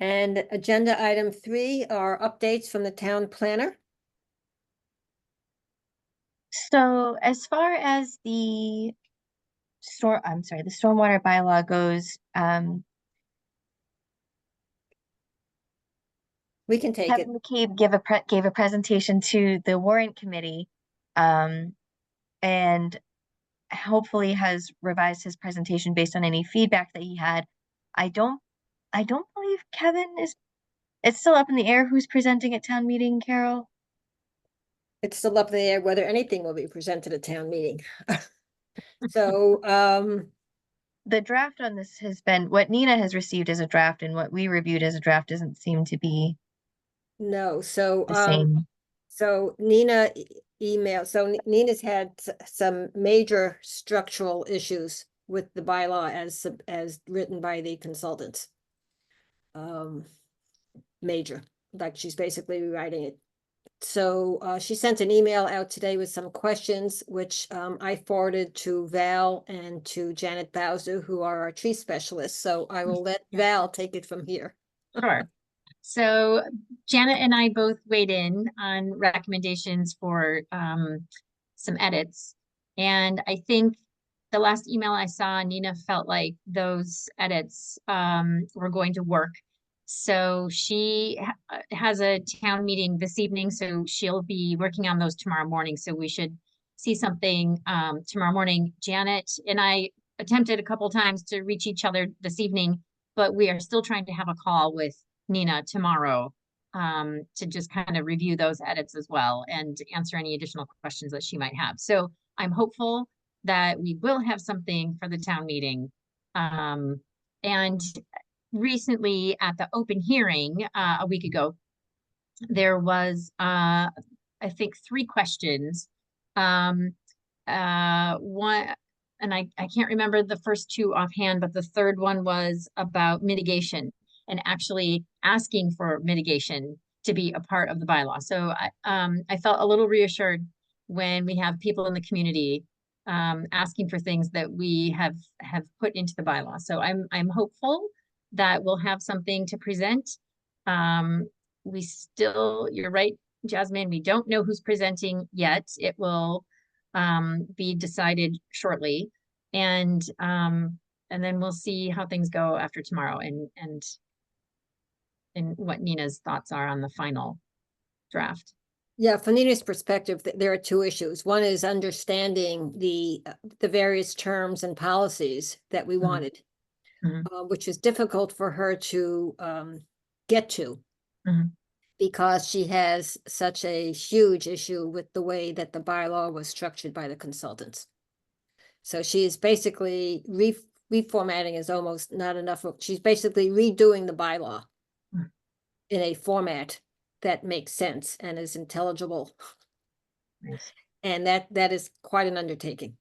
And agenda item 3 are updates from the town planner. So as far as the the stormwater bylaw goes, We can take it. Kevin McCabe gave a presentation to the warrant committee, and hopefully has revised his presentation based on any feedback that he had. I don't believe Kevin is, it's still up in the air who's presenting at town meeting, Carol. It's still up in the air whether anything will be presented at town meeting. So, The draft on this has been, what Nina has received as a draft and what we reviewed as a draft doesn't seem to be no, so, the same. so Nina emailed, so Nina's had some major structural issues with the bylaw as written by the consultants. Major, like she's basically rewriting it. So she sent an email out today with some questions, which I forwarded to Val and to Janet Bowser, who are our tree specialists. So I will let Val take it from here. Sure. So Janet and I both weighed in on recommendations for some edits. And I think the last email I saw, Nina felt like those edits were going to work. So she has a town meeting this evening, so she'll be working on those tomorrow morning. So we should see something tomorrow morning. Janet and I attempted a couple times to reach each other this evening, but we are still trying to have a call with Nina tomorrow to just kind of review those edits as well and answer any additional questions that she might have. So I'm hopeful that we will have something for the town meeting. And recently at the open hearing a week ago, there was I think 3 questions. One, and I can't remember the first 2 offhand, but the third one was about mitigation and actually asking for mitigation to be a part of the bylaw. So I felt a little reassured when we have people in the community asking for things that we have put into the bylaw. So I'm hopeful that we'll have something to present. We still, you're right, Jasmine, we don't know who's presenting yet. It will be decided shortly. And then we'll see how things go after tomorrow and what Nina's thoughts are on the final draft. Yeah, from Nina's perspective, there are 2 issues. One is understanding the various terms and policies that we wanted, which is difficult for her to get to because she has such a huge issue with the way that the bylaw was structured by the consultants. So she is basically reformatting is almost not enough. She's basically redoing the bylaw in a format that makes sense and is intelligible. And that is quite an undertaking.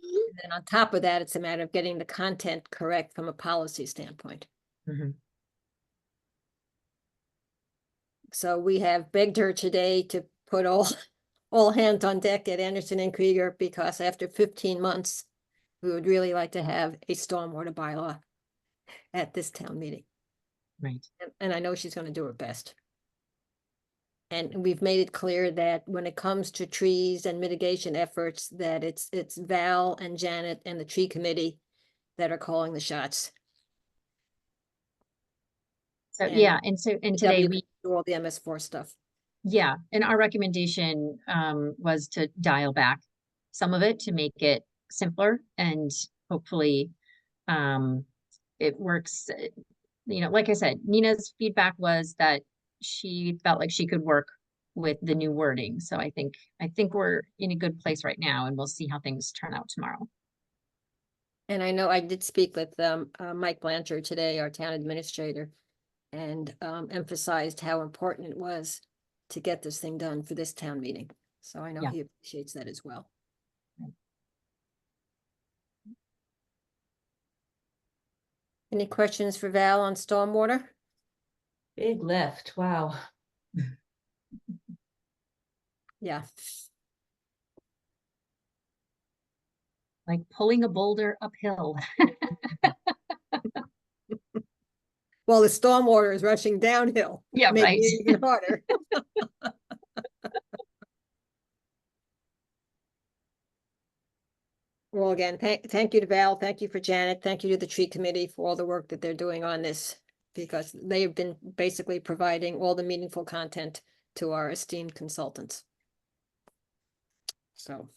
And then on top of that, it's a matter of getting the content correct from a policy standpoint. So we have begged her today to put all hands on deck at Anderson and Krieger, because after 15 months, we would really like to have a stormwater bylaw at this town meeting. Right. And I know she's going to do her best. And we've made it clear that when it comes to trees and mitigation efforts, that it's Val and Janet and the tree committee that are calling the shots. So yeah, and today we do all the MS4 stuff. Yeah, and our recommendation was to dial back some of it to make it simpler, and hopefully it works. You know, like I said, Nina's feedback was that she felt like she could work with the new wording. So I think we're in a good place right now, and we'll see how things turn out tomorrow. And I know I did speak with Mike Blanchard today, our town administrator, and emphasized how important it was to get this thing done for this town meeting. So I know he appreciates that as well. Any questions for Val on stormwater? Big lift, wow. Yeah. like pulling a boulder uphill. Well, the stormwater is rushing downhill. Yeah, making right. it even harder. Well, again, thank you to Val, thank you for Janet, thank you to the tree committee for all the work that they're doing on this. Because they've been basically providing all the meaningful content to our esteemed consultants. So.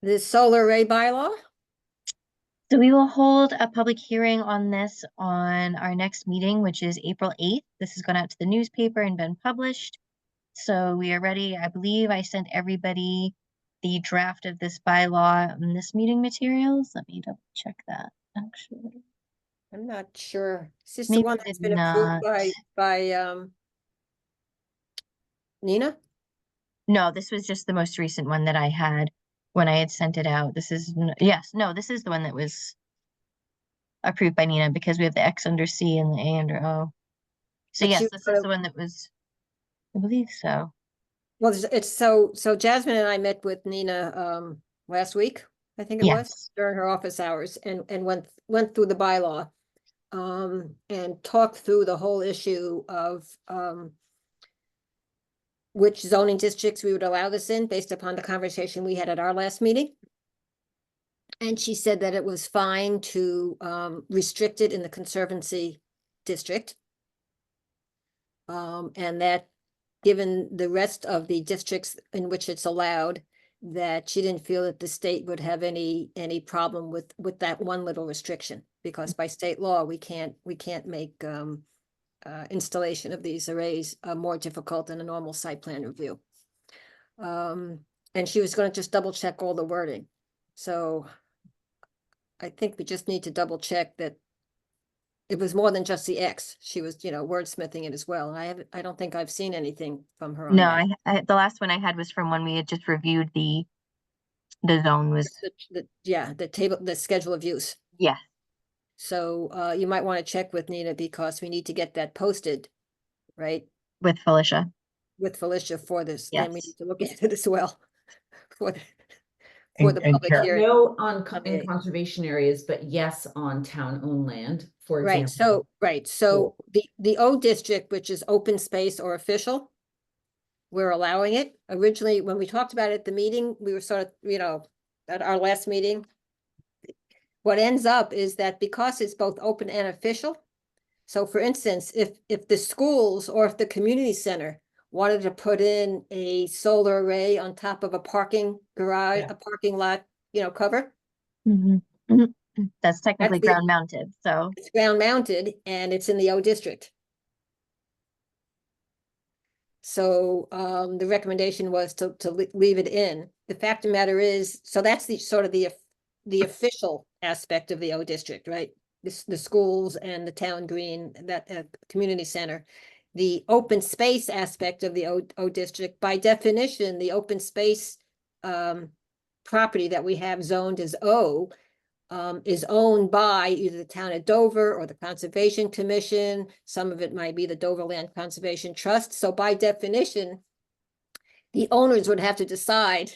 The solar array bylaw? So we will hold a public hearing on this on our next meeting, which is April 8th. This has gone out to the newspaper and been published. So we are ready. I believe I sent everybody the draft of this bylaw in this meeting materials. Let me double check that, actually. I'm not sure. Is this the Maybe one I that's did been approved not. by Nina? No, this was just the most recent one that I had when I had sent it out. This is, yes, no, this is the one that was approved by Nina because we have the X under C and the A under O. So But yes, you this is the one that was, I believe so. Well, it's so Jasmine and I met with Nina last week, I think it was, Yes. during her office hours and went through the bylaw. And talked through the whole issue of which zoning districts we would allow this in based upon the conversation we had at our last meeting. And she said that it was fine to restrict it in the Conservancy district. And that given the rest of the districts in which it's allowed, that she didn't feel that the state would have any problem with that one little restriction, because by state law, we can't make installation of these arrays more difficult than a normal site plan review. And she was going to just double check all the wording. So I think we just need to double check that it was more than just the X. She was, wordsmithing it as well. And I don't think I've seen anything from her on No, that. the last one I had was from when we had just reviewed the zone was, The table, the schedule of use. yeah. So you might want to check with Nina because we need to get that posted, right? With Felicia. With Felicia for this, and we Yes. need to look at it as well. For the And public Carol- hearing. No in Okay. conservation areas, but yes on town-owned land, for Right, example. so the O district, which is open space or official, we're allowing it. Originally, when we talked about it at the meeting, we were sort of, at our last meeting. What ends up is that because it's both open and official. So for instance, if the schools or if the community center wanted to put in a solar array on top of a parking garage, a parking lot, cover. That's technically the- ground mounted, so. It's ground mounted and it's in the O district. So the recommendation was to leave it in. The fact of the matter is, so that's the sort of the official aspect of the O district, right? The schools and the town green, that community center. The open space aspect of the O district, by definition, the open space property that we have zoned as O is owned by either the town of Dover or the Conservation Commission. Some of it might be the Dover Land Conservation Trust. So by definition, the owners would have to decide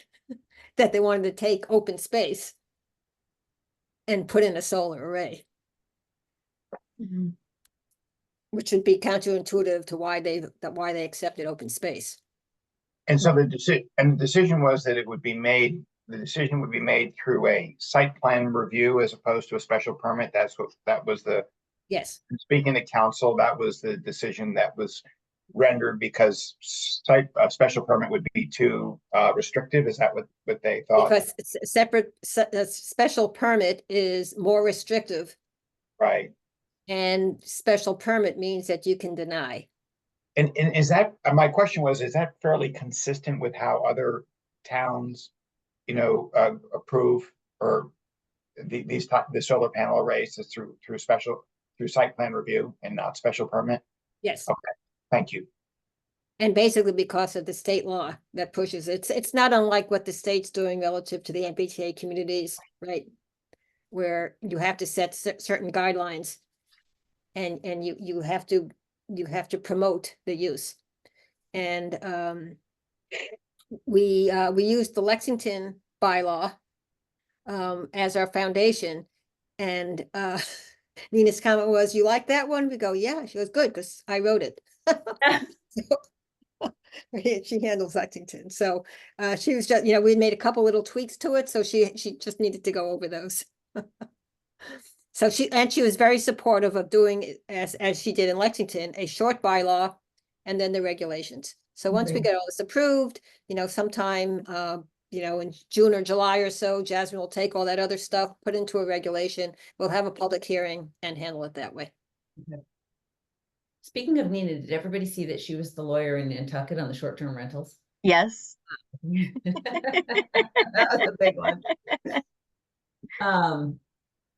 that they wanted to take open space and put in a solar array. Which would be counterintuitive to why they accepted open space. And so the decision was that the decision would be made through a site plan review as opposed to a special permit. That was Yes. speaking to council, that was the decision that was rendered because special permit would be too restrictive. Is that what they thought? Because it's a special permit is more restrictive. Right. And special permit means that you can deny. And is that, my question was, is that fairly consistent with how other towns, approve or the solar panel arrays is through site plan review and not special permit? Yes. Okay, thank you. And basically because of the state law that pushes it. It's not unlike what the state's doing relative to the MBTA communities, right? Where you have to set certain guidelines and you have to promote the use. And we used the Lexington bylaw as our foundation. And Nina's comment was, "You like that one?" We go, "Yeah." She goes, "Good, because I wrote it." She handles Lexington. So she was just, we made a couple little tweaks to it. So she just needed to go over those. So she was very supportive of doing it as she did in Lexington, a short bylaw and then the regulations. So once we Right. get all this approved, sometime, in June or July or so, Jasmine will take all that other stuff, put into a regulation. We'll have a public hearing and handle it that way. Speaking of Nina, did everybody see that she was the lawyer in Nantucket on the short-term rentals? Yes. That was a big one.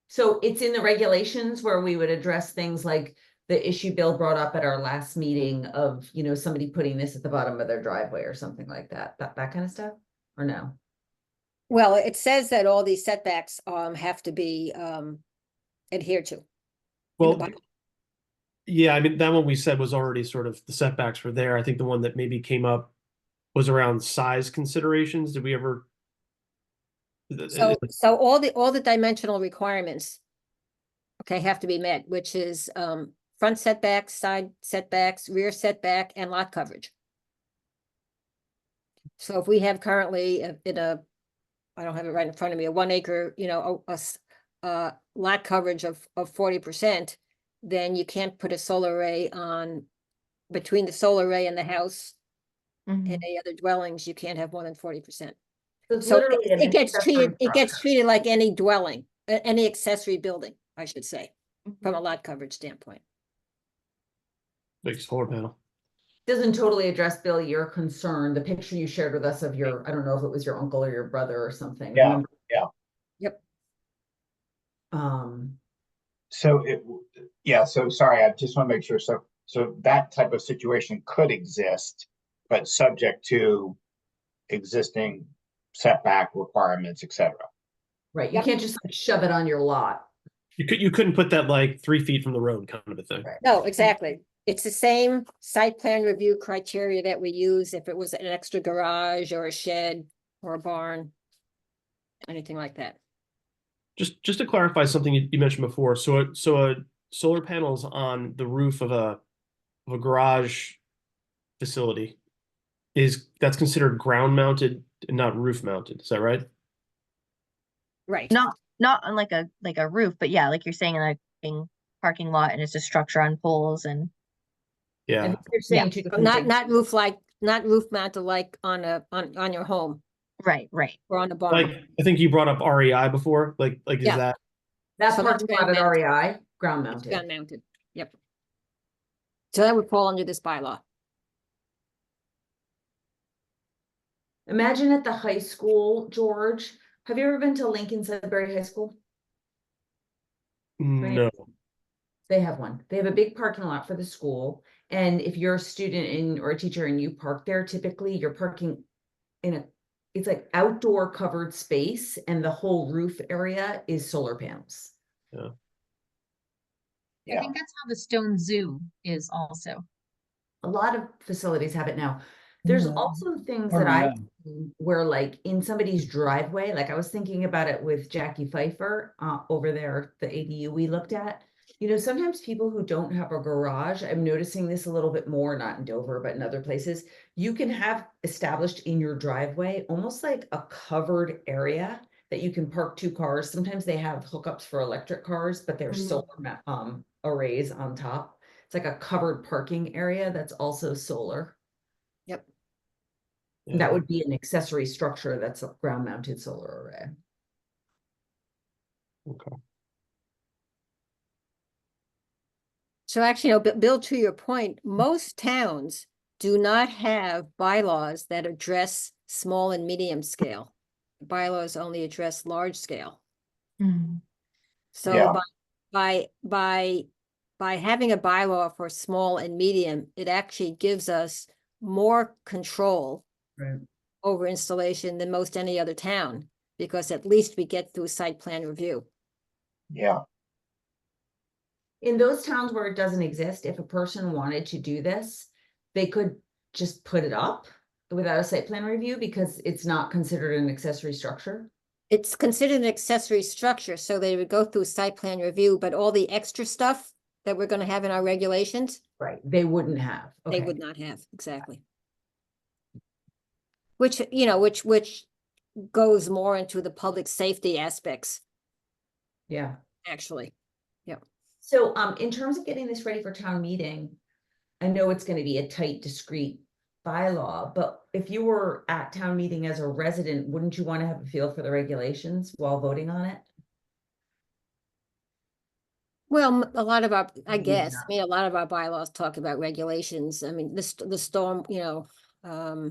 So it's in the regulations where we would address things like the issue Bill brought up at our last meeting of, somebody putting this at the bottom of their driveway or something like that, that kind of stuff, or no? Well, it says that all these setbacks have to be adhered to. Well, yeah, I mean, that one we said was already sort of, the setbacks were there. I think the one that maybe came up was around size considerations. Did we ever? So all the dimensional requirements, okay, have to be met, which is front setbacks, side setbacks, rear setback, and lot coverage. So if we have currently I don't have it right in front of me, a 1 acre, lot coverage of 40%, then you can't put a solar array on between the solar array and the house. Mhm. In any other dwellings, you can't have more than 40%. it's So literally an it gets accessory treated like any dwelling, any accessory building, I should say, from a lot coverage standpoint. Like solar panel. Doesn't totally address, Bill, your concern, the picture you shared with us of your, I don't know if it was your uncle or your brother or something. Yeah, remember? yeah. Yep. So sorry, I just want to make sure. So that type of situation could exist, but subject to existing setback requirements, etc. Right, you can't just like shove it on your lot. You couldn't put that like 3 feet from the road kind of a thing. No, exactly. It's the same site plan review criteria that we use if it was an extra garage or a shed or a barn, anything like that. Just to clarify something you mentioned before, so a solar panels on the roof of a garage facility that's considered ground mounted and not roof mounted. Is that right? Right. Not on like a roof, but yeah, like you're saying, like in parking lot, and it's a structure on poles and. Yeah. And you're saying two different Not things. not roof mounted like on your home. Right. Or on a barn. Like I think you brought up REI before. Like is Yeah. that? That So parking that's lot at ground REI, ground mounted. Ground mounted. Yep. So that would fall under this bylaw. Imagine at the high school, George, have you ever been to Lincoln Sudbury High School? No. They have one. They have a big parking lot for the school. And if you're a student or a teacher and you park there, typically you're parking in it's like outdoor covered space, and the whole roof area is solar panels. Yeah. I think that's how the Stone Zoo is also. A lot of facilities have it now. There's also things that I've seen where like in somebody's driveway, like I was thinking about it with Jackie Pfeiffer over there, the ADU we looked at. Sometimes people who don't have a garage, I'm noticing this a little bit more, not in Dover, but in other places, you can have established in your driveway, almost like a covered area that you can park 2 cars. Sometimes they have hookups for electric cars, but they're solar arrays on top. It's like a covered parking area that's also solar. Yep. Yeah. That would be an accessory structure that's a ground mounted solar array. Okay. So actually, Bill, to your point, most towns do not have bylaws that address small and medium scale. Bylaws only address large scale. So Yeah. by having a bylaw for small and medium, it actually gives us more control over installation than most any other town, because at least we get through site plan review. Yeah. In those towns where it doesn't exist, if a person wanted to do this, they could just put it up, without a site plan review because it's not considered an accessory structure? It's considered an accessory structure, so they would go through site plan review, but all the extra stuff that we're gonna have in our regulations, Right, they wouldn't have. they Okay. would not have, exactly. Which, you know, which goes more into the public safety aspects, Yeah. actually. So, in terms of getting this ready for town meeting, I know it's gonna be a tight, discrete bylaw, but if you were at town meeting as a resident, wouldn't you want to have a feel for the regulations while voting on it? Well, a lot of our, I Maybe guess, not. I mean, a lot of our bylaws talk about regulations. I mean, the storm, you know, I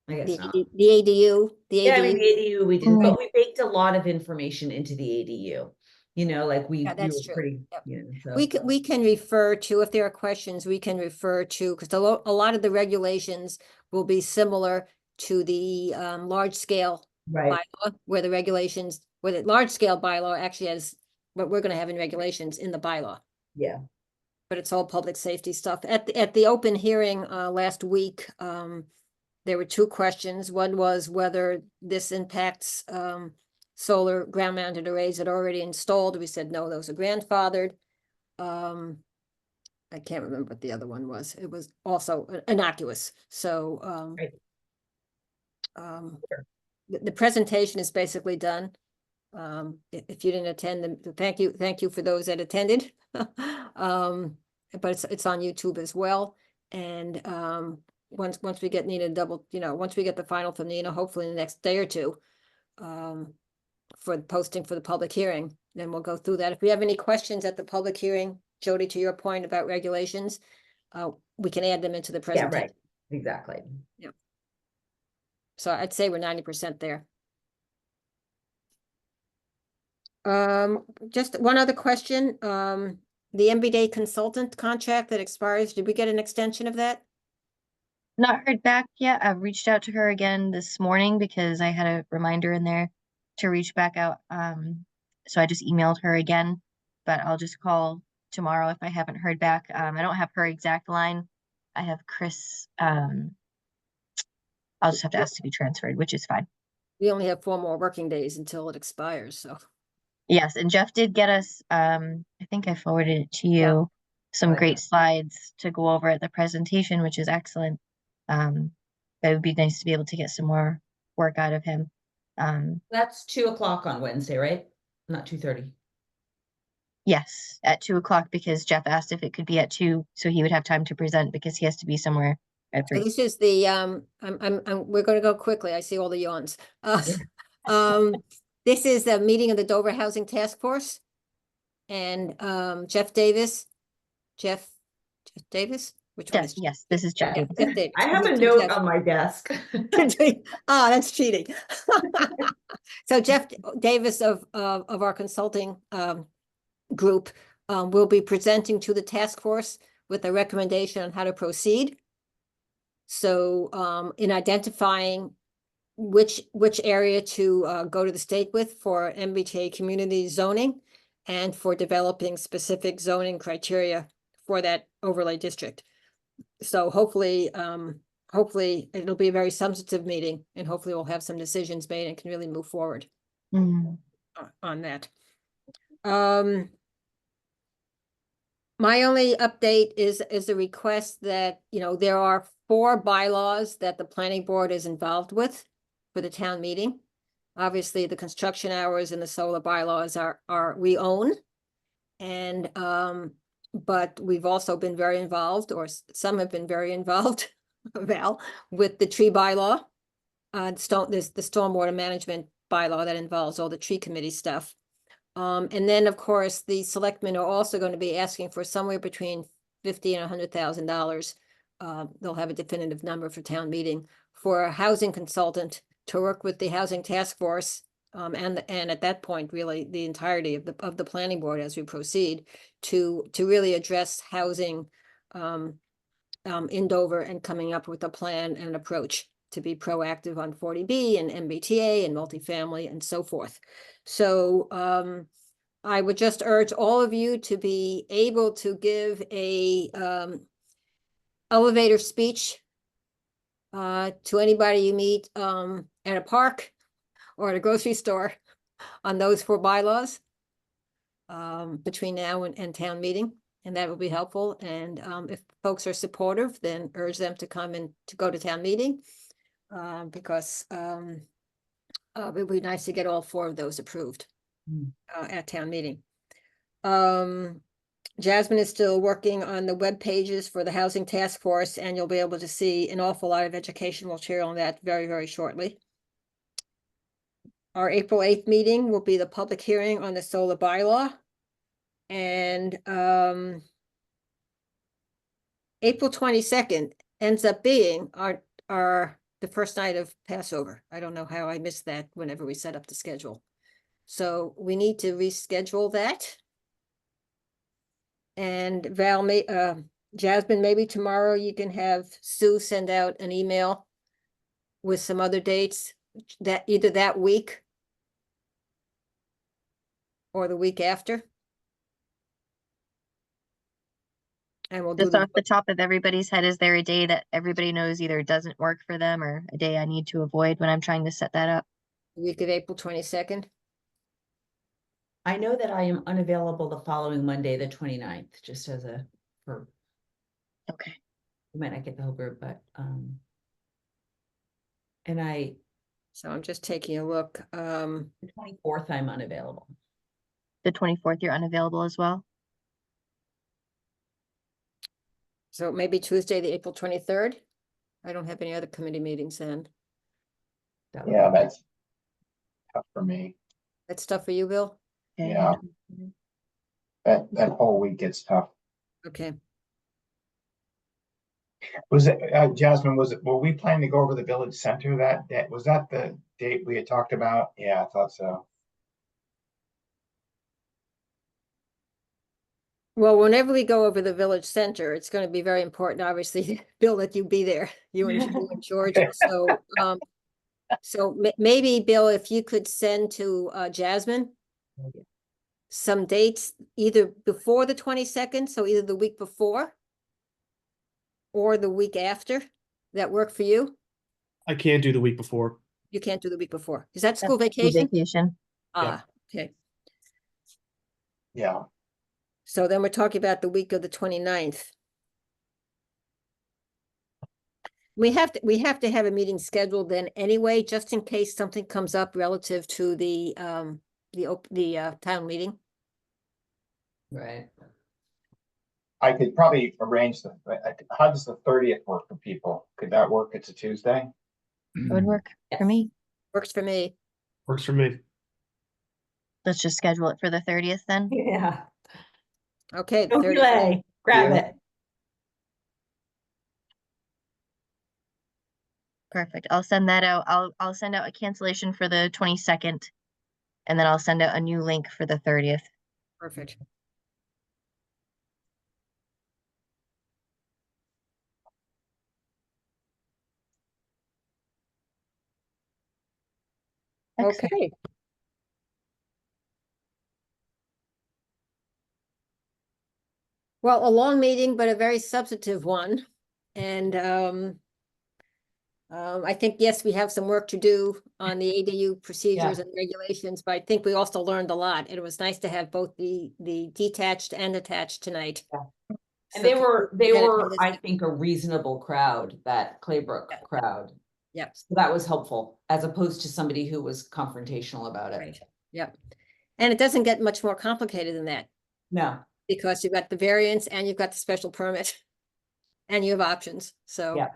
guess the not. the ADU, the Yeah, I mean, the ADU. ADU we did, but we baked a lot of information into the ADU. You know, like Yeah, we that's were true. pretty, Yep. you know, so. We can refer to, if there are questions, we can refer to, because a lot of the regulations will be similar to the large scale Right. bylaw, where the regulations, where the large scale bylaw actually has what we're gonna have in regulations in the bylaw. Yeah. But it's all public safety stuff. At the open hearing last week, there were two questions. One was whether this impacts solar ground mounted arrays that are already installed. We said, no, those are grandfathered. I can't remember what the other one was. It was also innocuous. So Right. the presentation is basically done. If you didn't attend, then thank you for those that attended. But it's on YouTube as well. And once we get Nina once we get the final from Nina, hopefully in the next day or two, for posting for the public hearing, then we'll go through that. If we have any questions at the public hearing, Jody, to your point about regulations, we can add them into the Yeah, presentation. right, exactly. So I'd say we're 90% there. Just one other question, the MBDA consultant contract that expires, did we get an extension of that? Not heard back yet. I've reached out to her again this morning because I had a reminder in there to reach back out. So I just emailed her again, but I'll just call tomorrow if I haven't heard back. I don't have her exact line. I have Chris. I'll just have to ask to be transferred, which is fine. We only have 4 more working days until it expires, so. Yes, and Jeff did get us, I think I forwarded it to you, some like great that. slides to go over at the presentation, which is excellent. It would be nice to be able to get some more work out of him. That's 2:00 on Wednesday, right? Not 2:30. Yes, at 2 o'clock because Jeff asked if it could be at 2, so he would have time to present because he has to be somewhere at So 3. this is the, we're gonna go quickly. I see all the yawns. This is the meeting of the Dover Housing Task Force. And Jeff Davis, which one is? Yes, this is Jeff Davis. Jeff Davis. I have a Jeff- note on my desk. Oh, that's cheating. So Jeff Davis of our consulting group will be presenting to the task force with a recommendation on how to proceed. So in identifying which area to go to the state with for MBTA community zoning and for developing specific zoning criteria for that overlay district. So hopefully it'll be a very substantive meeting and hopefully we'll have some decisions made and can really move forward on that. My only update is a request that, there are 4 bylaws that the planning board is involved with for the town meeting. Obviously, the construction hours and the solar bylaws are we own. And, but we've also been very involved, or some have been very involved, Val, with the tree bylaw. There's the stormwater management bylaw that involves all the tree committee stuff. And then, of course, the selectmen are also going to be asking for somewhere between $50,000 and $100,000. They'll have a definitive number for town meeting for a housing consultant to work with the housing task force. And at that point, really the entirety of the planning board as we proceed to really address housing in Dover and coming up with a plan and approach to be proactive on 40B and MBTA and multifamily and so forth. So I would just urge all of you to be able to give a elevator speech to anybody you meet at a park or at a grocery store on those 4 bylaws between now and town meeting, and that will be helpful. And if folks are supportive, then urge them to come and to go to town meeting because it would be nice to get all 4 of those approved at town meeting. Jasmine is still working on the web pages for the Housing Task Force, and you'll be able to see an awful lot of educational material on that very, very shortly. Our April 8th meeting will be the public hearing on the solar bylaw. And April 22nd ends up being the first night of Passover. I don't know how I missed that whenever we set up the schedule. So we need to reschedule that. And Jasmine, maybe tomorrow you can have Sue send out an email with some other dates that either that week or the week after. And we'll do Just off the top of everybody's head, is there a day that everybody knows either doesn't work for them or a day I need to avoid when I'm trying to set that up? the week of April 22nd. I know that I am unavailable the following Monday, the 29th, just as a, for. Okay. You might not get the whole group, but, So I'm just taking a look. The 24th, I'm unavailable. The 24th, you're unavailable as well? So maybe Tuesday, the April 23rd. I don't have any other committee meetings then. Yeah, that's tough for me. That's stuff for you, Bill? Yeah. That whole week gets tough. Okay. Was it, Jasmine, were we planning to go over the village center that day? Was that the date we had talked about? Yeah, I thought so. Well, whenever we go over the village center, it's going to be very important, obviously, Bill, that you be there, you and George. So maybe, Bill, if you could send to Jasmine some dates, either before the 22nd, so either the week before or the week after, that work for you? I can't do the week before. You can't do the week before. Is that school That's vacation? Vacation. Ah, okay. Yeah. So then we're talking about the week of the 29th. We have to have a meeting scheduled then anyway, just in case something comes up relative to the town meeting. Right. I could probably arrange how does the 30th work for people? Could that work? It's a Tuesday? It would work for me. Works for me. Works for me. Let's just schedule it for the 30th then. Yeah. Okay. Don't 30th. delay, grab Yeah. it. Perfect. I'll send that out. I'll send out a cancellation for the 22nd. And then I'll send out a new link for the 30th. Perfect. Excellent. Okay. Well, a long meeting, but a very substantive one. And I think, yes, we have some work to do on the ADU procedures and regulations, but I think we also learned a lot. And it was nice to have both the detached and attached tonight. And So they were, can- I think, a reasonable crowd, that Claybrook crowd. Yep. So that was helpful, as opposed to somebody who was confrontational about it. Right. Yep. And it doesn't get much more complicated than that, No, because you've got the variance and you've got the special permit and you have options. So. Yeah.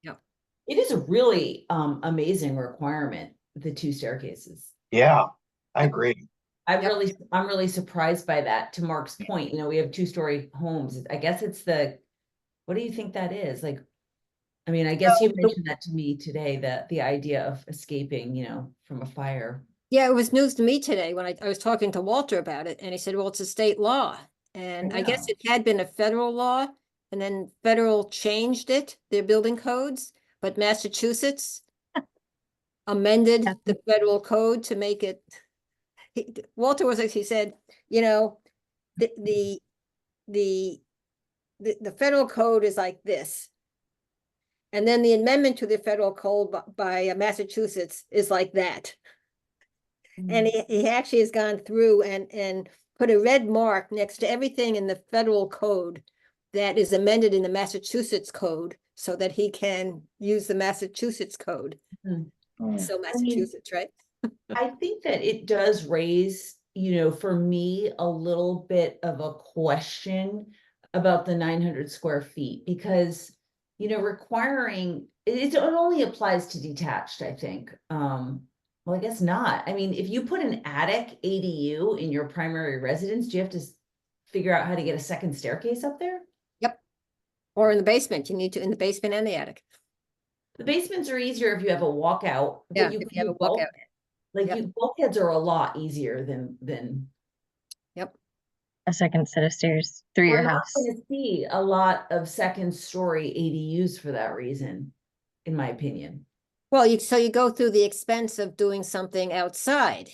Yep. it is a really amazing requirement, the 2 staircases. Yeah, I agree. I'm really surprised by that. To Mark's point, we have 2-story homes. I guess it's what do you think that is? Like, I mean, I guess you mentioned that to me today, that the idea of escaping, from a fire. Yeah, it was news to me today when I was talking to Walter about it, and he said, well, it's a state law. And I guess it had been a federal law, and then federal changed it, their building codes, but Massachusetts amended the federal code to make it. Walter he said, the federal code is like this. And then the amendment to the federal code by Massachusetts is like that. And he actually has gone through and put a red mark next to everything in the federal code that is amended in the Massachusetts code so that he can use the Massachusetts code. So Massachusetts, right? I think that it does raise, you know, for me, a little bit of a question about the 900 square feet, because, you know, requiring, it only applies to detached, I think. Well, I guess not. I mean, if you put an attic ADU in your primary residence, do you have to figure out how to get a second staircase up there? Yep. Or in the basement, you need to, in the basement and the attic. The basements are easier if you have a walkout. but Yeah, you if can you have do a walkout. Like Yep. bulkheads are a lot easier than. Yep. A second set of stairs through We're your not house. going to see a lot of second story ADUs for that reason, in my opinion. Well, so you go through the expense of doing something outside,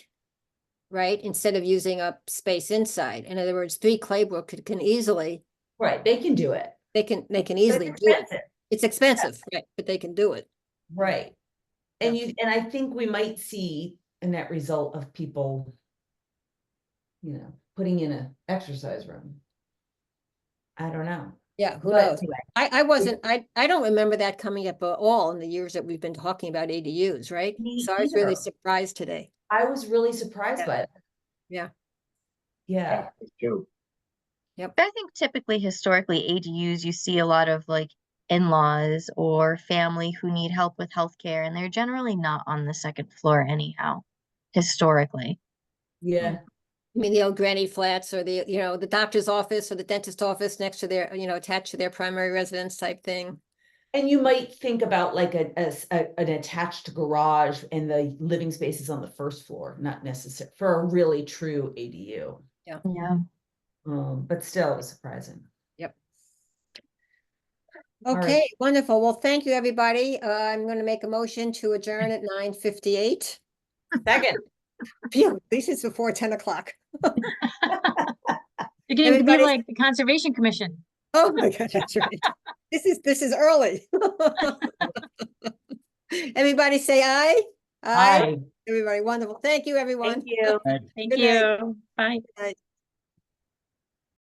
right? Instead of using up space inside. In other words, 3 Claybrook can easily, Right, they can do it. they can But easily it's do it. expensive. It's expensive, right? But they can do it. Right. And I think we might see a net result of people, you know, putting in an exercise room. I don't know. Yeah, who But knows? anyway. I don't remember that coming up at all in the years that we've been talking about ADUs, right? Me So I was really either. surprised today. I was really surprised Yeah. by it. Yeah. Yeah. Yep. I think typically historically ADUs, you see a lot of like in-laws or family who need help with healthcare, and they're generally not on the second floor anyhow, historically. Yeah. I mean, the old granny flats or the, you know, the doctor's office or the dentist office next to their, you know, attached to their primary residence type thing. And you might think about like an attached garage and the living spaces on the first floor, not necessary for a really true ADU. Yeah. Yeah. But still it was surprising. Yep. All right. Okay, wonderful. Well, thank you, everybody. I'm going to make a motion to adjourn at 9:58. Second. Phew, at least it's before 10 o'clock. You're getting to be Everybody's- like the Conservation Commission. Oh my God, that's right. This is early. Everybody say aye. Aye. Everybody, wonderful. Thank you, everyone. Thank you. Thank Good night. you. Bye. Good night.